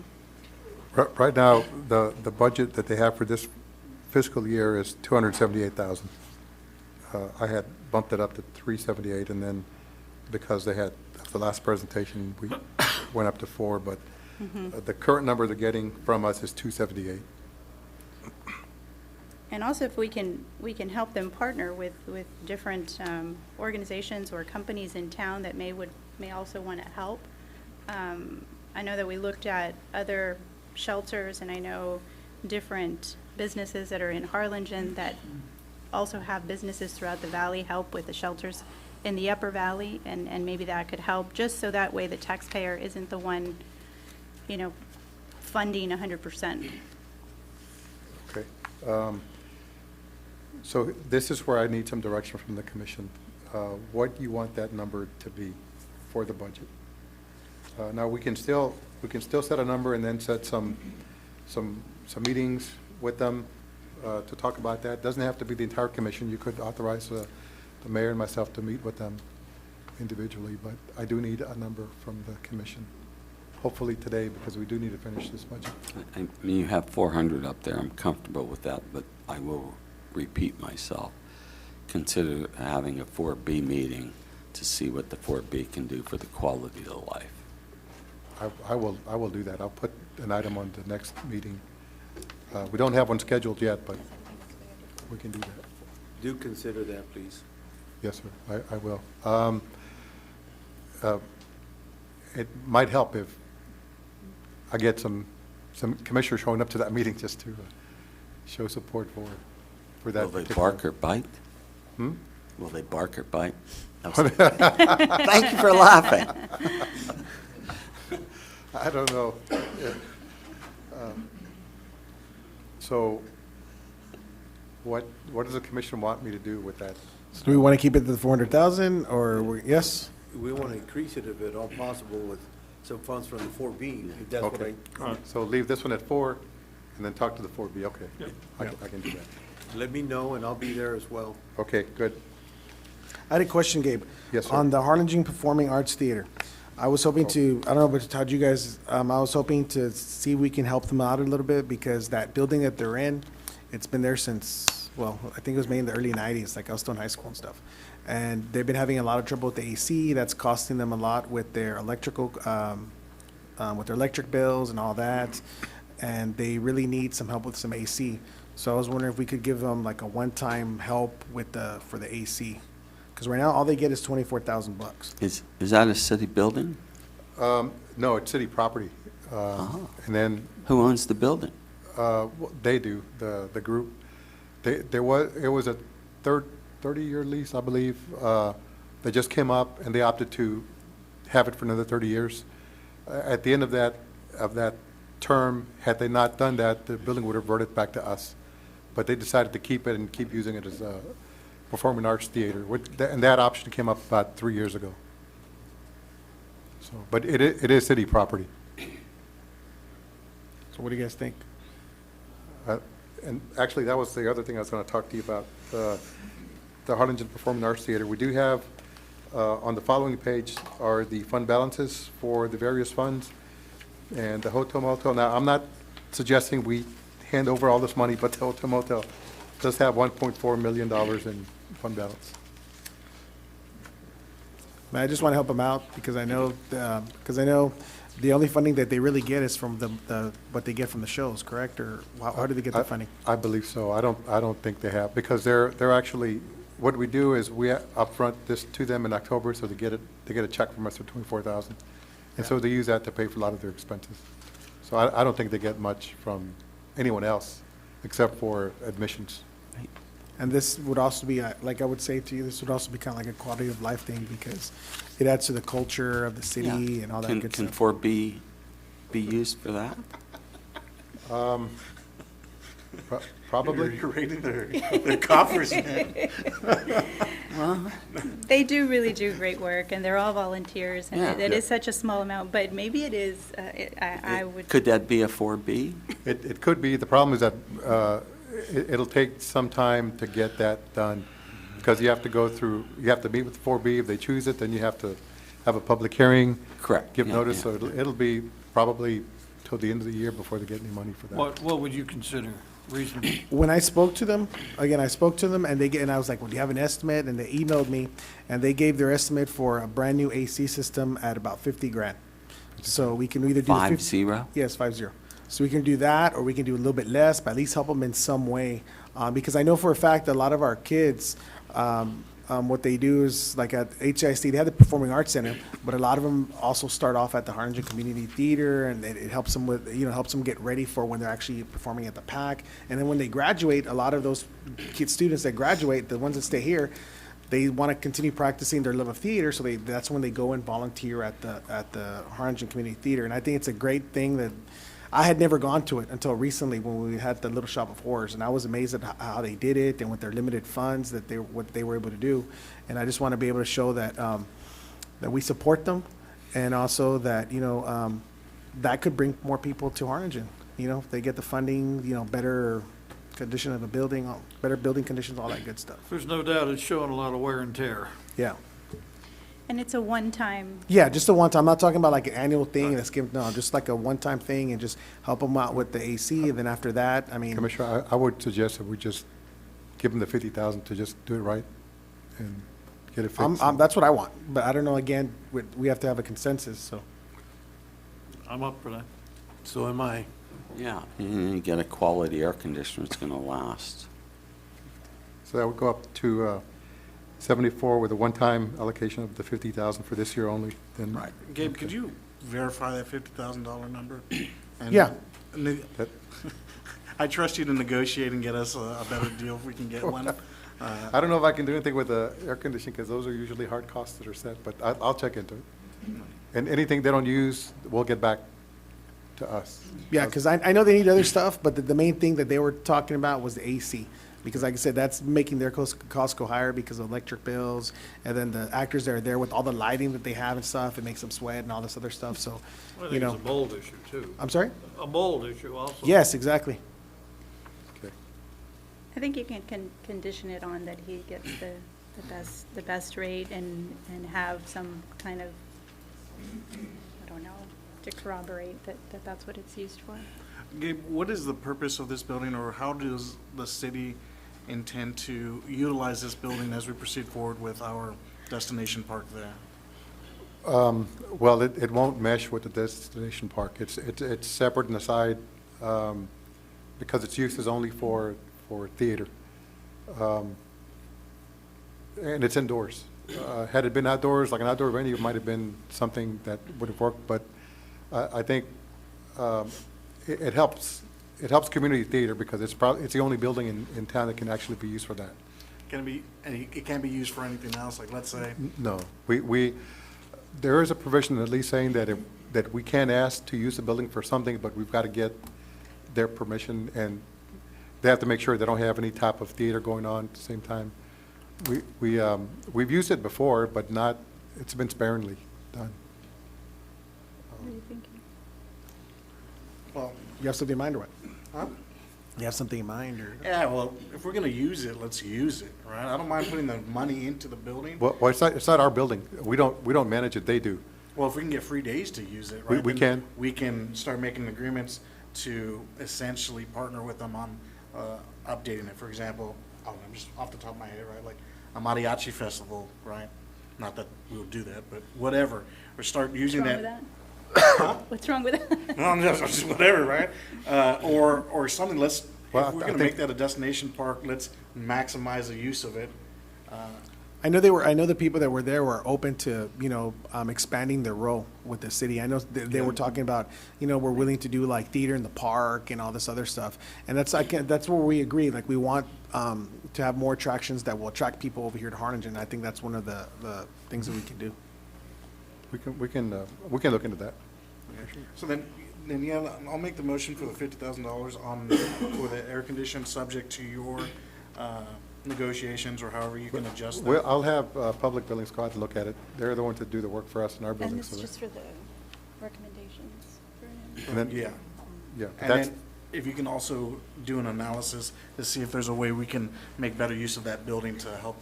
Right now, the budget that they have for this fiscal year is $278,000. I had bumped it up to $378, and then because they had the last presentation, we went up to $4, but the current number they're getting from us is $278. And also, if we can help them partner with different organizations or companies in town that may also want to help. I know that we looked at other shelters, and I know different businesses that are in Harlingen that also have businesses throughout the valley help with the shelters in the upper valley, and maybe that could help, just so that way the taxpayer isn't the one, funding 100%. Okay. So this is where I need some direction from the commission. What you want that number to be for the budget? Now, we can still set a number and then set some meetings with them to talk about that. Doesn't have to be the entire commission. You could authorize the mayor and myself to meet with them individually, but I do need a number from the commission, hopefully today, because we do need to finish this budget. I mean, you have 400 up there. I'm comfortable with that, but I will repeat myself. Consider having a 4B meeting to see what the 4B can do for the quality of life. I will do that. I'll put an item on the next meeting. We don't have one scheduled yet, but we can do that. Do consider that, please. Yes, sir, I will. It might help if I get some commissioners showing up to that meeting just to show support for that. Will they bark or bite? Hmm? Will they bark or bite? Thank you for laughing. I don't know. So what does the commission want me to do with that? So do we want to keep it to the 400,000, or yes? We want to increase it if at all possible with some funds from the 4B, if that's what Okay. So leave this one at 4 and then talk to the 4B. Okay. I can do that. Let me know, and I'll be there as well. Okay, good. I had a question, Gabe. Yes, sir. On the Harlingen Performing Arts Theater. I was hoping to, I don't know, but how you guys, I was hoping to see if we can help them out a little bit, because that building that they're in, it's been there since, well, I think it was made in the early 90s, like I was still in high school and stuff. And they've been having a lot of trouble with the AC. That's costing them a lot with their electrical, with their electric bills and all that. And they really need some help with some AC. So I was wondering if we could give them like a one-time help with for the AC. Because right now, all they get is $24,000. Is that a city building? No, it's city property. And then Who owns the building? they do, the group. It was a 30-year lease, I believe. They just came up and they opted to have it for another 30 years. At the end of that term, had they not done that, the building would have reverted back to us. But they decided to keep it and keep using it as a performing arts theater. And that option came up about 3 years ago. So, but it is city property. So what do you guys think? And actually, that was the other thing I was going to talk to you about, the Harlingen Performing Arts Theater. We do have, on the following page are the fund balances for the various funds and the hotel motel. Now, I'm not suggesting we hand over all this money, but the hotel motel does have $1.4 million in fund balance. I just want to help them out because I know the only funding that they really get is from what they get from the shows, correct? Or how do they get the funding? I believe so. I don't think they have, because they're actually, what we do is we upfront this to them in October, so they get a check from us for $24,000. And so they use that to pay for a lot of their expenses. So I don't think they get much from anyone else except for admissions. And this would also be, like I would say to you, this would also be kind of like a quality of life thing because it adds to the culture of the city and all that good Can stuff. 4B be used for that? Probably. You're raiding their coffers, man. Well, they really do great work, and they're all volunteers, and Yeah. it is such a small amount, but maybe it is, I would. Could that be a 4B? It could be. The problem is that it'll take some time to get that done, because you have to meet with 4B. If they choose it, then you have to have a public hearing. Correct. Give Yeah, notice, yeah. so it'll be probably till the end of the year before they get any money for that. What would you consider reasonable? When I spoke to them, and I was like, well, do you have an estimate? And they emailed me, and they gave their estimate for a brand-new AC system at about 50 grand. So we can either do. 50? Yes, 50. So we can do that, or we can do a little bit less, but at least help them in some way. Because I know for a fact that a lot of our kids, what they do is, like at HISD, they have the Performing Arts Center, but a lot of them also start off at the Harlingen Community Theater, and it helps them with, helps them get ready for when they're actually performing at the PAC. And then when they graduate, a lot of those students that graduate, the ones that stay here, they want to continue practicing their love of theater, so that's when they go and volunteer at the Harlingen Community Theater. And I think it's a great thing that I had never gone to it until recently when we had the Little Shop of Horrors, and I was amazed at how they did it and with their limited funds what they were able to do. And I just want to be able to show that that we support them, and also that that could bring more people to Harlingen. If they get the funding, better condition of the building, better building conditions, all that good stuff. There's no doubt it's showing a lot of wear and tear. Yeah. And it's a one-time. Yeah, just a one-time. I'm not talking about like an annual thing that's given, no, just like a one-time thing and just help them out with the AC. And then after that, I mean. Commissioner, I would suggest that we just give them the $50,000 to just do it right and get it fixed. That's what I want. But I don't know, again, we have to have a consensus, so. I'm up for that. So am I. Yeah, you get a quality air conditioner, it's going to last. So that would go up to 74 with a one-time allocation of the $50,000 for this year only. Then Right. Gabe, could you verify that $50,000 number? And Yeah. I trust you to negotiate and get us a better deal if we can get one. I don't know if I can do anything with the air conditioning, because those are usually hard costs that are set, but I'll check into it. And anything they don't use, we'll get back to us. Yeah, because I know they need other stuff, but the main thing that they were talking about was the AC. Because like I said, that's making their costs go higher because of electric bills. And then the actors that are there with all the lighting that they have and stuff, it makes them sweat and all this other stuff. So, I think it's a mold issue, too. I'm sorry? A mold issue also. Yes, exactly. I think you can condition it on that he gets the best rate and have some kind of, I don't know, to corroborate that that's what it's used for. Gabe, what is the purpose of this building, or how does the city intend to utilize this building as we proceed forward with our destination park there? Well, it won't mesh with the destination park. It's separate and aside because its use is only for theater. And it's indoors. Had it been outdoors, like an outdoor venue, it might have been something that would have worked, but I think it helps community theater because it's the only building in town that can actually be used for that. It can't be used for anything else, like let's say? No. There is a provision at least saying that we can ask to use the building for something, but we've got to get their permission, and they have to make sure they don't have any type of theater going on at the same time. We've used it before, but it's been sparingly done. What are you thinking? Well, You have something in mind or what? huh? You have something in mind or? Yeah, well, if we're gonna use it, let's use it, right? I don't mind putting the money into the building. Well, it's not our building. We don't manage it, they do. Well, if we can get free days to use it, We- right? we then can. We can start making agreements to essentially partner with them on updating it. For example, I don't know, just off the top of my head, right, like a mariachi festival, right? Not that we'll do that, but whatever. Or start using What's wrong that. with that? What's wrong with that? No, I'm just whatever, right? Or something, let's, Well, if we're I gonna think- make that a destination park, let's maximize the use of it. I know the people that were there were open to, expanding their role with the city. I know they were talking about, we're willing to do like theater in the park and all this other stuff. And that's where we agree, like we want, to have more attractions that will attract people over here to Harlingen. I think that's one of the things that we can do. We can look into that. So then, yeah, I'll make the motion for the $50,000 for the air condition, subject to your negotiations or however you can adjust that. Well, I'll have Public Building Squad to look at it. They're the ones that do the work for us in our And building. this so is that- just for the recommendations for him. And then- Yeah. Yeah, And that's, then if you can also do an analysis to see if there's a way we can make better use of that building to help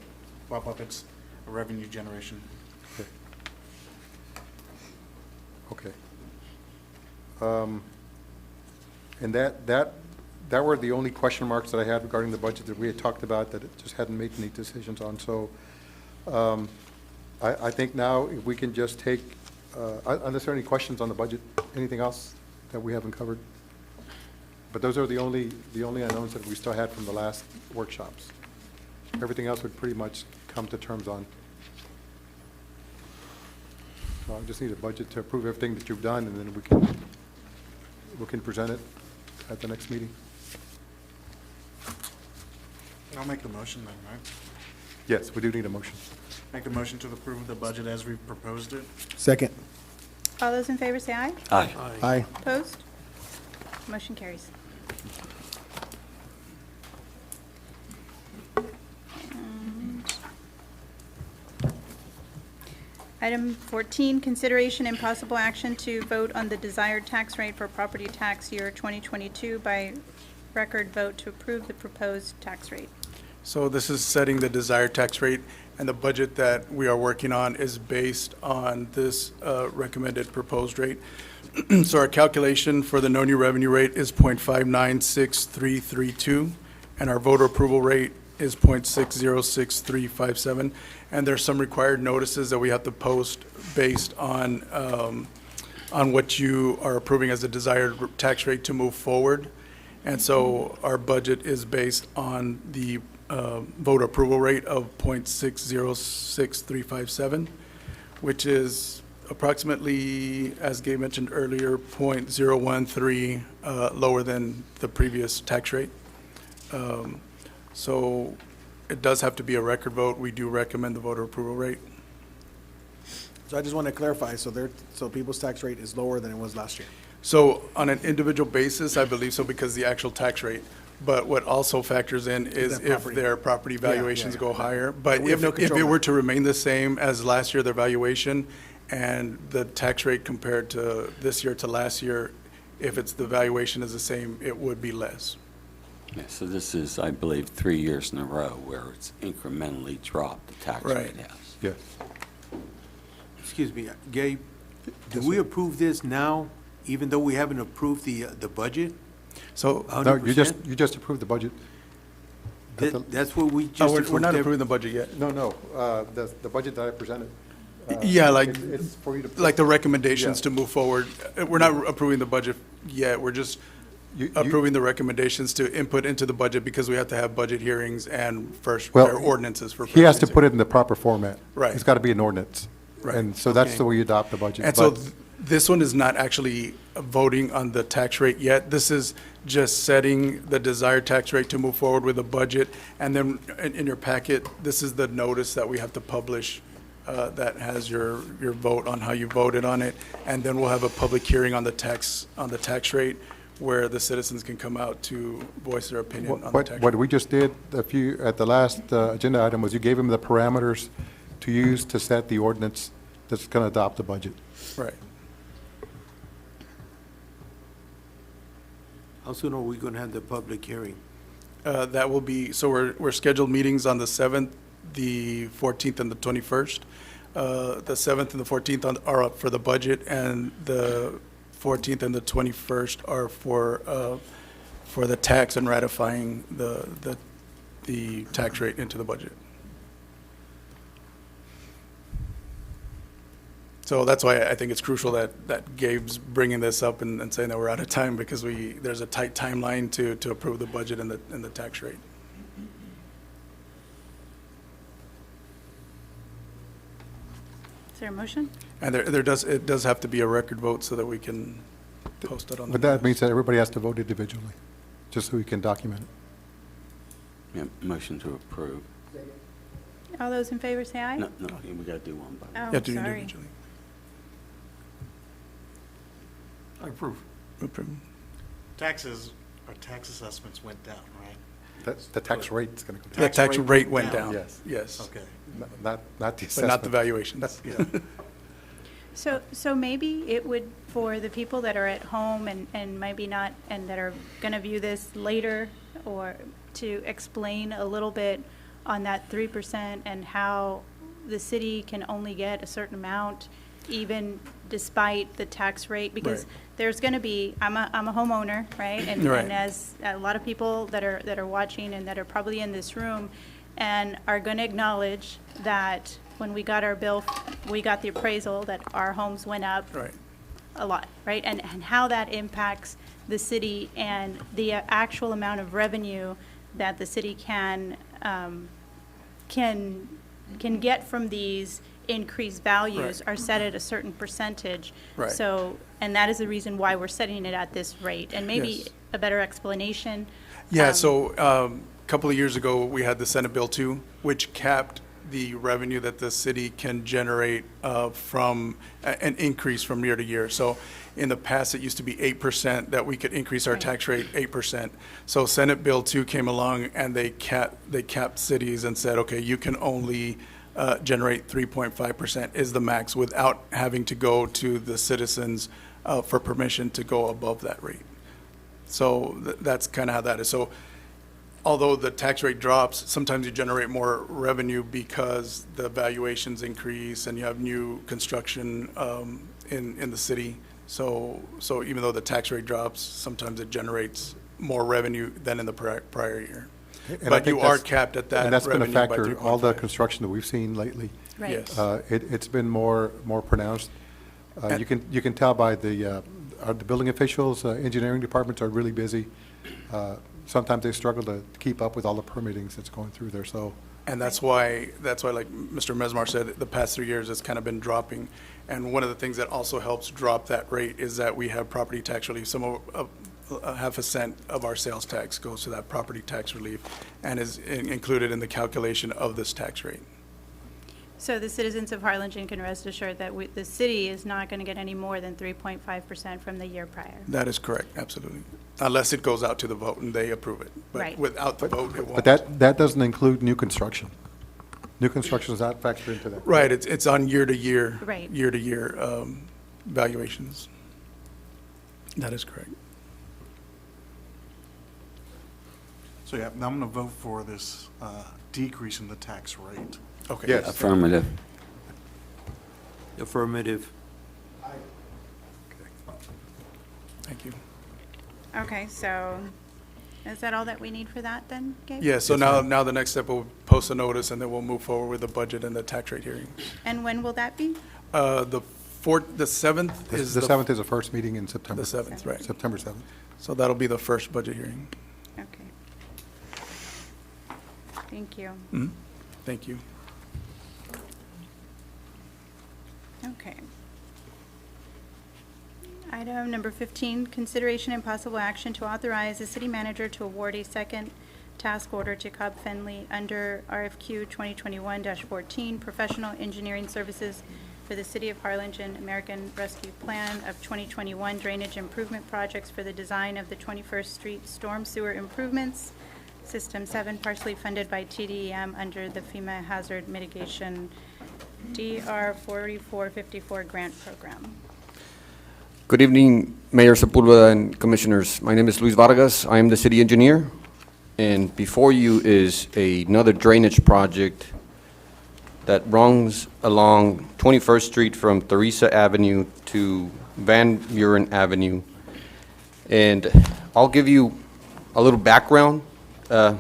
bump up its revenue generation. okay. And that were the only question marks that I had regarding the budget that we had talked about, that it just hadn't made any decisions on. So I think now if we can just take, unless there are any questions on the budget, anything else that we haven't covered? But those are the only unknowns that we still had from the last workshops. Everything else would pretty much come to terms on. So I just need a budget to approve everything that you've done, and then we can present it at the next meeting. I'll make the motion then, right? Yes, we do need a motion. Make the motion to approve the budget as we proposed it. Second. All those in favor say aye. Aye. Aye. Opposed? Motion carries. Item 14, consideration and possible action to vote on the desired tax rate for property tax year 2022 by record vote to approve the proposed tax rate. So this is setting the desired tax rate, and the budget that we are working on is based on this recommended proposed rate. So our calculation for the no new revenue rate is .596332, and our voter approval rate is .606357. And there's some required notices that we have to post based on what you are approving as the desired tax rate to move forward. And so our budget is based on the voter approval rate of .606357, which is approximately, as Gabe mentioned earlier, .013 lower than the previous tax rate. So it does have to be a record vote. We do recommend the voter approval rate. So I just want to clarify, so people's tax rate is lower than it was last year? So on an individual basis, I believe so, because the actual tax rate. But what also factors in is That if property. their property valuations go higher. But We have if no if control it over were that. to remain the same as last year, their valuation, and the tax rate compared to this year to last year, if it's, the valuation is the same, it would be less. Yeah, so this is, I believe, 3 years in a row where it's incrementally dropped, the tax Right. rate has. Yes. Excuse me, Gabe, do we approve this now, even though we haven't approved the budget? So, No, you 100%? just approved the budget. That's what we just oh, approved. we're not every- approving the budget yet. No, the budget that I presented. Yeah, like, It's for you to. like the recommendations Yeah. to move forward. We're not approving the budget yet. We're just approving the recommendations to input into the budget, because we have to have budget hearings and first, Well, or ordinances for. He has to first put it in the proper format. Right. It's got to be an ordinance. Right. And so that's Okay. the way you adopt the budget. And so But- this one is not actually voting on the tax rate yet. This is just setting the desired tax rate to move forward with a budget. And then in your packet, this is the notice that we have to publish that has your vote on how you voted on it. And then we'll have a public hearing on the tax rate, where the citizens can come out to voice their opinion on the What, tax what rate. we just did at the last agenda item was you gave him the parameters to use to set the ordinance that's going to adopt the budget. Right. How soon are we gonna have the public hearing? That will be, so we're scheduled meetings on the 7th, the 14th, and the 21st. The 7th and the 14th are up for the budget, and the 14th and the 21st are for the tax and ratifying the tax rate into the budget. So that's why I think it's crucial that Gabe's bringing this up and saying that we're out of time, because there's a tight timeline to approve the budget and the tax rate. Is there a motion? And it does have to be a record vote so that we can post it on the. But that means that everybody has to vote individually, just so we can document it. Yeah, motion to approve. All those in favor say aye. No, we got to do one by one. Oh, You have to do sorry. individually. I approve. Approve. Our tax assessments went down, right? The tax rate's going to go The down. tax rate went down. Yes. Yes. Okay. Not the But assessment. not the valuations. Yeah. So maybe it would, for the people that are at home and maybe not, and that are going to view this later, or to explain a little bit on that 3% and how the city can only get a certain amount even despite the tax rate, because Right. there's going to be, I'm a homeowner, right? And Right. and as a lot of people that are watching and that are probably in this room and are going to acknowledge that when we got our bill, we got the appraisal that our homes went up Right. a lot, right? And how that impacts the city and the actual amount of revenue that the city can get from these increased values Right. are set at a certain percentage. Right. So, and that is the reason why we're setting it at this rate. And maybe Yes. a better explanation. Yeah, so a couple of years ago, we had the Senate Bill 2, which capped the revenue that the city can generate from an increase from year to year. So in the past, it used to be 8% that we could increase our tax rate 8%. So Senate Bill 2 came along and they capped cities and said, okay, you can only generate 3.5% is the max, without having to go to the citizens for permission to go above that rate. So that's kind of how that is. So although the tax rate drops, sometimes you generate more revenue because the valuations increase and you have new construction in the city. So even though the tax rate drops, sometimes it generates more revenue than in the prior year. And I But think you are that's- capped at that And that's been a revenue by factor, all the 3.5. construction that we've seen lately. Right. Yes. It's been more pronounced. You can tell by the building officials, engineering departments are really busy. Sometimes they struggle to keep up with all the permittings that's going through there, so. And that's why, like Mr. Mesmar said, the past 3 years, it's kind of been dropping. And one of the things that also helps drop that rate is that we have property tax relief. Some of, 0.5 cent of our sales tax goes to that property tax relief and is included in the calculation of this tax rate. So the citizens of Harlingen can rest assured that the city is not going to get any more than 3.5% from the year prior. That is correct, absolutely. Unless it goes out to the vote and they approve it. But Right. without the vote, it won't. But that doesn't include new construction. New construction is not factored into that. Right, it's on year-to-year. Right. Year-to-year valuations. That is correct. So yeah, now I'm going to vote for this decrease in the tax rate. Okay. Yes. Affirmative. Affirmative. Thank you. Okay, so is that all that we need for that then, Gabe? Yeah, so now the next step, we'll post a notice and then we'll move forward with the budget and the tax rate hearing. And when will that be? The 7th is The 7th is the first meeting in September. The 7th, right. September 7th. So that'll be the first budget hearing. Okay. Thank you. Mhm. Thank you. Okay. Item number 15, consideration and possible action to authorize the city manager to award a second task order to Cobb Finley under RFQ 2021-14, professional engineering services for the City of Harlingen American Rescue Plan of 2021 drainage improvement projects for the design of the 21st Street Storm Sewer Improvements, System 7, partially funded by TDEM under the FEMA Hazard Mitigation DR 4454 grant program. Good evening, Mayor Sepulveda and Commissioners. My name is Luis Vargas. I am the city engineer. And before you is another drainage project that runs along 21st Street from Theresa Avenue to Van Buren Avenue. And I'll give you a little background to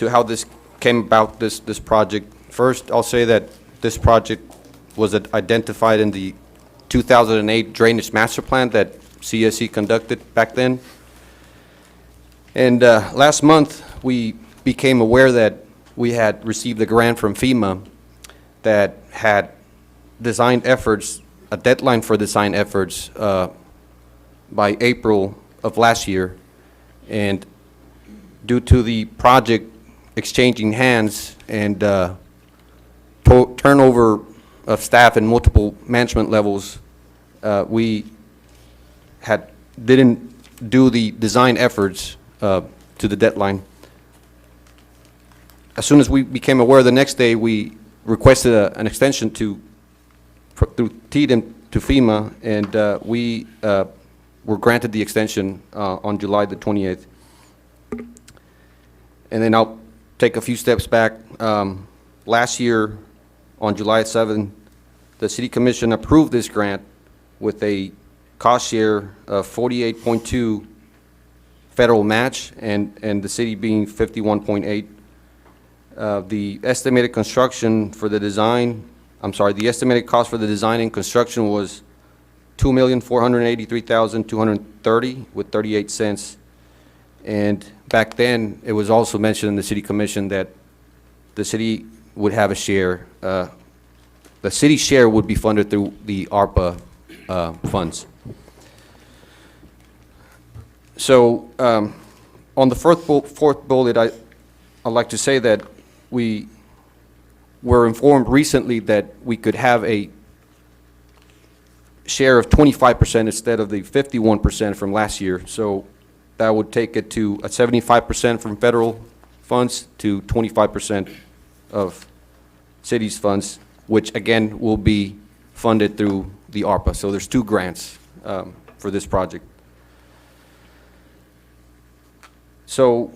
how this came about, this project. First, I'll say that this project was identified in the 2008 Drainage Master Plan that CSE conducted back then. And last month, we became aware that we had received a grant from FEMA that had design efforts, a deadline for design efforts by April of last year. And due to the project exchanging hands and turnover of staff in multiple management levels, we didn't do the design efforts to the deadline. As soon as we became aware, the next day we requested an extension through TxDOT to FEMA, and we were granted the extension on July the 28th. And then I'll take a few steps back. Last year, on July 7th, the City Commission approved this grant with a cost share of 48.2 federal match, and the city being 51.8. The estimated construction for the design, the estimated cost for the design and construction was $2,483,230 with 38 cents. And back then, it was also mentioned in the City Commission that the city would have a share. The city's share would be funded through the ARPA funds. So on the fourth bullet, I'd like to say that we were informed recently that we could have a share of 25% instead of the 51% from last year. So that would take it to a 75% from federal funds to 25% of city's funds, which again will be funded through the ARPA. So there's two grants for this project. So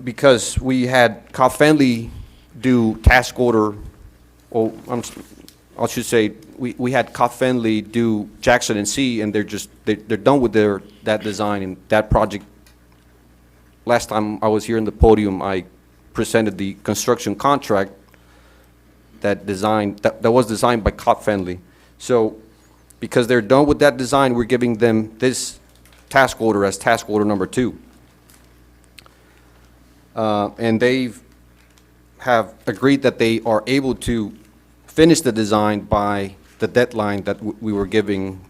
because we had Cobb-Fenley do task order, I should say we had Cobb-Fenley do Jackson and C, and they're done with that design and that project. Last time I was here in the podium, I presented the construction contract that was designed by Cobb-Fenley. So because they're done with that design, we're giving them this task order as task order number 2. And they have agreed that they are able to finish the design by the deadline that we were given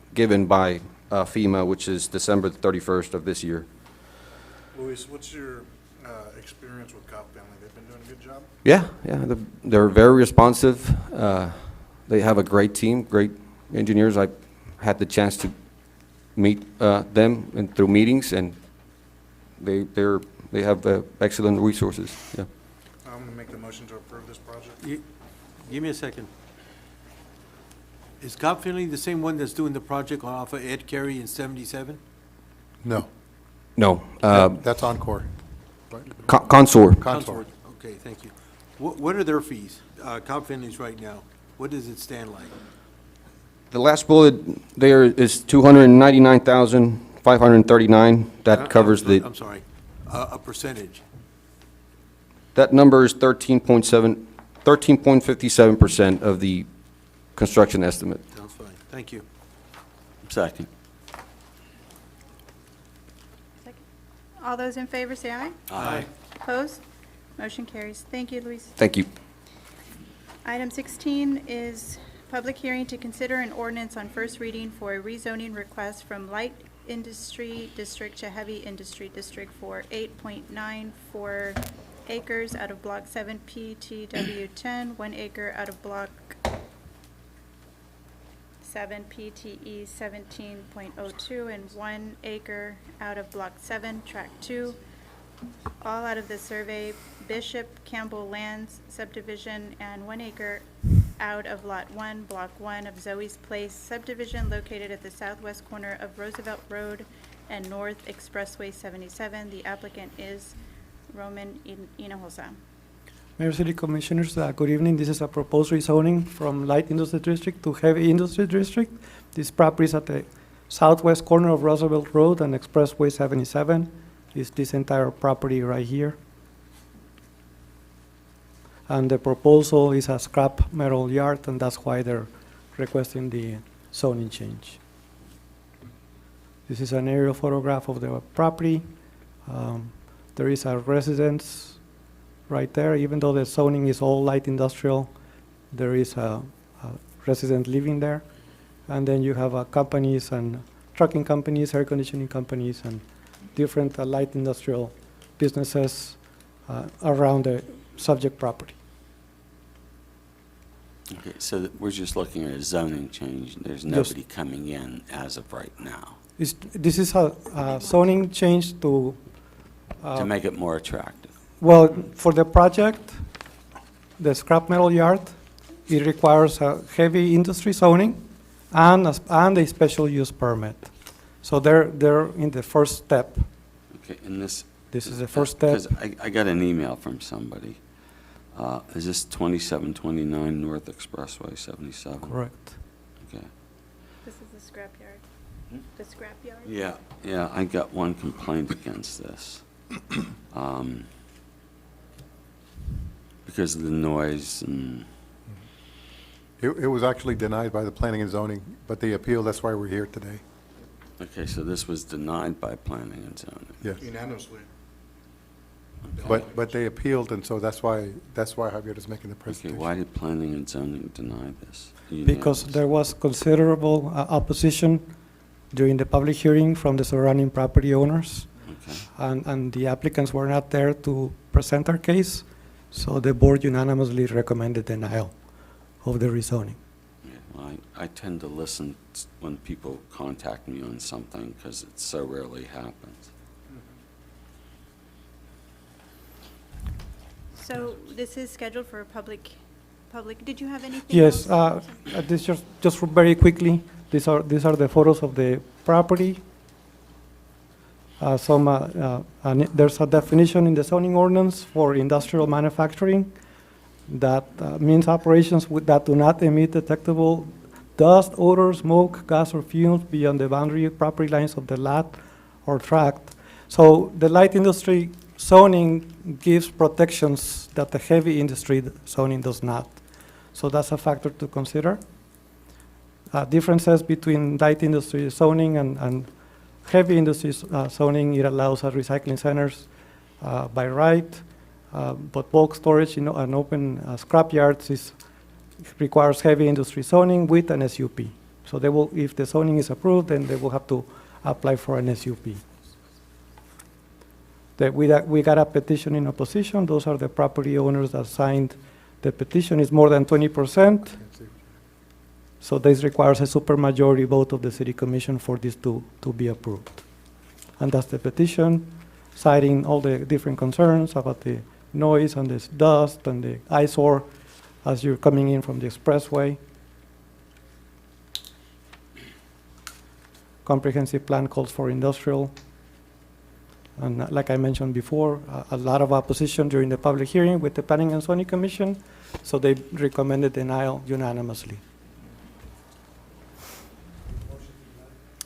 by FEMA, which is December 31st of this year. Luis, what's your experience with Cobb-Fenley? They've been doing a good job? Yeah, they're very responsive. They have a great team, great engineers. I had the chance to meet them through meetings, and they have excellent resources. Yeah. I'm going to make the motion to approve this project. Give me a second. Is Cobb-Fenley the same one that's doing the project off of Ed Carey in 77? No. No. That's Encore. Consort. Consort. Okay, thank you. What are their fees? Cobb-Fenley's right now. What does it stand like? The last bullet there is $299,539. That covers the. I'm sorry. A percentage. That number is 13.57% of the construction estimate. Sounds fine. Thank you. Second. All those in favor say aye. Aye. Opposed? Motion carries. Thank you, Luis. Thank you. Item 16 is public hearing to consider an ordinance on first reading for a rezoning request from light industry district to heavy industry district for 8.94 acres out of Block 7 PTW 10, 1 acre out of Block 7 PTE 17.02, and 1 acre out of Block 7, Track 2, all out of the Survey Bishop Campbell Lands subdivision, and 1 acre out of Lot 1, Block 1 of Zoe's Place subdivision located at the southwest corner of Roosevelt Road and North Expressway 77. The applicant is Roman Hinojosa. Mayor, City Commissioners, good evening. This is a proposed rezoning from light industry district to heavy industry district. This property is at the southwest corner of Roosevelt Road and Expressway 77. Is this entire property right here. And the proposal is a scrap metal yard, and that's why they're requesting the zoning change. This is an aerial photograph of the property. There is a residence right there. Even though the zoning is all light industrial, there is a resident living there. And then you have companies and trucking companies, air conditioning companies, and different light industrial businesses around the subject property. Okay, so we're just looking at a zoning change. There's nobody coming in as of right now. This is a zoning change to make it more attractive. Well, for the project, the scrap metal yard, it requires a heavy industry zoning and a special use permit. So they're in the first step. Okay, and this is the first step. Because I got an email from somebody. Is this 2729 North Expressway 77? Correct. Okay. This is the scrap yard. The scrap yard? Yeah, I got one complaint against this. Because of the noise and... It was actually denied by the planning and zoning, but they appealed. That's why we're here today. Okay, so this was denied by planning and zoning. Yes. Unanimously. But they appealed, and so that's why Javier is making the presentation. Okay, why did planning and zoning deny this? Because there was considerable opposition during the public hearing from the surrounding property owners. Okay. And the applicants were not there to present our case, so the board unanimously recommended denial of the rezoning. Yeah, well, I tend to listen when people contact me on something because it so rarely happens. So this is scheduled for a public, did you have anything Yes, else? this just very quickly, these are the photos of the property. There's a definition in the zoning ordinance for industrial manufacturing that means operations that do not emit detectable dust, odor, smoke, gas, or fumes beyond the boundary property lines of the lot or tract. So the light industry zoning gives protections that the heavy industry zoning does not. So that's a factor to consider. Differences between light industry zoning and heavy industry zoning, it allows recycling centers by right, but bulk storage and open scrap yards requires heavy industry zoning with an SUP. So they will, if the zoning is approved, then they will have to apply for an SUP. We got a petition in opposition. Those are the property owners that signed the petition. It's more than 20%. So this requires a supermajority vote of the city commission for this to be approved. And that's the petition, citing all the different concerns about the noise and the dust and the eyesore as you're coming in from the expressway. Comprehensive plan calls for industrial. And like I mentioned before, a lot of opposition during the public hearing with the Planning and Zoning Commission, so they recommended denial unanimously.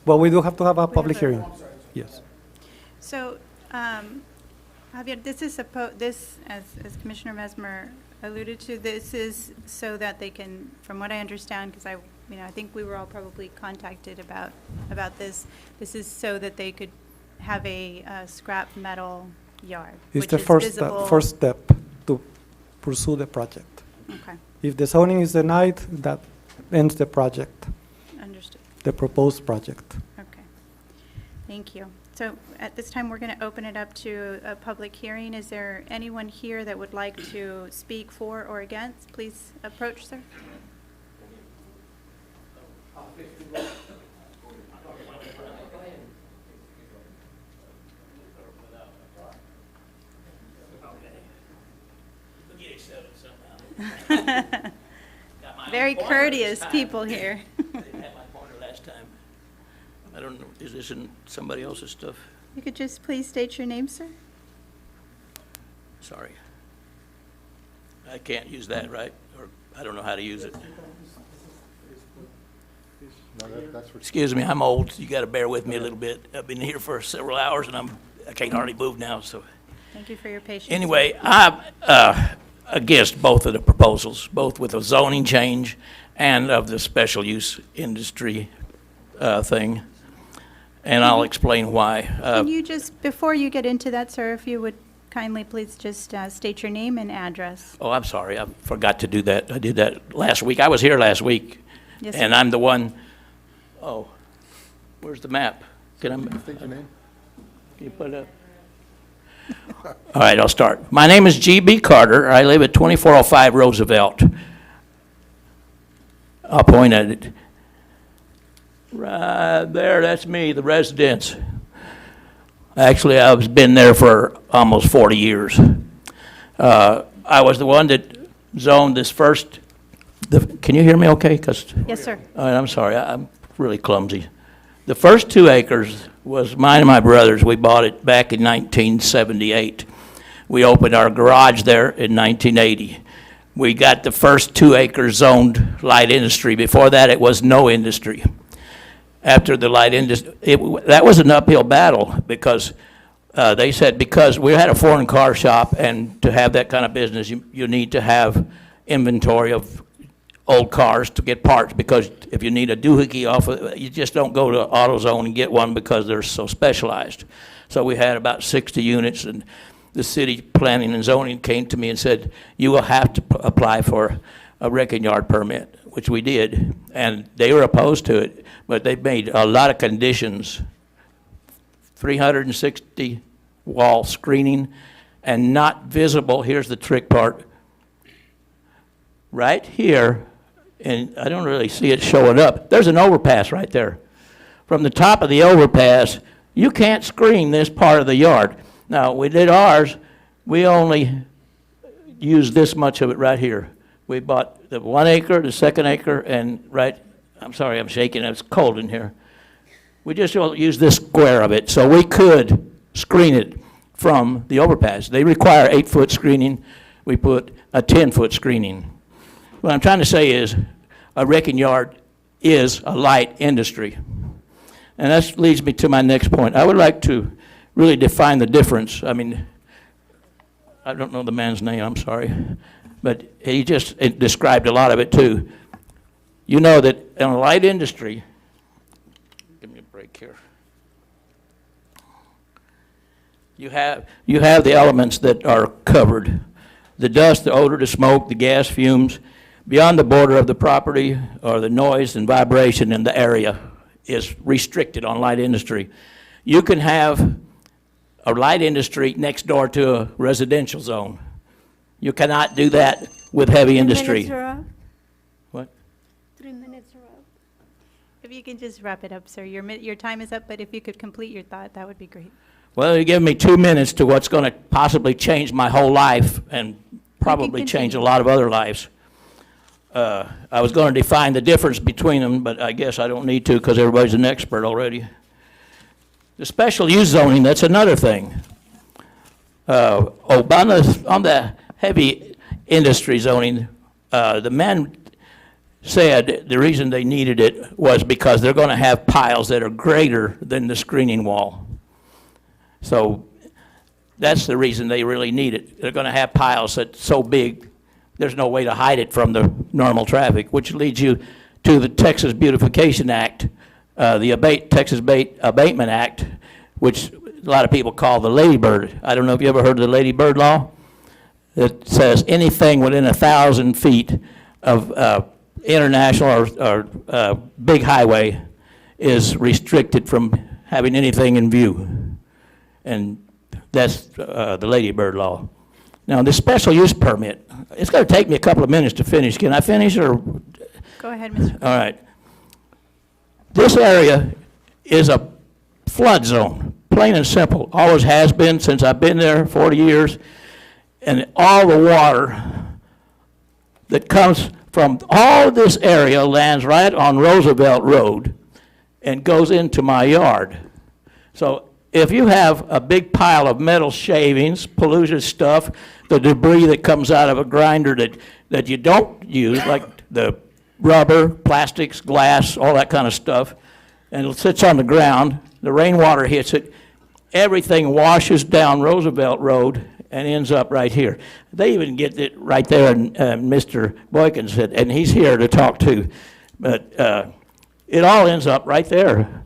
Well, we do have to have a public hearing. Yes. So, Javier, this is as Commissioner Mesmer alluded to, this is so that they can, from what I understand, because I think we were all probably contacted about this. This is so that they could have a scrap metal yard, It's which the is first first step to pursue the project. Okay. If the zoning is denied, that ends the project. Understood. The proposed project. Okay. Thank you. So at this time, we're going to open it up to a public hearing. Is there anyone here that would like to speak for or against? Please approach, sir. Got my Very courteous people here. They had my pointer last time. I don't know, is this in somebody else's stuff? You could just please state your name, sir? Sorry. I can't use that, right? Or I don't know how to use it. Excuse me, I'm old. You got to bear with me a little bit. I've been here for several hours, and I can't hardly move now, so. Thank you for your patience. Anyway, I'm against both of the proposals, both with a zoning change and of the special use industry thing, and I'll explain why. Can you just, before you get into that, sir, if you would kindly please just state your name and address? Oh, I'm sorry, I forgot to do that. I did that last week. I was here last week, Yes, and sir. I'm the one, oh, where's the map? Can I? State your name. Can you put it up? All right, I'll start. My name is G.B. Carter. I live at 2405 Roosevelt. I'll point at it. Right there, that's me, the residence. Actually, I've been there for almost 40 years. I was the one that zoned this first, can you hear me okay? Yes, sir. All right, I'm sorry, I'm really clumsy. The first 2 acres was mine and my brother's. We bought it back in 1978. We opened our garage there in 1980. We got the first 2 acres zoned light industry. Before that, it was no industry. After the light industry, that was an uphill battle because they said because we had a foreign car shop, and to have that kind of business, you need to have inventory of old cars to get parts, because if you need a doohickey off of, you just don't go to AutoZone and get one because they're so specialized. So we had about 60 units, and the city planning and zoning came to me and said, you will have to apply for a wrecking yard permit, which we did, and they were opposed to it, but they made a lot of conditions, 360 wall screening, and not visible, here's the trick part, right here, and I don't really see it showing up, there's an overpass right there. From the top of the overpass, you can't screen this part of the yard. Now, we did ours, we only used this much of it right here. We bought the 1 acre, the 2nd acre, and I'm sorry, I'm shaking, it's cold in here. We just used this square of it, so we could screen it from the overpass. They require 8-foot screening, we put a 10-foot screening. What I'm trying to say is a wrecking yard is a light industry. And that leads me to my next point. I would like to really define the difference. I mean, I don't know the man's name, I'm sorry, but he just described a lot of it too. You know that in a light industry, give me a break here. You have the elements that are covered. The dust, the odor, the smoke, the gas fumes, beyond the border of the property, or the noise and vibration in the area is restricted on light industry. You can have a light industry next door to a residential zone. You cannot do that with heavy industry. 3 minutes are up. What? 3 minutes are up. If you can just wrap it up, sir. Your time is up, but if you could complete your thought, that would be great. Well, you give me 2 minutes to what's going to possibly change my whole life and probably change a lot of other lives. I was going to define the difference between them, but I guess I don't need to because everybody's an expert already. The special use zoning, that's another thing. On the heavy industry zoning, the men said the reason they needed it was because they're going to have piles that are greater than the screening wall. So that's the reason they really need it. They're going to have piles that's so big, there's no way to hide it from the normal traffic, which leads you to the Texas Beautification Act, the Texas Abatement Act, which a lot of people call the Lady Bird. I don't know if you ever heard of the Lady Bird law. It says anything within 1,000 feet of international or big highway is restricted from having anything in view. And that's the Lady Bird law. Now, this special use permit, it's going to take me a couple of minutes to finish. Can I finish or? Go ahead, Mr. All right. This area is a flood zone, plain and simple. Always has been since I've been there 40 years. And all the water that comes from all this area lands right on Roosevelt Road and goes into my yard. So if you have a big pile of metal shavings, polluted stuff, the debris that comes out of a grinder that you don't use, like the rubber, plastics, glass, all that kind of stuff, and it sits on the ground, the rainwater hits it, everything washes down Roosevelt Road and ends up right here. They even get it right there, and Mr. Boykin said, and he's here to talk too, but it all ends up right there.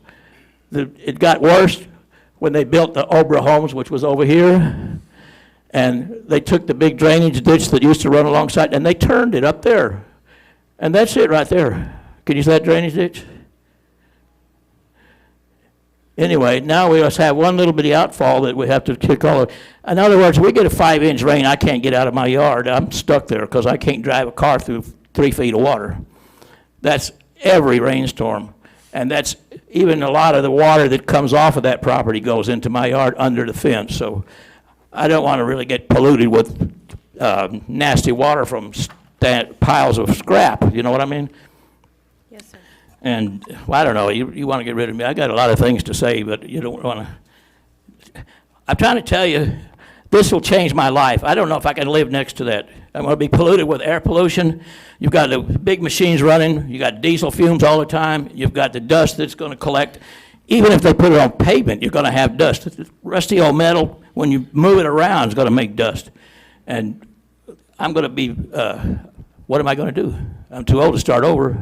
It got worse when they built the Obra homes, which was over here, and they took the big drainage ditch that used to run alongside, and they turned it up there. And that's it right there. Can you see that drainage ditch? Anyway, now we just have one little bitty outfall that we have to kick all of. In other words, we get a 5-inch rain, I can't get out of my yard. I'm stuck there because I can't drive a car through 3 feet of water. That's every rainstorm. And that's even a lot of the water that comes off of that property goes into my yard under the fence. So I don't want to really get polluted with nasty water from piles of scrap. You know what I mean? Yes, sir. And, well, I don't know, you want to get rid of me. I got a lot of things to say, but you don't want to. I'm trying to tell you, this will change my life. I don't know if I can live next to that. I'm going to be polluted with air pollution. You've got the big machines running. You got diesel fumes all the time. You've got the dust that's going to collect. Even if they put it on pavement, you're going to have dust. Rusty old metal, when you move it around, is going to make dust. And I'm going to be, what am I going to do? I'm too old to start over.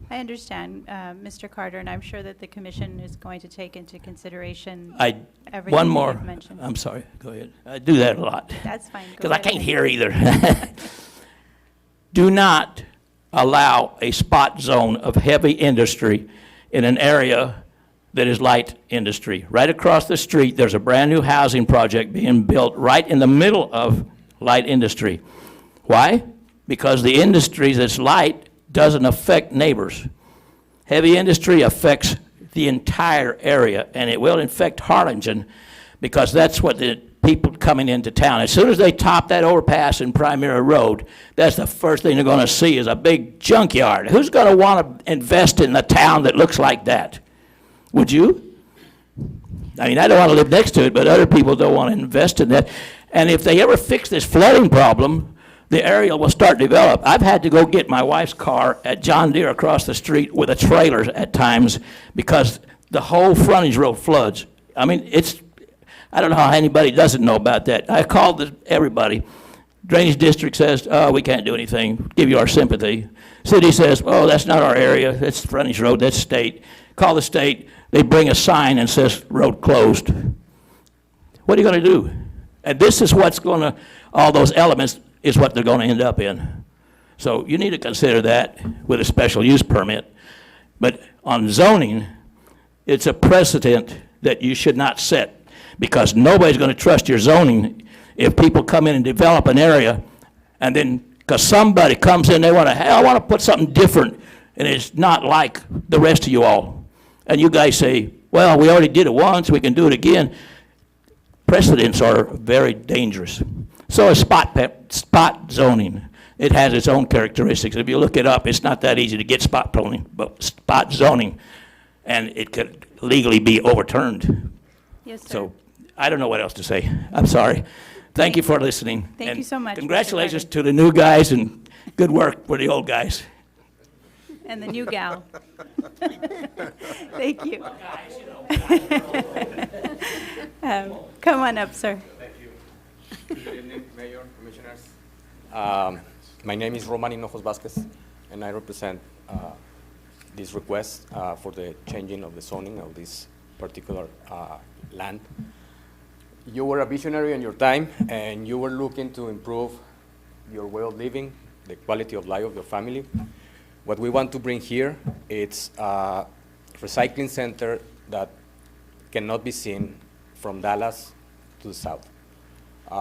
I understand, Mr. Carter, and I'm sure that the commission is going to take into consideration One everything more. you've mentioned. I'm sorry. Go ahead. I do that a lot. That's fine. Go Because I right can't ahead. hear either. Do not allow a spot zone of heavy industry in an area that is light industry. Right across the street, there's a brand-new housing project being built right in the middle of light industry. Why? Because the industry that's light doesn't affect neighbors. Heavy industry affects the entire area, and it will affect Harlingen because that's what the people coming into town. As soon as they top that overpass in Primary Road, that's the first thing they're going to see is a big junkyard. Who's going to want to invest in a town that looks like that? Would you? I mean, I don't want to live next to it, but other people don't want to invest in that. And if they ever fix this flooding problem, the area will start to develop. I've had to go get my wife's car at John Deere across the street with a trailer at times because the whole frontage road floods. I mean, I don't know how anybody doesn't know about that. I called everybody. Drainage district says, oh, we can't do anything, give you our sympathy. City says, oh, that's not our area, that's frontage road, that's state. Call the state, they bring a sign and says, road closed. What are you going to do? And this is what's going to, all those elements is what they're going to end up in. So you need to consider that with a special use permit. But on zoning, it's a precedent that you should not set because nobody's going to trust your zoning if people come in and develop an area and then, because somebody comes in, they want to, hey, I want to put something different and it's not like the rest of you all. And you guys say, well, we already did it once, we can do it again. Precedents are very dangerous. So is spot zoning. It has its own characteristics. If you look it up, it's not that easy to get spot zoning, and it could legally be overturned. Yes, sir. So I don't know what else to say. I'm sorry. Thank you for listening. Thank you so much, Mr. Congratulations to the new guys and good work for the old guys. And the new gal. Thank you. Come on up, sir. Good evening, Mayor, Commissioners. My name is Roman Hinojos Vasquez, and I represent this request for the changing of the zoning of this particular land. You were a visionary in your time, and you were looking to improve your way of living, the quality of life of your family. What we want to bring here, it's a recycling center that cannot be seen from Dallas to the south.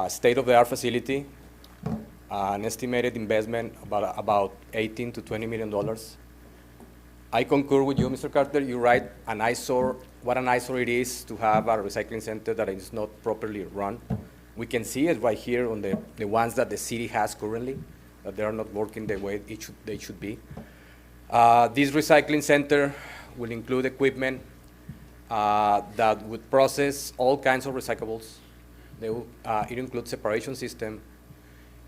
State-of-the-art facility, an estimated investment about $18 to $20 million. I concur with you, Mr. Carter. You're right. An eyesore, what an eyesore it is to have a recycling center that is not properly run. We can see it right here on the ones that the city has currently. that they are not working the way they should be. This recycling center will include equipment that would process all kinds of recyclables. It includes separation system,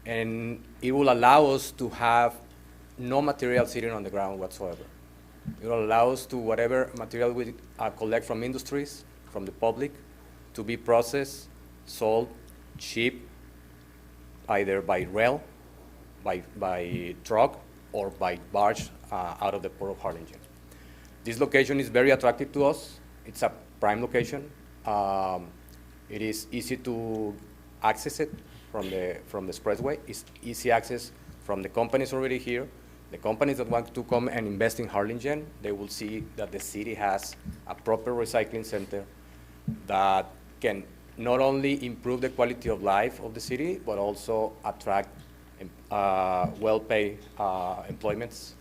and it will allow us to have no material sitting on the ground whatsoever. It will allow us to whatever material we collect from industries, from the public, to be processed, sold, shipped, either by rail, by truck, or by barge out of the Port of Harlingen. This location is very attractive to us. It's a prime location. It is easy to access it from the expressway. It's easy access from the companies already here. The companies that want to come and invest in Harlingen, they will see that the city has a proper recycling center that can not only improve the quality of life of the city, but also attract well-paid employments.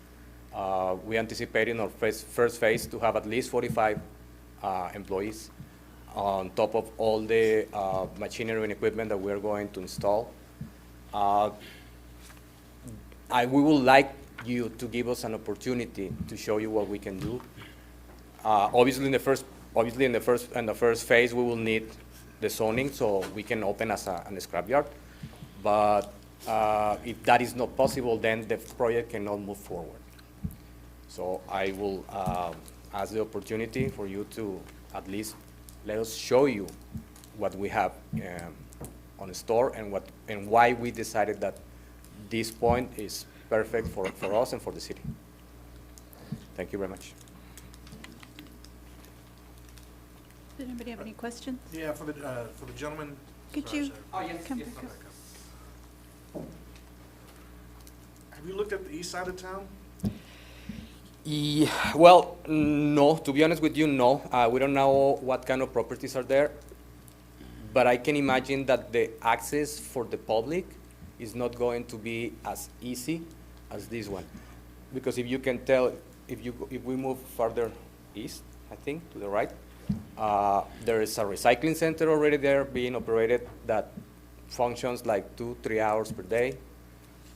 We anticipate in our first phase to have at least 45 employees on top of all the machinery and equipment that we're going to install. We would like you to give us an opportunity to show you what we can do. Obviously, in the first phase, we will need the zoning so we can open as a scrapyard. But if that is not possible, then the project cannot move forward. So I will ask the opportunity for you to at least let us show you what we have on the store and why we decided that this point is perfect for us and for the city. Thank you very much. Did anybody have any questions? Yeah, for the gentleman. Could Sorry, you sir. come back up? Have you looked at the east side of town? Well, no, to be honest with you, no. We don't know what kind of properties are there, but I can imagine that the access for the public is not going to be as easy as this one. Because if you can tell, if we move further east, I think, to the right, there is a recycling center already there being operated that functions like 2-3 hours per day.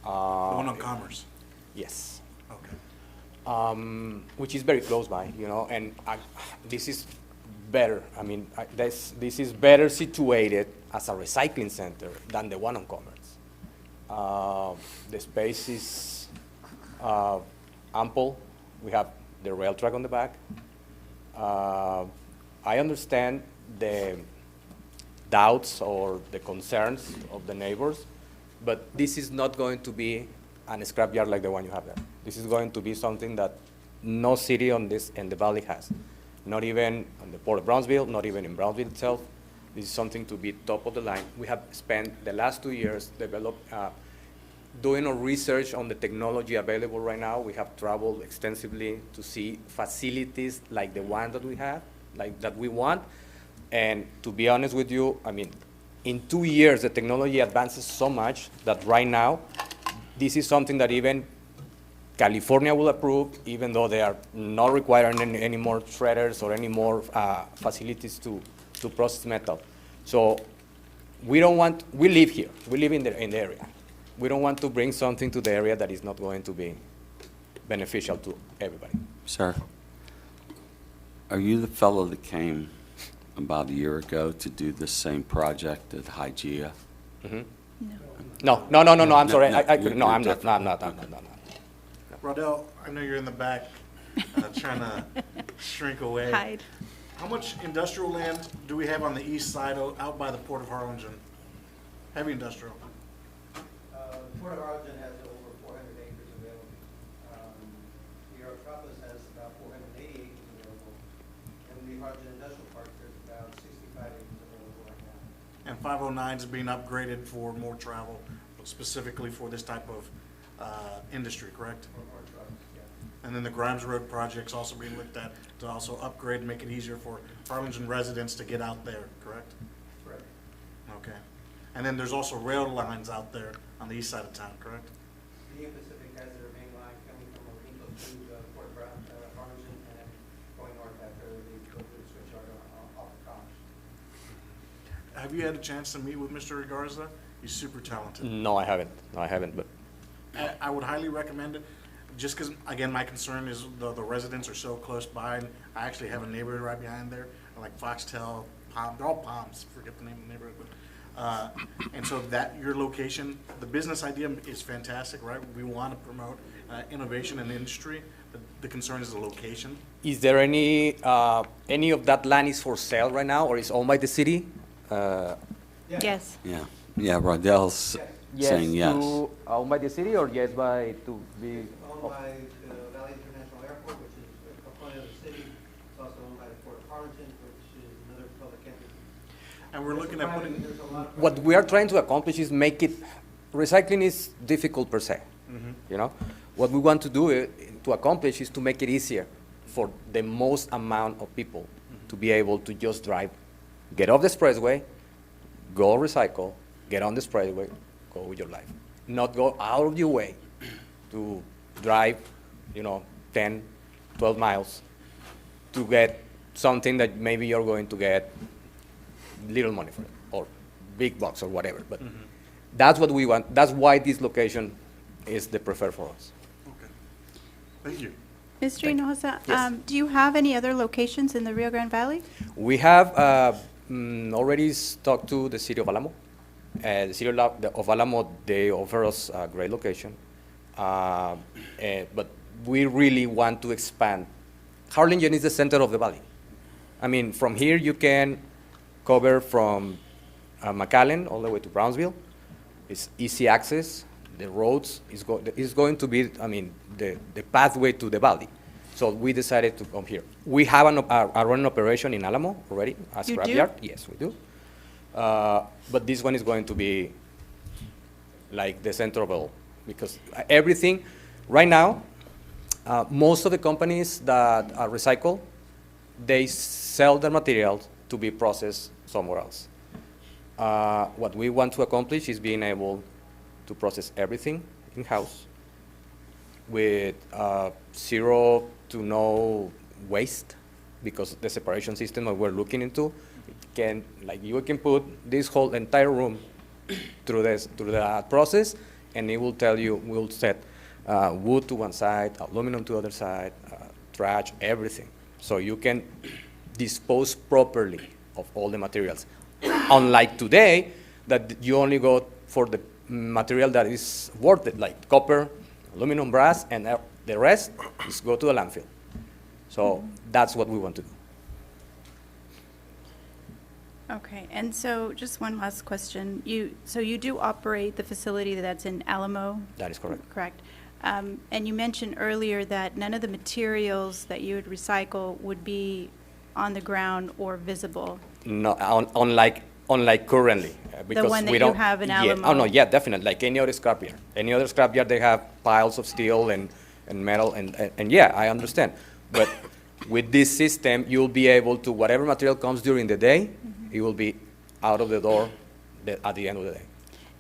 The one on Commerce? Yes. Okay. Which is very close by, you know, and this is better. I mean, this is better situated as a recycling center than the one on Commerce. The space is ample. We have the rail track on the back. I understand the doubts or the concerns of the neighbors, but this is not going to be a scrapyard like the one you have there. This is going to be something that no city in the valley has. Not even on the Port of Brownsville, not even in Brownsville itself. This is something to be top of the line. We have spent the last 2 years doing our research on the technology available right now. We have traveled extensively to see facilities like the one that we have, like that we want. And to be honest with you, I mean, in 2 years, the technology advances so much that right now, this is something that even California will approve, even though they are not requiring any more shredders or any more facilities to process metal. So we live here, we live in the area. We don't want to bring something to the area that is not going to be beneficial to everybody. Sir, are you the fellow that came about a year ago to do the same project at Hygeia? Mm-hmm. No, I'm sorry. I'm not. Rodell, I know you're in the back trying to shrink away. Hide. How much industrial land do we have on the east side out by the Port of Harlingen? Heavy industrial. The Port of Harlingen has over 400 acres available. The Metropolis has about 480 acres available. And the Harlingen Industrial Park, there's about 65 acres available right now. And 509 is being upgraded for more travel, specifically for this type of industry, correct? More trucks, yeah. And then the Grimes Road project's also being looked at to also upgrade and make it easier for Harlingen residents to get out there, correct? Correct. Okay. And then there's also rail lines out there on the east side of town, correct? The Union Pacific has their main line coming from Orlando to Port Harlingen and going north after they go through the switchyard off the Commerce. Have you had a chance to meet with Mr. Regarza? He's super talented. No, I haven't. But I would highly recommend it, just because, again, my concern is the residents are so close by. And I actually have a neighborhood right behind there, like Foxtel, Palm, they're all Palms, forget the name of the neighborhood. But, and so that, your location, the business idea is fantastic, right? We want to promote innovation in the industry. The concern is the location. Is there any of that land is for sale right now, or is owned by the city? Yes. Yeah, yeah, Rodell's saying yes. Owned by the city, or yes by to be? Owned by the Valley International Airport, which is a component of the city. It's also owned by the Port of Harlingen, which is another public entity. And we're looking at putting. What we are trying to accomplish is make it, recycling is difficult per se, you know? What we want to do to accomplish is to make it easier for the most amount of people to be able to just drive, get off the expressway, go recycle, get on the expressway, go with your life. Not go out of your way to drive, 10, 12 miles to get something that maybe you're going to get little money for it, or big bucks or whatever. But that's what we want. That's why this location is the preferred for us. Okay. Thank you. Mr. Hinojosa, Yes. do you have any other locations in the Rio Grande Valley? We have already talked to the city of Alamo. The city of Alamo, they offer us a great location. But we really want to expand. Harlingen is the center of the valley. I mean, from here you can cover from McAllen all the way to Brownsville. It's easy access. The roads is going to be, the pathway to the valley. So we decided to come here. We have a running operation in Alamo already, a You scrapyard. do? Yes, we do. But this one is going to be like the center of all, because everything, right now, most of the companies that are recycle, they sell their materials to be processed somewhere else. What we want to accomplish is being able to process everything in-house with zero to no waste, because the separation system that we're looking into you can put this whole entire room through the process, and it will tell you, we'll set wood to one side, aluminum to the other side, trash, everything. So you can dispose properly of all the materials. Unlike today, that you only go for the material that is worth it, like copper, aluminum, brass, and the rest is go to the landfill. So that's what we want to do. Okay, and so just one last question. So you do operate the facility that's in Alamo? That is correct. Correct. And you mentioned earlier that none of the materials that you would recycle would be on the ground or visible. No, unlike currently, because one that we you don't have in yeah, Alamo. Oh no, yeah, definitely. Like any other scrapyard. Any other scrapyard, they have piles of steel and metal, and yeah, I understand. But with this system, you'll be able to, whatever material comes during the day, it will be out of the door at the end of the day.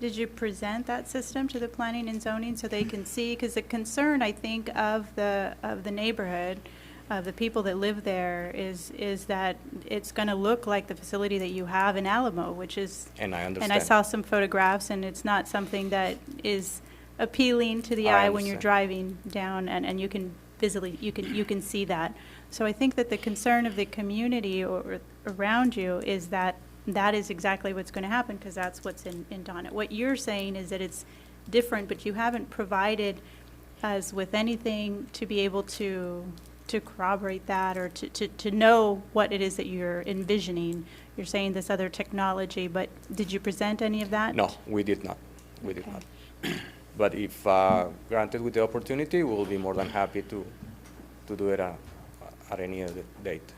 Did you present that system to the planning and zoning so they can see? Because the concern, I think, of the neighborhood, of the people that live there, is that it's going to look like the facility that you have in Alamo, which is. And I understand. And I saw some photographs, and it's not something that is appealing to the I eye when you're understand. driving down, and you can visibly you can see that. So I think that the concern of the community or around you is that is exactly what's going to happen, because that's what's in Donna. What you're saying is that it's different, but you haven't provided us with anything to be able to corroborate that, or to know what it is that you're envisioning. You're saying this other technology, but did you present any of that? No, we did not. We did not. But if granted with the opportunity, we will be more than happy to do it at any other date.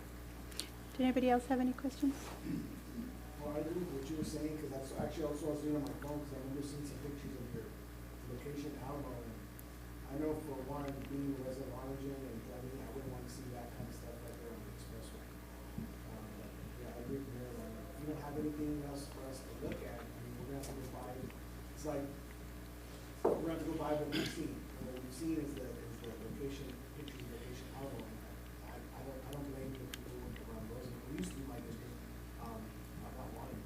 Did anybody else have any questions? Well, I agree with what you were saying, because that's actually also what I was doing on my phone, because I remember seeing some pictures of your location out on. I know for one, being a resident of Harlingen and driving, I wouldn't want to see that kind of stuff right there on the expressway. Yeah, I agree with Mayor. If you don't have anything else for us to look at, we're gonna have to go by. It's like we're gonna have to go by what we've seen. And what we've seen is the location, pictures of location out on. I don't blame the people who went around those. And it used to be my district. I'm not wanting.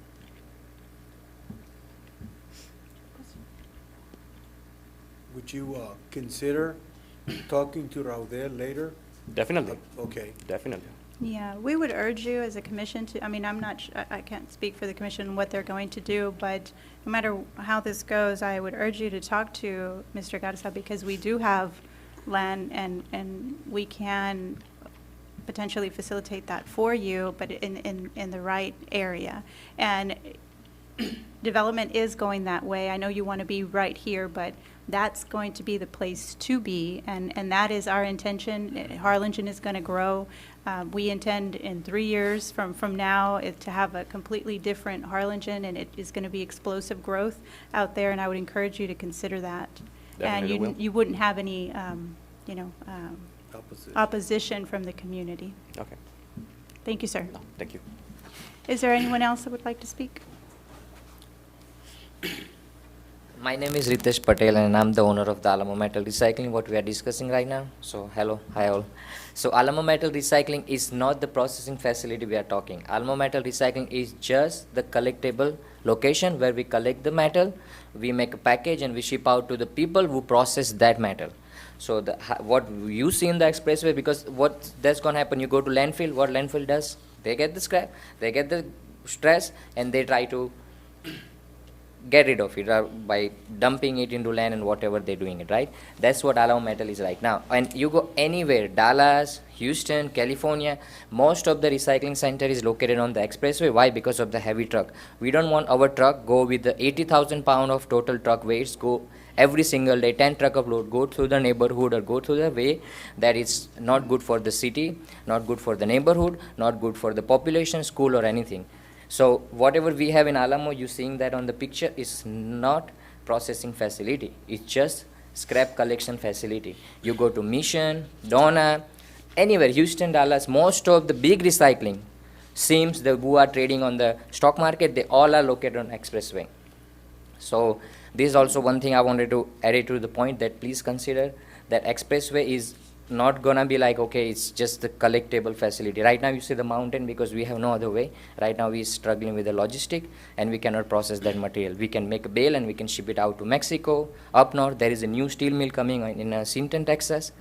would you consider talking to Raudel later? Definitely, Okay. definitely. Yeah, we would urge you as a commission to, I mean, I'm not, I can't speak for the commission what they're going to do, but no matter how this goes, I would urge you to talk to Mr. Garza, because we do have land and we can potentially facilitate that for you, but in the right area. And development is going that way. I know you want to be right here, but that's going to be the place to be, and that is our intention. Harlingen is going to grow. We intend in 3 years from now to have a completely different Harlingen, and it is going to be explosive growth out there, and I would encourage you to consider that. Definitely And will. you wouldn't have any, opposition from the community. Okay, Thank you, sir. thank you. Is there anyone else that would like to speak? My name is Ritesh Patel and I'm the owner of the Alamo Metal Recycling, what we are discussing right now. So hello, hi all. So Alamo Metal Recycling is not the processing facility we are talking. Alamo Metal Recycling is just the collectible location where we collect the metal, we make a package and we ship out to the people who process that metal. So what you see in the expressway, because what that's going to happen, you go to landfill, what landfill does? They get the scrap, they get the stress, and they try to get rid of it by dumping it into land and whatever they're doing it, right? That's what Alamo Metal is right now. And you go anywhere, Dallas, Houston, California, most of the recycling center is located on the expressway. Why? Because of the heavy truck. We don't want our truck go with the 80,000 pound of total truck weights, go every single day, 10 truck of load, go through the neighborhood or go through the way that is not good for the city, not good for the neighborhood, not good for the population, school or anything. So whatever we have in Alamo, you seeing that on the picture, is not processing facility. It's just scrap collection facility. You go to Mission, Donna, anywhere, Houston, Dallas, most of the big recycling seems the who are trading on the stock market, they all are located on expressway. So this is also one thing I wanted to add it to the point that please consider that expressway is not gonna be like, okay, it's just the collectible facility. Right now you see the mountain because we have no other way. Right now we're struggling with the logistic and we cannot process that material. We can make a bale and we can ship it out to Mexico. Up north there is a new steel mill coming in Sinton, Texas,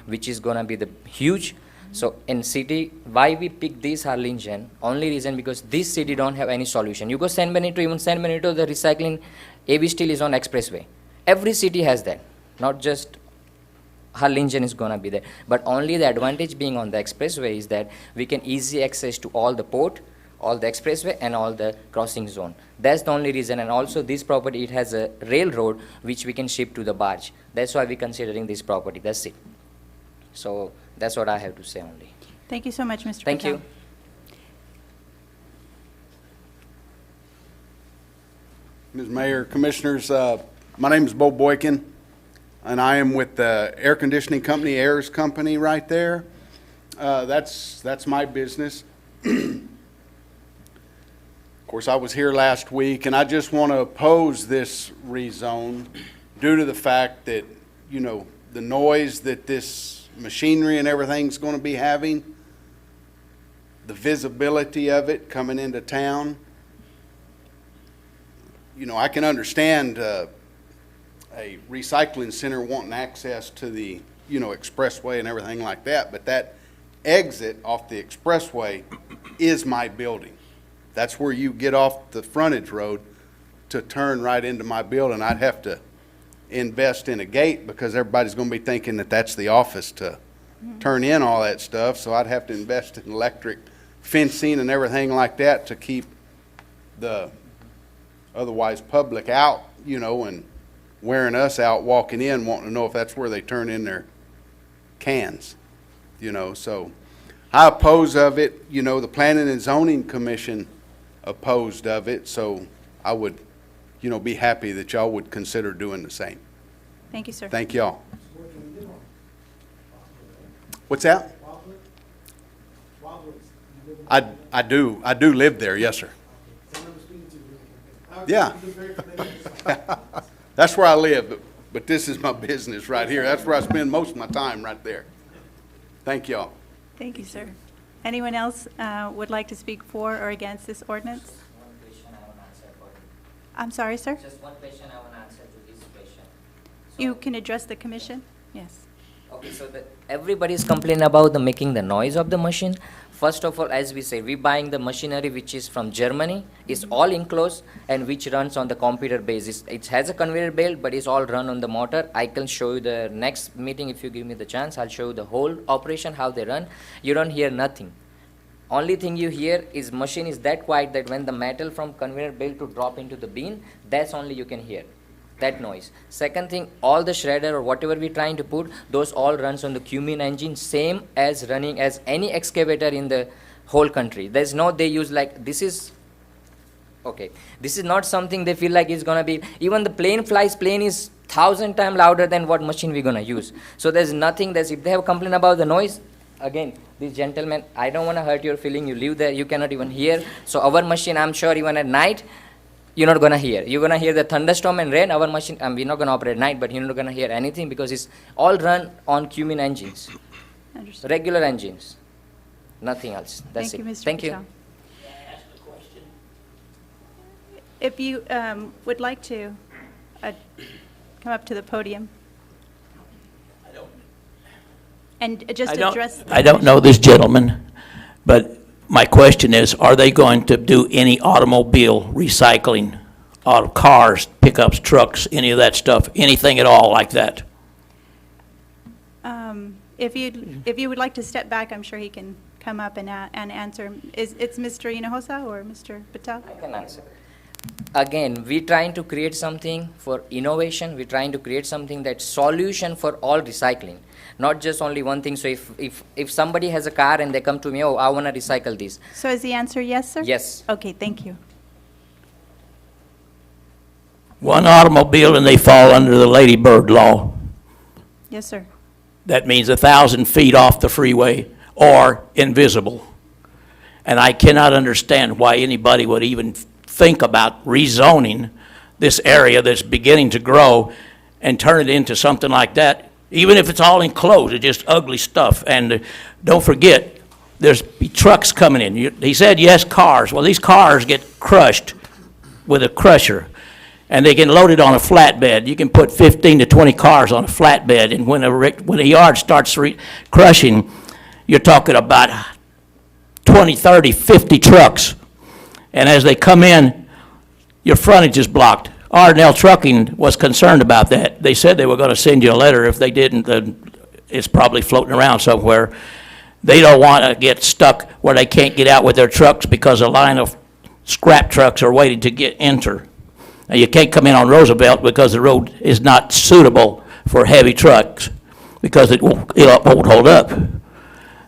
which is gonna be the huge. So in city, why we pick this Harlingen? Only reason because this city don't have any solution. You go San Benito, even San Benito, the recycling AB steel is on expressway. Every city has that, not just Harlingen is going to be there. But only the advantage being on the expressway is that we can easy access to all the port, all the expressway and all the crossing zone. That's the only reason. And also this property, it has a railroad which we can ship to the barge. That's why we're considering this property. That's it. So that's what I have to say only. Thank you so much, Mr. Thank Patel. you. Ms. Mayor, Commissioners, my name is Bo Boykin, and I am with the air conditioning company, Ayers Company, right there. That's my business. Of course, I was here last week, and I just want to oppose this rezone due to the fact that, you know, the noise that this machinery and everything's going to be having, the visibility of it coming into town. You know, I can understand a recycling center wanting access to the, you know, expressway and everything like that, but that exit off the expressway is my building. That's where you get off the frontage road to turn right into my building. I'd have to invest in a gate because everybody's going to be thinking that that's the office to turn in all that stuff, so I'd have to invest in electric fencing and everything like that to keep the otherwise public out, you know, and wearing us out walking in, wanting to know if that's where they turn in their cans, you know. So I oppose of it. You know, the Planning and Zoning Commission opposed of it, so I would, you know, be happy that y'all would consider doing the same. Thank you, sir. Thank y'all. What's that? I do live there, yes, sir. Yeah. That's where I live, but this is my business right here. That's where I spend most of my time, right there. Thank y'all. Thank you, sir. Anyone else would like to speak for or against this ordinance? One question I want to answer for you. I'm sorry, sir? Just one question I want to answer to this question. You can address the commission? Yes. Okay, so everybody is complaining about making the noise of the machine. First of all, as we say, we buying the machinery which is from Germany. It's all enclosed and which runs on the computer basis. It has a conveyor belt, but it's all run on the motor. I can show you the next meeting if you give me the chance. I'll show you the whole operation, how they run. You don't hear nothing. Only thing you hear is machine is that quiet that when the metal from conveyor belt to drop into the bin, that's only you can hear. That noise. Second thing, all the shredder or whatever we're trying to put, those all runs on the cumin engine, same as running as any excavator in the whole country. There's no, they use like, this is, okay, this is not something they feel like it's gonna be, even the plane is 1,000 times louder than what machine we're gonna use. So there's nothing, if they have complained about the noise, again, this gentleman, I don't wanna hurt your feeling, you live there, you cannot even hear. So our machine, I'm sure even at night, you're not going to hear. You're going to hear the thunderstorm and rain. Our machine, we're not going to operate at night, but you're not going to hear anything because it's all run on cumin engines. Understood. Regular engines. Nothing else. That's Thank it. you, Mr. Thank you. Patel. If you would like to come up to the podium. And just address. I don't know this gentleman, but my question is, are they going to do any automobile recycling, out of cars, pickups, trucks, any of that stuff, anything at all like that? If you would like to step back, I'm sure he can come up and answer. It's Mr. Hinojosa or Mr. Patel? I can answer. Again, we're trying to create something for innovation. We're trying to create something that's solution for all recycling. Not just only one thing. So if somebody has a car and they come to me, oh, I want to recycle this. So is the answer yes, sir? Yes. Okay, thank you. One automobile and they fall under the Lady Bird law. Yes, sir. That means 1,000 feet off the freeway or invisible. And I cannot understand why anybody would even think about rezoning this area that's beginning to grow and turn it into something like that. Even if it's all enclosed, it's just ugly stuff. And don't forget, there's trucks coming in. He said, yes, cars. Well, these cars get crushed with a crusher, and they get loaded on a flatbed. You can put 15 to 20 cars on a flatbed, and when a yard starts crushing, you're talking about 20, 30, 50 trucks. And as they come in, your frontage is blocked. R&L Trucking was concerned about that. They said they were going to send you a letter. If they didn't, then it's probably floating around somewhere. They don't want to get stuck where they can't get out with their trucks because a line of scrap trucks are waiting to enter. Now, you can't come in on Roosevelt because the road is not suitable for heavy trucks because it won't hold up.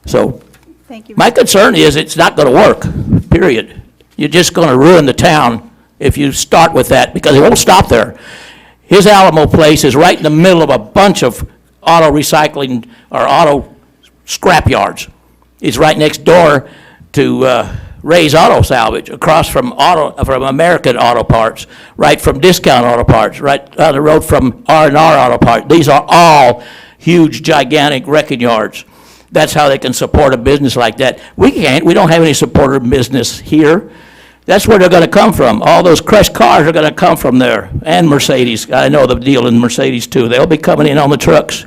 So Thank you. my concern is it's not going to work, period. You're just going to ruin the town if you start with that, because it won't stop there. His Alamo place is right in the middle of a bunch of auto recycling or auto scrap yards. It's right next door to Ray's Auto Salvage, across from American Auto Parts, right from Discount Auto Parts, right down the road from R&R Auto Parts. These are all huge, gigantic wrecking yards. That's how they can support a business like that. We can't. We don't have any supporter business here. That's where they're going to come from. All those crushed cars are going to come from there, and Mercedes. I know the deal in Mercedes, too. They'll be coming in on the trucks,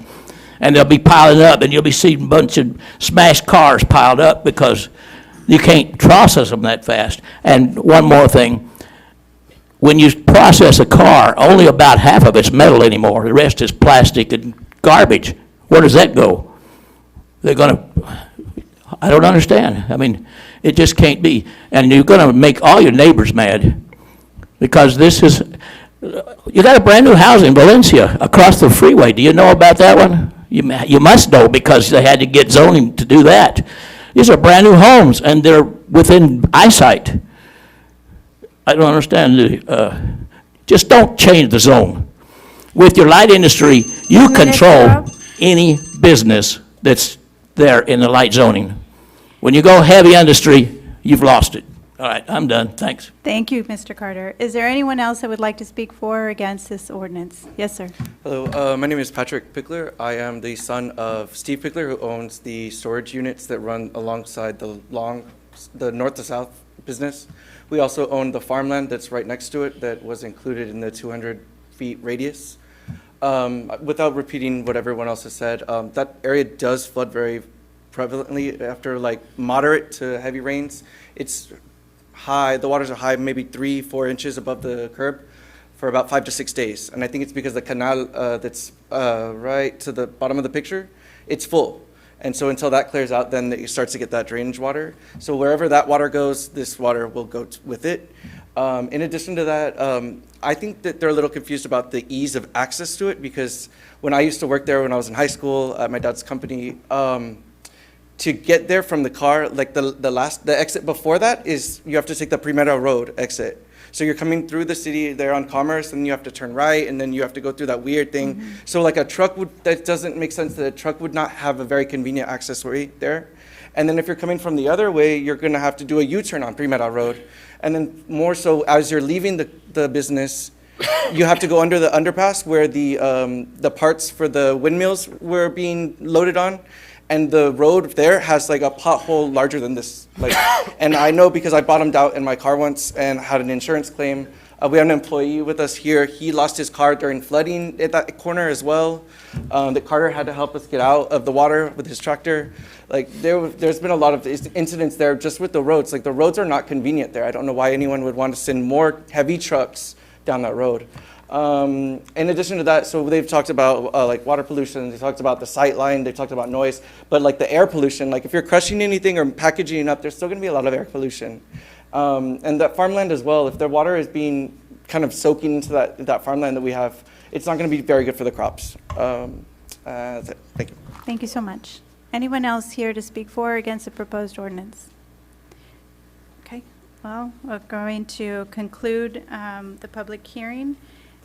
and they'll be piling up, and you'll be seeing a bunch of smashed cars piled up because you can't process them that fast. And one more thing. When you process a car, only about half of it's metal anymore. The rest is plastic and garbage. Where does that go? They're going to, I don't understand. I mean, it just can't be. And you're going to make all your neighbors mad because this is, you got a brand new house in Valencia across the freeway. Do you know about that one? You must know because they had to get zoning to do that. These are brand new homes and they're within eyesight. I don't understand. Just don't change the zone. With your light industry, you control any business that's there in the light zoning. When you go heavy industry, you've lost it. All right, I'm done. Thanks. Thank you, Mr. Carter. Is there anyone else that would like to speak for or against this ordinance? Yes, sir. Hello, my name is Patrick Pickler. I am the son of Steve Pickler, who owns the storage units that run alongside the north to south business. We also own the farmland that's right next to it that was included in the 200 feet radius. Without repeating what everyone else has said, that area does flood very prevalently after like moderate to heavy rains. It's high, the waters are high, maybe 3-4 inches above the curb for about 5 to 6 days. And I think it's because the canal that's right to the bottom of the picture, it's full. And so until that clears out, then it starts to get that drainage water. So wherever that water goes, this water will go with it. In addition to that, I think that they're a little confused about the ease of access to it, because when I used to work there when I was in high school at my dad's company, to get there from the car, like the exit before that is, you have to take the Primera Road exit. So you're coming through the city there on Commerce, and you have to turn right, and then you have to go through that weird thing. So like a truck that doesn't make sense that a truck would not have a very convenient access way there. And then if you're coming from the other way, you're gonna have to do a U-turn on Primera Road. And then more so, as you're leaving the business, you have to go under the underpass where the parts for the windmills were being loaded on. And the road there has like a pothole larger than this. Like, and I know because I bottomed out in my car once and had an insurance claim. We have an employee with us here. He lost his car during flooding at that corner as well. The Carter had to help us get out of the water with his tractor. Like there's been a lot of incidents there just with the roads. Like the roads are not convenient there. I don't know why anyone would want to send more heavy trucks down that road. In addition to that, so they've talked about like water pollution, they talked about the sight line, they talked about noise, but like the air pollution, like if you're crushing anything or packaging it up, there's still gonna be a lot of air pollution. And that farmland as well, if the water is being kind of soaking into that farmland that we have, it's not gonna be very good for the crops. That's it. Thank you. Thank you so much. Anyone else here to speak for or against the proposed ordinance? Okay, well, we're going to conclude the public hearing.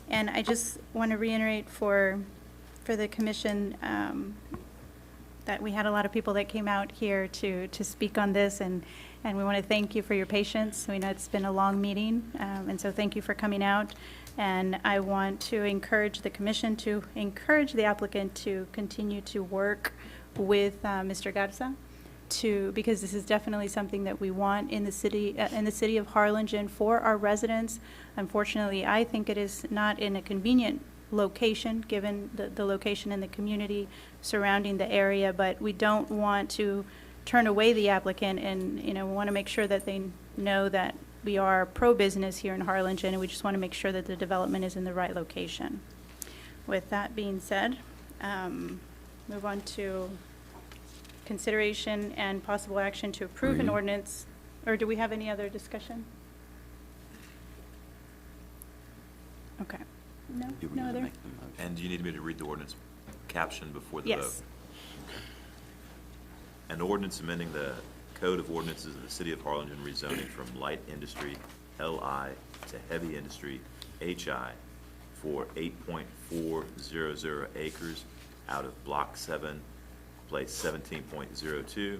And I just want to reiterate for the commission that we had a lot of people that came out here to speak on this, and we want to thank you for your patience. We know it's been a long meeting, and so thank you for coming out. And I want to encourage the commission to encourage the applicant to continue to work with Mr. Garza, because this is definitely something that we want in the city of Harlingen for our residents. Unfortunately, I think it is not in a convenient location, given the location in the community surrounding the area, but we don't want to turn away the applicant, and we want to make sure that they know that we are pro-business here in Harlingen, and we just want to make sure that the development is in the right location. With that being said, move on to consideration and possible action to approve an ordinance, or do we have any other discussion? Okay. No, Do we no need to other? make the motion? And do you need me to read the ordinance caption before the vote? Yes. An ordinance amending the Code of Ordinances of the City of Harlingen rezoning from light industry, LI, to heavy industry, HI, for 8.400 acres out of Block 7, Place 17.02,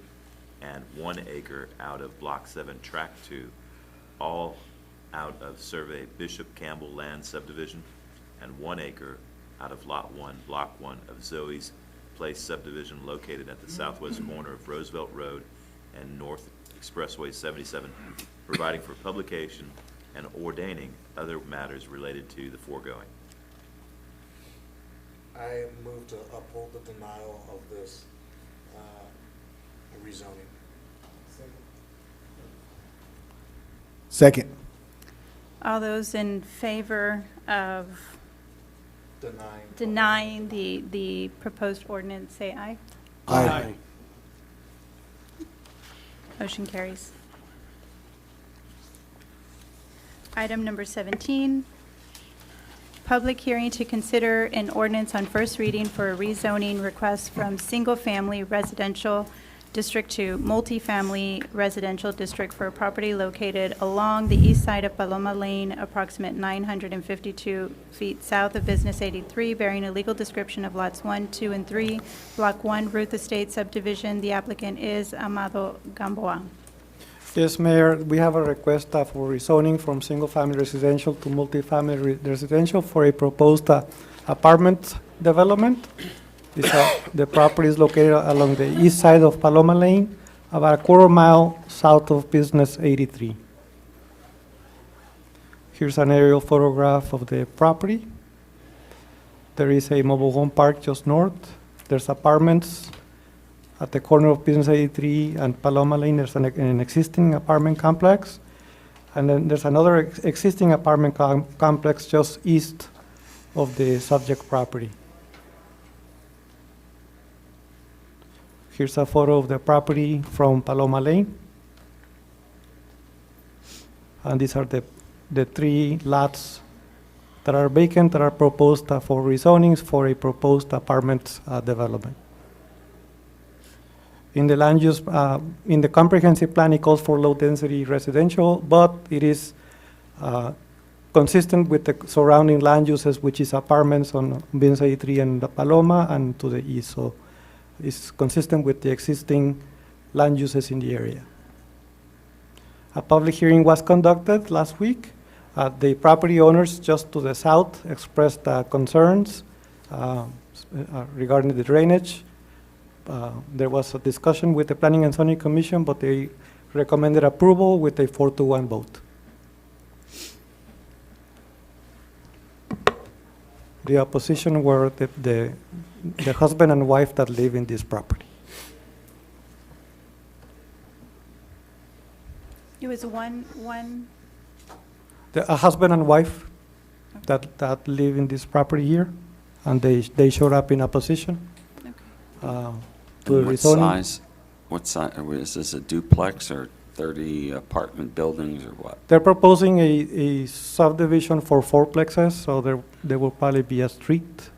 and 1 acre out of Block 7, Track 2, all out of Survey Bishop Campbell Land Subdivision, and 1 acre out of Lot 1, Block 1 of Zoe's Place Subdivision located at the southwest corner of Roosevelt Road and North Expressway 77, providing for publication and ordaining other matters related to the foregoing. I move to uphold the denial of this rezoning. Second. All those in favor of denying the proposed ordinance, say aye. Aye. Motion carries. Item number 17, public hearing to consider an ordinance on first reading for a rezoning request from single-family residential district to multifamily residential district for a property located along the east side of Paloma Lane, approximate 952 feet south of Business 83, bearing a legal description of lots 1, 2, and 3, Block 1, Ruth Estate subdivision. The applicant is Amado Gamboa. Yes, Mayor, we have a request for rezoning from single-family residential to multifamily residential for a proposed apartment development. The property is located along the east side of Paloma Lane, about a quarter mile south of Business 83. Here's an aerial photograph of the property. There is a mobile home park just north. There's apartments at the corner of Business 83 and Paloma Lane. There's an existing apartment complex. And then there's another existing apartment complex just east of the subject property. Here's a photo of the property from Paloma Lane. And these are the 3 lots that are vacant that are proposed for rezonings for a proposed apartment development. In the land use, in the comprehensive plan, it calls for low-density residential, but it is consistent with the surrounding land uses, which is apartments on Business 83 and the Paloma and to the east. So it's consistent with the existing land uses in the area. A public hearing was conducted last week. The property owners just to the south expressed concerns regarding the drainage. There was a discussion with the Planning and Zoning Commission, but they recommended approval with a 4-1 vote. The opposition were the husband and wife that live in this property. It was one, A husband and wife that live in this property here, and they showed up in opposition to the What rezoning. size? What size? Is this a duplex or 30 apartment buildings or what? They're proposing a subdivision for 4 plexes, so there will probably be a street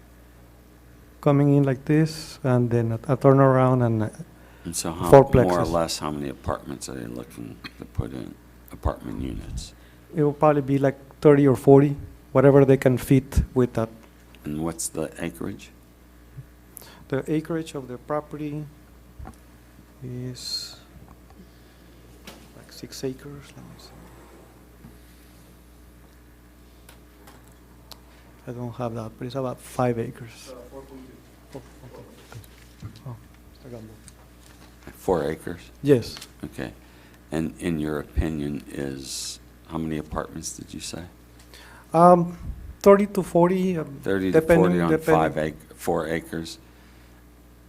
coming in like this, and then a turnaround and so 4 plexes. more or less, how many apartments are they looking to put in, apartment units? It will probably be like 30 or 40, whatever they can fit with that. And what's the acreage? The acreage of the property is like 6 acres. Let me see. I don't have that, but it's about 5 acres. 4.2. Oh, I got more. 4 acres? Yes. Okay. And in your opinion, how many apartments did you say? 30 to 40. 30 to 40 on 4 acres?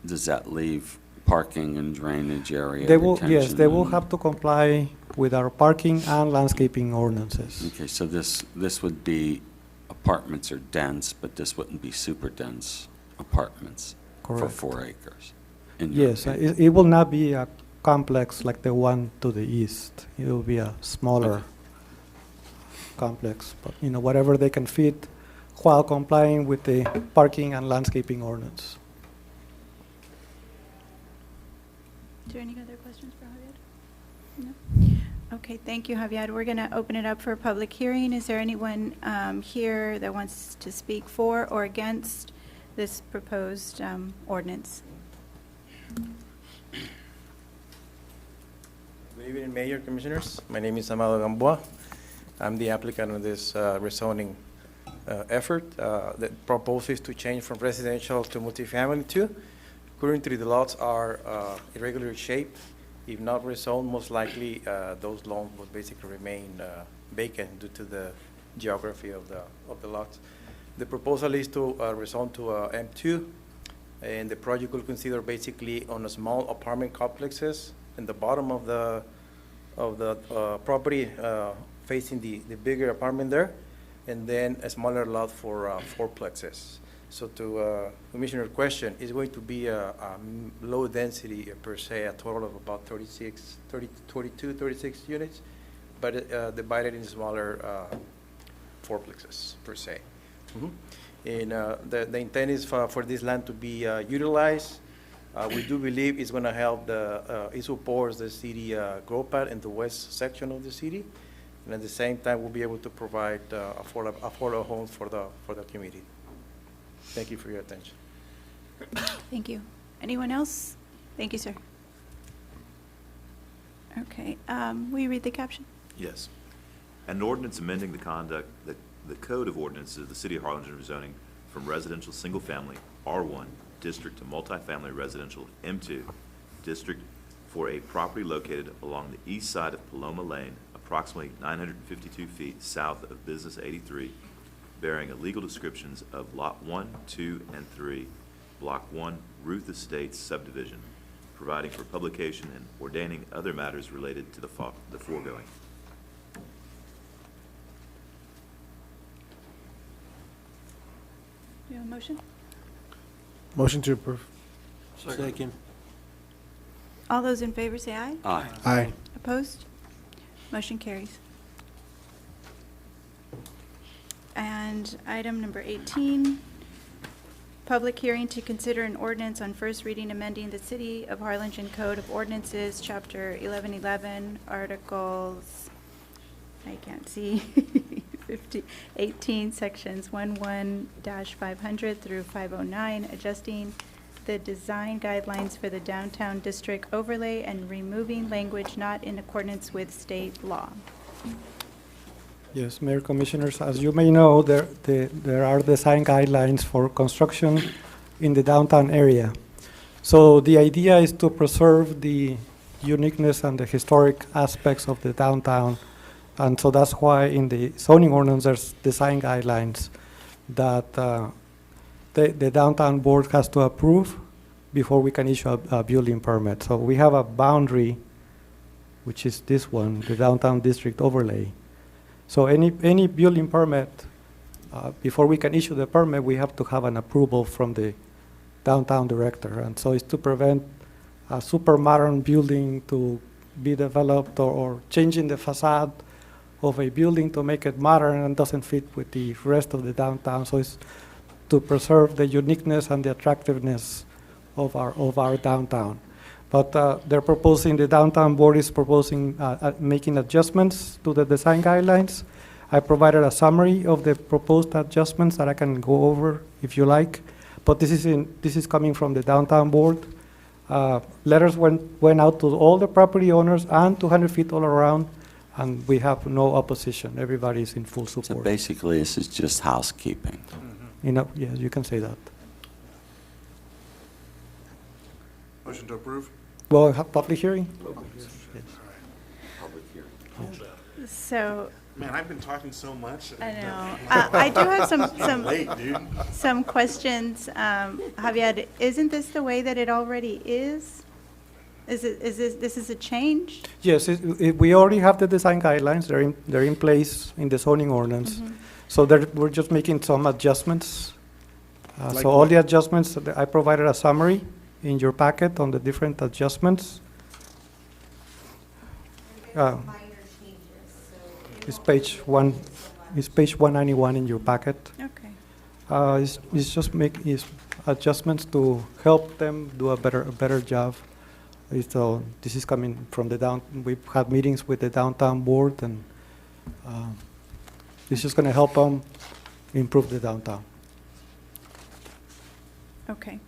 Does that leave parking and drainage area? They will, yes, retention they will and- have to comply with our parking and landscaping ordinances. Okay, so this would be apartments are dense, but this wouldn't be super dense apartments for Correct. 4 acres? in your Yes, opinion? it will not be a complex like the one to the east. It will be a smaller complex, but whatever they can fit while complying with the parking and landscaping ordinance. Is there any other questions for Javier? No? Okay, thank you, Javier. We're going to open it up for a public hearing. Is there anyone here that wants to speak for or against this proposed ordinance? Good evening, Mayor, Commissioners. My name is Amado Gamboa. I'm the applicant on this rezoning effort. The proposal is to change from residential to multifamily too. Currently, the lots are irregular shaped. If not rezoned, most likely those lots will basically remain vacant due to the geography of the lots. The proposal is to rezone to M2, and the project will consider basically on a small apartment complexes in the bottom of the property facing the bigger apartment there, and then a smaller lot for 4 plexes. So to Commissioner's question, it's going to be a low density per se, a total of about 36 units, but divided in smaller 4 plexes per se. And the intent is for this land to be utilized. We do believe it's going to help it supports the city growth path in the west section of the city, and at the same time we'll be able to provide affordable homes for the community. Thank you for your attention. Thank you. Anyone else? Thank you, sir. Okay, will you read the caption? Yes. An ordinance amending the code of ordinances of the City of Harlingen rezoning from residential single-family R1 district to multifamily residential M2 district for a property located along the east side of Paloma Lane, approximately 952 feet south of Business 83, bearing illegal descriptions of Lot 1, 2, and 3, Block 1, Ruth Estates subdivision, providing for publication and ordaining other matters related to the foregoing. Do you have a motion? Motion to approve. Second. All those in favor say aye. Aye. Aye. Opposed? Motion carries. And item number 18, public hearing to consider an ordinance on first reading amending the City of Harlingen Code of Ordinances, Chapter 1111, Articles, I can't see, 18, Sections 11-500 through 509, adjusting the design guidelines for the downtown district overlay and removing language not in accordance with state law. Yes, Mayor, Commissioners, as you may know, there are design guidelines for construction in the downtown area. So the idea is to preserve the uniqueness and the historic aspects of the downtown. And so that's why in the zoning ordinance, there's design guidelines that the downtown board has to approve before we can issue a building permit. So we have a boundary, which is this one, the downtown district overlay. So any building permit, before we can issue the permit, we have to have an approval from the downtown director. And so it's to prevent a super modern building to be developed or changing the facade of a building to make it modern and doesn't fit with the rest of the downtown. So it's to preserve the uniqueness and the attractiveness of our downtown. But they're proposing, the downtown board is proposing making adjustments to the design guidelines. I provided a summary of the proposed adjustments that I can go over if you like. But this is coming from the downtown board. Letters went out to all the property owners and 200 feet all around, and we have no opposition. Everybody is in full support. So basically, this is just housekeeping. You know, yes, you can say that. Motion to approve? Well, have public hearing? So, Man, I've been talking so much. I know. I do have some Late, dude. some questions. Javier, isn't this the way that it already is? This is a change? Yes, we already have the design guidelines. They're in place in the zoning ordinance. Mhm. So we're just making some adjustments. Like So all what? the adjustments, I provided a summary in your packet on the different adjustments. It's page 191 in your packet. Okay. It's just it's adjustments to help them do a better job. So this is coming from we've had meetings with the downtown board, and it's just going to help them improve the downtown. Okay,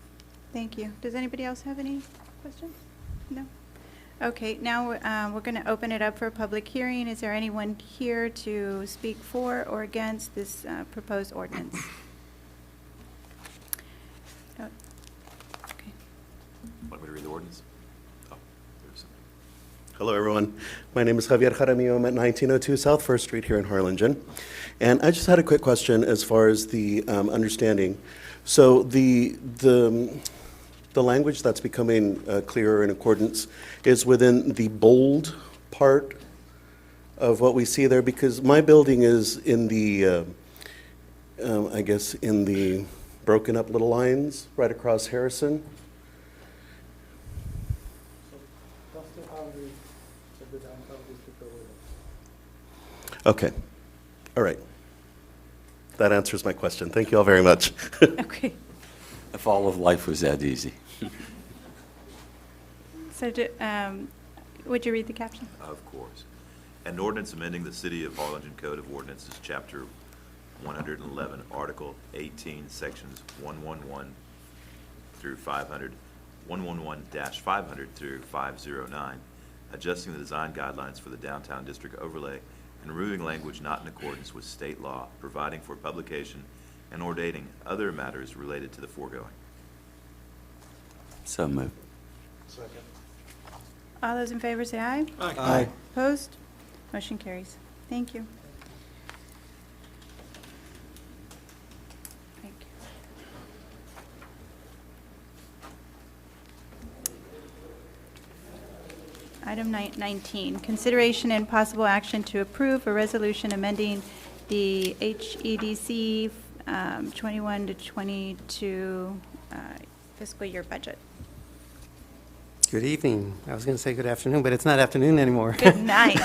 thank you. Does anybody else have any questions? No? Okay, now we're going to open it up for a public hearing. Is there anyone here to speak for or against this proposed ordinance? No. Okay. Want me to read the ordinance? Oh, there's some. Hello, everyone. My name is Javier Jaramillo. I'm at 1902 South First Street here in Harlingen. And I just had a quick question as far as the understanding. So the language that's becoming clearer in accordance is within the bold part of what we see there, because my building is in the, I guess, in the broken up little lines right across Harrison. Okay, all right. That answers my question. Thank you all very much. Okay. If all of life was that easy. So would you read the caption? Of course. An ordinance amending the City of Harlingen Code of Ordinances, Chapter 111, Article 18, Sections 111 through 500, 111-500 through 509, adjusting the design guidelines for the downtown district overlay and removing language not in accordance with state law, providing for publication and ordaining other matters related to the foregoing. So moved. Second. All those in favor say aye. Aye. Aye. Opposed? Motion carries. Thank you. Item 19, consideration and possible action to approve a resolution amending the HEDC 21 to 22 fiscal year budget. Good evening. I was going to say good afternoon, but it's not afternoon anymore. Good night.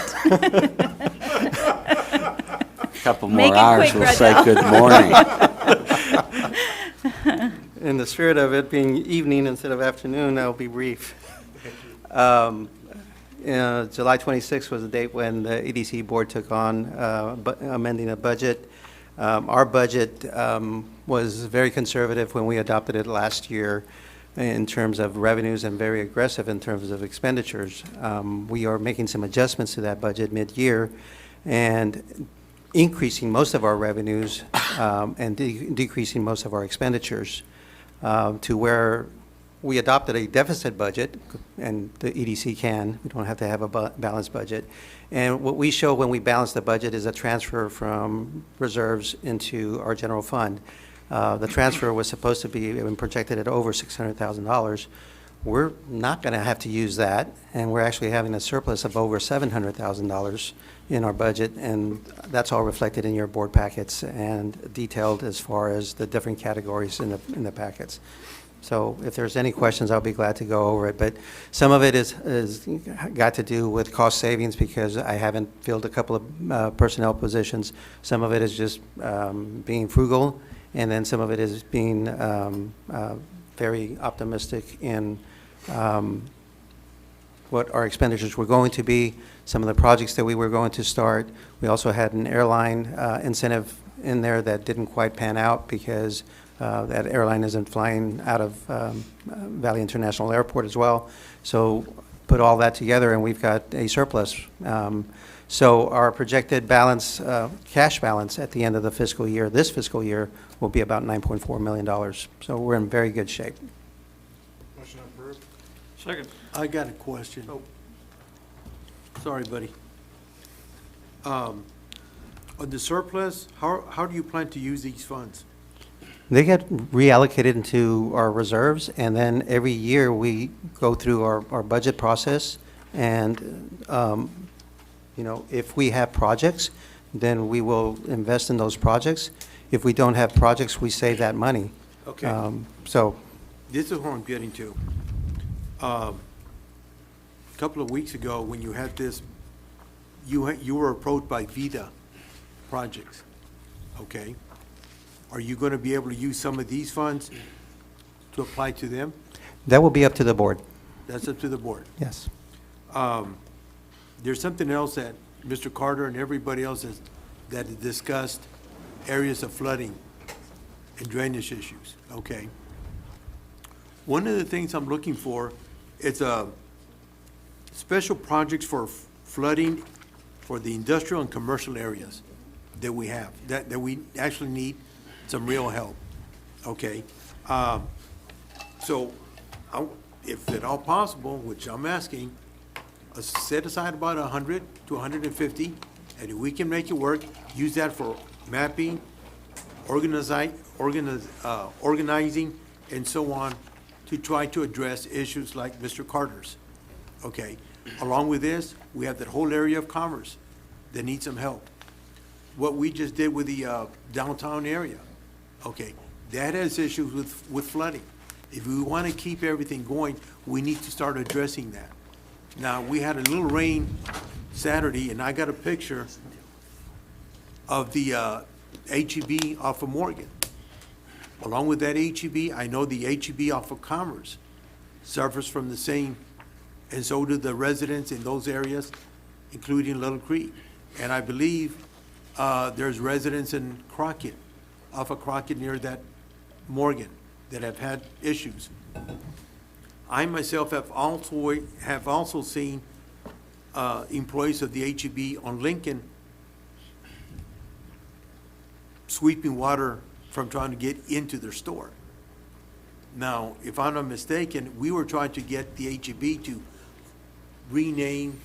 Couple Make more it hours, quick, we'll say Rudell. good morning. In the spirit of it being evening instead of afternoon, I'll be brief. July 26th was the date when the EDC board took on amending a budget. Our budget was very conservative when we adopted it last year in terms of revenues and very aggressive in terms of expenditures. We are making some adjustments to that budget mid-year and increasing most of our revenues and decreasing most of our expenditures to where we adopted a deficit budget, and the EDC can. We don't have to have a balanced budget. And what we show when we balance the budget is a transfer from reserves into our general fund. The transfer was supposed to be projected at over $600,000. We're not going to have to use that, and we're actually having a surplus of over $700,000 in our budget, and that's all reflected in your board packets and detailed as far as the different categories in the packets. So if there's any questions, I'll be glad to go over it. But some of it is got to do with cost savings because I haven't filled a couple of personnel positions. Some of it is just being frugal, and then some of it is being very optimistic in what our expenditures were going to be, some of the projects that we were going to start. We also had an airline incentive in there that didn't quite pan out because that airline isn't flying out of Valley International Airport as well. So put all that together and we've got a surplus. So our projected balance, cash balance at the end of the fiscal year, this fiscal year, will be about $9.4 million. So we're in very good shape. Motion approved. Second. I got a question. Oh. Sorry, buddy. On the surplus, how do you plan to use these funds? They get reallocated into our reserves, and then every year we go through our budget process, and, you know, if we have projects, then we will invest in those projects. If we don't have projects, we save that money. Okay. So. This is what I'm getting to. A couple of weeks ago, when you had this, you were approached by VITA projects, okay? Are you going to be able to use some of these funds to apply to them? That will be up to the board. That's up to the board. Yes. There's something else that Mr. Carter and everybody else that has discussed, areas of flooding and drainage issues, okay? One of the things I'm looking for is special projects for flooding for the industrial and commercial areas that we have, that we actually need some real help, okay? So if at all possible, which I'm asking, set aside about 100 to 150, and if we can make it work, use that for mapping, organizing, and so on, to try to address issues like Mr. Carter's, okay? Along with this, we have that whole area of commerce that needs some help. What we just did with the downtown area, okay, that has issues with flooding. If we want to keep everything going, we need to start addressing that. Now, we had a little rain Saturday, and I got a picture of the HEB off of Morgan. Along with that HEB, I know the HEB off of Commerce suffers from the same, and so do the residents in those areas, including Little Creek. And I believe there's residents in Crockett, off of Crockett near that Morgan, that have had issues. I myself have also seen employees of the HEB on Lincoln sweeping water from trying to get into their store. Now, if I'm not mistaken, we were trying to get the HEB to rename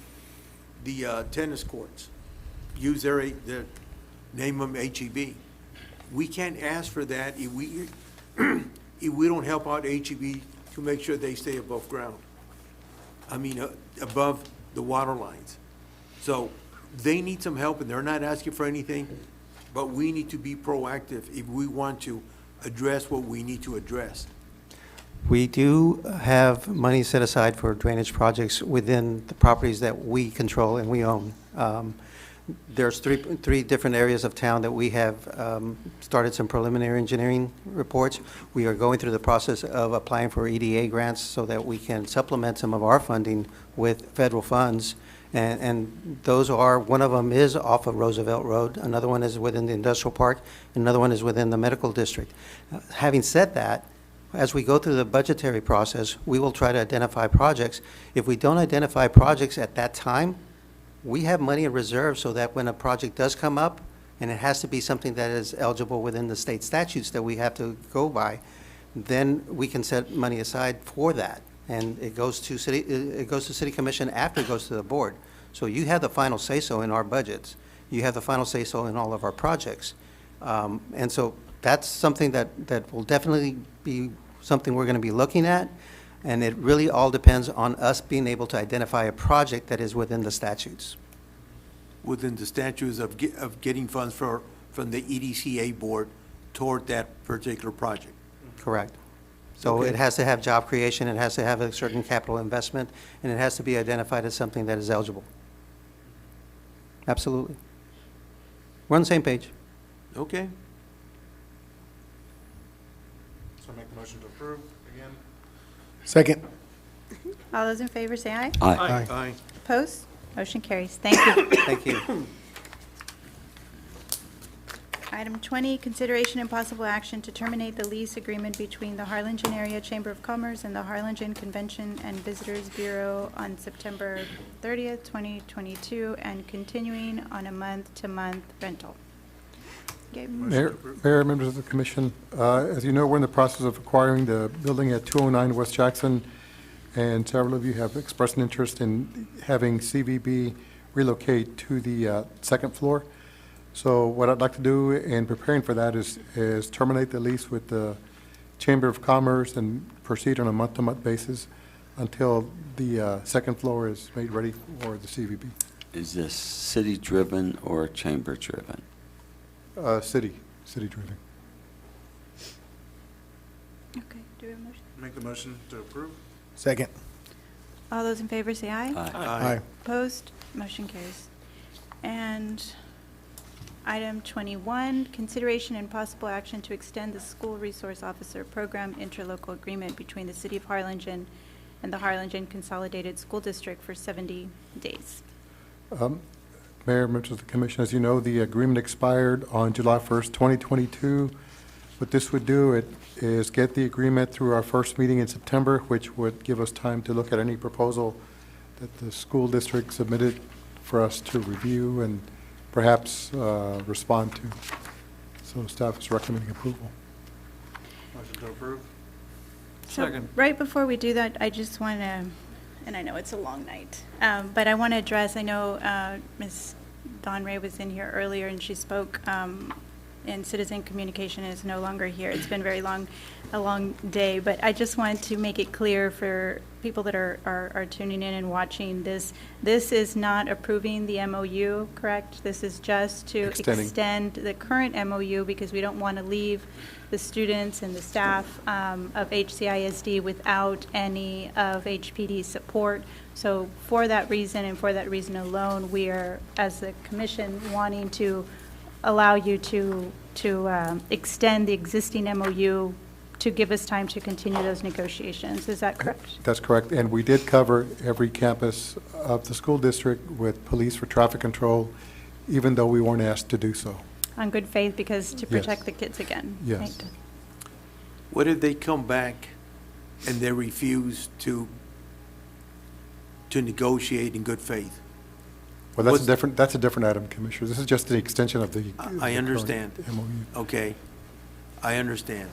the tennis courts, use their name them HEB. We can't ask for that if we don't help out HEB to make sure they stay above ground. I mean, above the water lines. So they need some help, and they're not asking for anything, but we need to be proactive if we want to address what we need to address. We do have money set aside for drainage projects within the properties that we control and we own. There's three different areas of town that we have started some preliminary engineering reports. We are going through the process of applying for EDA grants so that we can supplement some of our funding with federal funds. And those are, one of them is off of Roosevelt Road, another one is within the industrial park, another one is within the medical district. Having said that, as we go through the budgetary process, we will try to identify projects. If we don't identify projects at that time, we have money in reserve so that when a project does come up, and it has to be something that is eligible within the state statutes that we have to go by, then we can set money aside for that. And it goes to city commission after it goes to the board. So you have the final say-so in our budgets. You have the final say-so in all of our projects. And so that's something that will definitely be something we're going to be looking at. And it really all depends on us being able to identify a project that is within the statutes. Within the statutes of getting funds from the EDCA board toward that particular project. Correct. So Okay. it has to have job creation, it has to have a certain capital investment, and it has to be identified as something that is eligible. Absolutely. We're on the same page. Okay. So I make the motion to approve again. Second. All those in favor say aye. Aye. Aye. Opposed? Motion carries. Thank you. Thank you. Item 20, consideration and possible action to terminate the lease agreement between the Harlingen Area Chamber of Commerce and the Harlingen Convention and Visitors Bureau on September 30th, 2022, and continuing on a month-to-month rental. Gabe? Mayor, members of the commission, as you know, we're in the process of acquiring the building at 209 West Jackson, and several of you have expressed an interest in having CVB relocate to the second floor. So what I'd like to do in preparing for that is terminate the lease with the Chamber of Commerce and proceed on a month-to-month basis until the second floor is made ready for the CVB. Is this city-driven or chamber-driven? City-driven. Okay, do we have a motion? Make the motion to approve. Second. All those in favor say aye. Aye. Opposed? Motion carries. And item 21, consideration and possible action to extend the School Resource Officer Program interlocal agreement between the City of Harlingen and the Harlingen Consolidated School District for 70 days. Mayor, members of the commission, as you know, the agreement expired on July 1st, 2022. What this would do is get the agreement through our first meeting in September, which would give us time to look at any proposal that the school district submitted for us to review and perhaps respond to. So staff is recommending approval. Motion to approve. So right before we do that, I just want to, and I know it's a long night, but I want to address, I know Ms. Dawn Ray was in here earlier and she spoke, and citizen communication is no longer here. It's been a long day, but I just wanted to make it clear for people that are tuning in and watching this. This is not approving the MOU, correct? This is just to extend the current MOU because we don't want to leave the students and the staff of HCISD without any of HPD's support. So for that reason and for that reason alone, we are, as the commission, wanting to allow you to extend the existing MOU to give us time to continue those negotiations. Is that correct? That's correct. And we did cover every campus of the school district with police for traffic control, even though we weren't asked to do so. On good faith, because to protect the kids again. Yes. Right. What if they come back and they refuse to negotiate in good faith? Well, that's a different item, Commissioner. This is just the extension of the I understand. current MOU. Okay, I understand.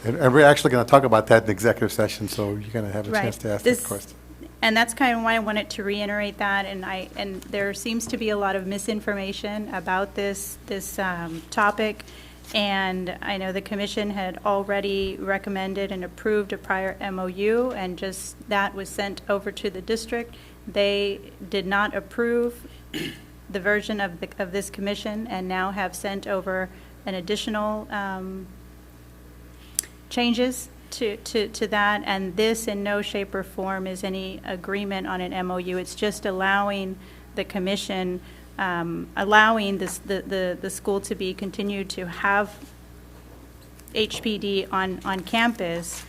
And we're actually going to talk about that in executive session, so you're going to have a chance to ask that question. And that's kind of why I wanted to reiterate that, and there seems to be a lot of misinformation about this topic, and I know the commission had already recommended and approved a prior MOU, and just that was sent over to the district, They did not approve the version of this commission and now have sent over an additional changes to that, and this in no shape or form is any agreement on an MOU. It's just allowing the commission, allowing the school to be continued to have HPD on campus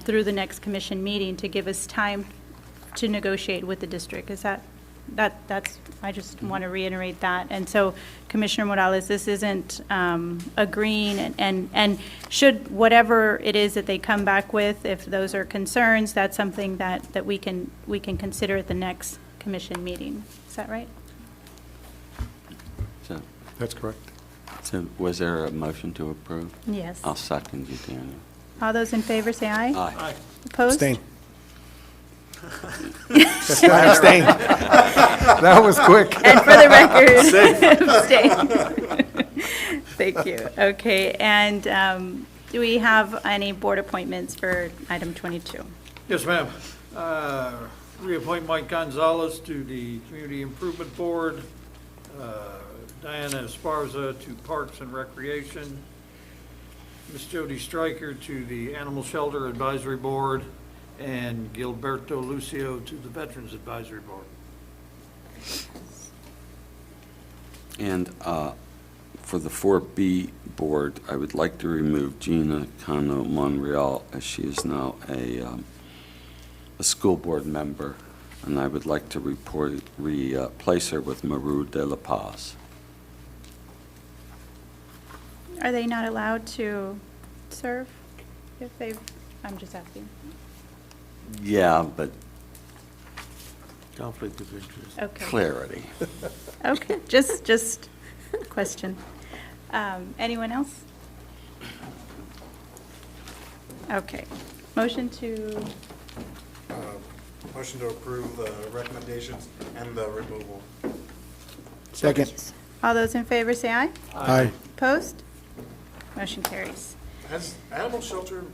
through the next commission meeting to give us time to negotiate with the district. Is that's, I just want to reiterate that. And so, Commissioner Morales, this isn't agreeing, and should whatever it is that they come back with, if those are concerns, that's something that we can consider at the next commission meeting. Is that right? So, That's correct. so was there a motion to approve? Yes. I'll second you, Daniel. All those in favor say aye. Aye. Opposed? Abstain. I abstain. That was quick. And for the record, abstain. Thank you. Okay, and do we have any board appointments for item 22? Yes, ma'am. Reappoint Mike Gonzalez to the Community Improvement Board, Diana Esparza to Parks and Recreation, Ms. Jody Stryker to the Animal Shelter Advisory Board, and Gilberto Lucio to the Veterans Advisory Board. And for the 4B board, I would like to remove Gina Cano Monreal, as she is now a school board member, and I would like to replace her with Maru de la Paz. Are they not allowed to serve if they've, I'm just asking. Yeah, but Conflict of interest. Okay. clarity. Okay, just question. Anyone else? Okay. Motion to, Motion to approve the recommendations and the removal. Second. all those in favor say aye. Aye. Opposed? Motion carries. Has Animal Shelter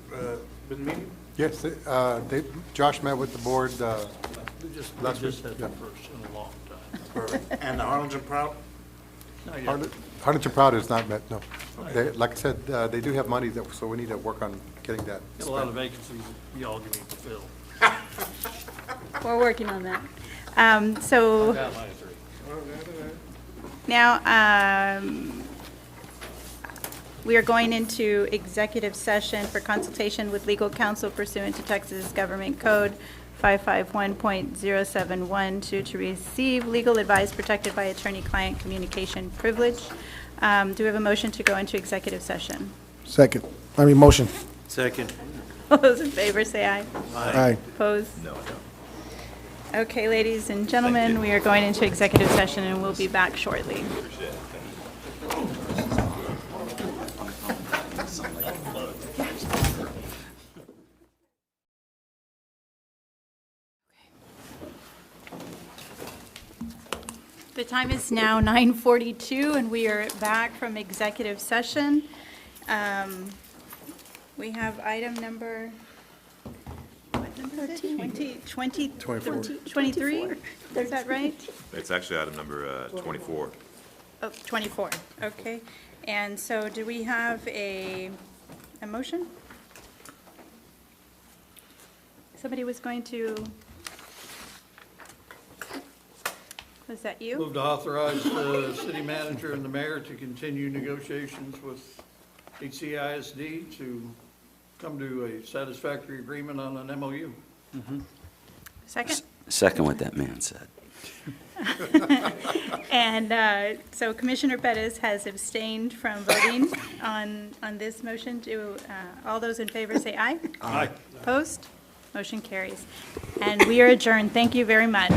been meeting? Yes, Josh met with the board We just last week. had Yeah. the first in a long time. Perfect. And the Harlingen Proud? Not yet. Harlingen Proud is not met, no. Like I said, they do have money, so we need to work on getting that. Got a lot of vacancies that y'all give me to fill. We're working on that. So Got my three. now, we are going into executive session for consultation with legal counsel pursuant to Texas Government Code 551.071 to receive legal advice protected by attorney-client communication privilege. Do we have a motion to go into executive session? Second. Motion. Second. All those in favor say aye. Aye. Opposed? No, no. Okay, ladies and gentlemen, we are going into executive session and we'll be back shortly. The time is now 9:42 and we are back from executive session. We have item number, what number is it? 23? Is that right? It's actually item number 24. Oh, 24, okay. And so do we have a motion? Somebody was going to, was that you? Move to authorize the city manager and the mayor to continue negotiations with HCISD to come to a satisfactory agreement on an MOU. Second? Second what that man said. And so Commissioner Bettis has abstained from voting on this motion. All those in favor say aye. Aye. Opposed? Motion carries. And we are adjourned. Thank you very much.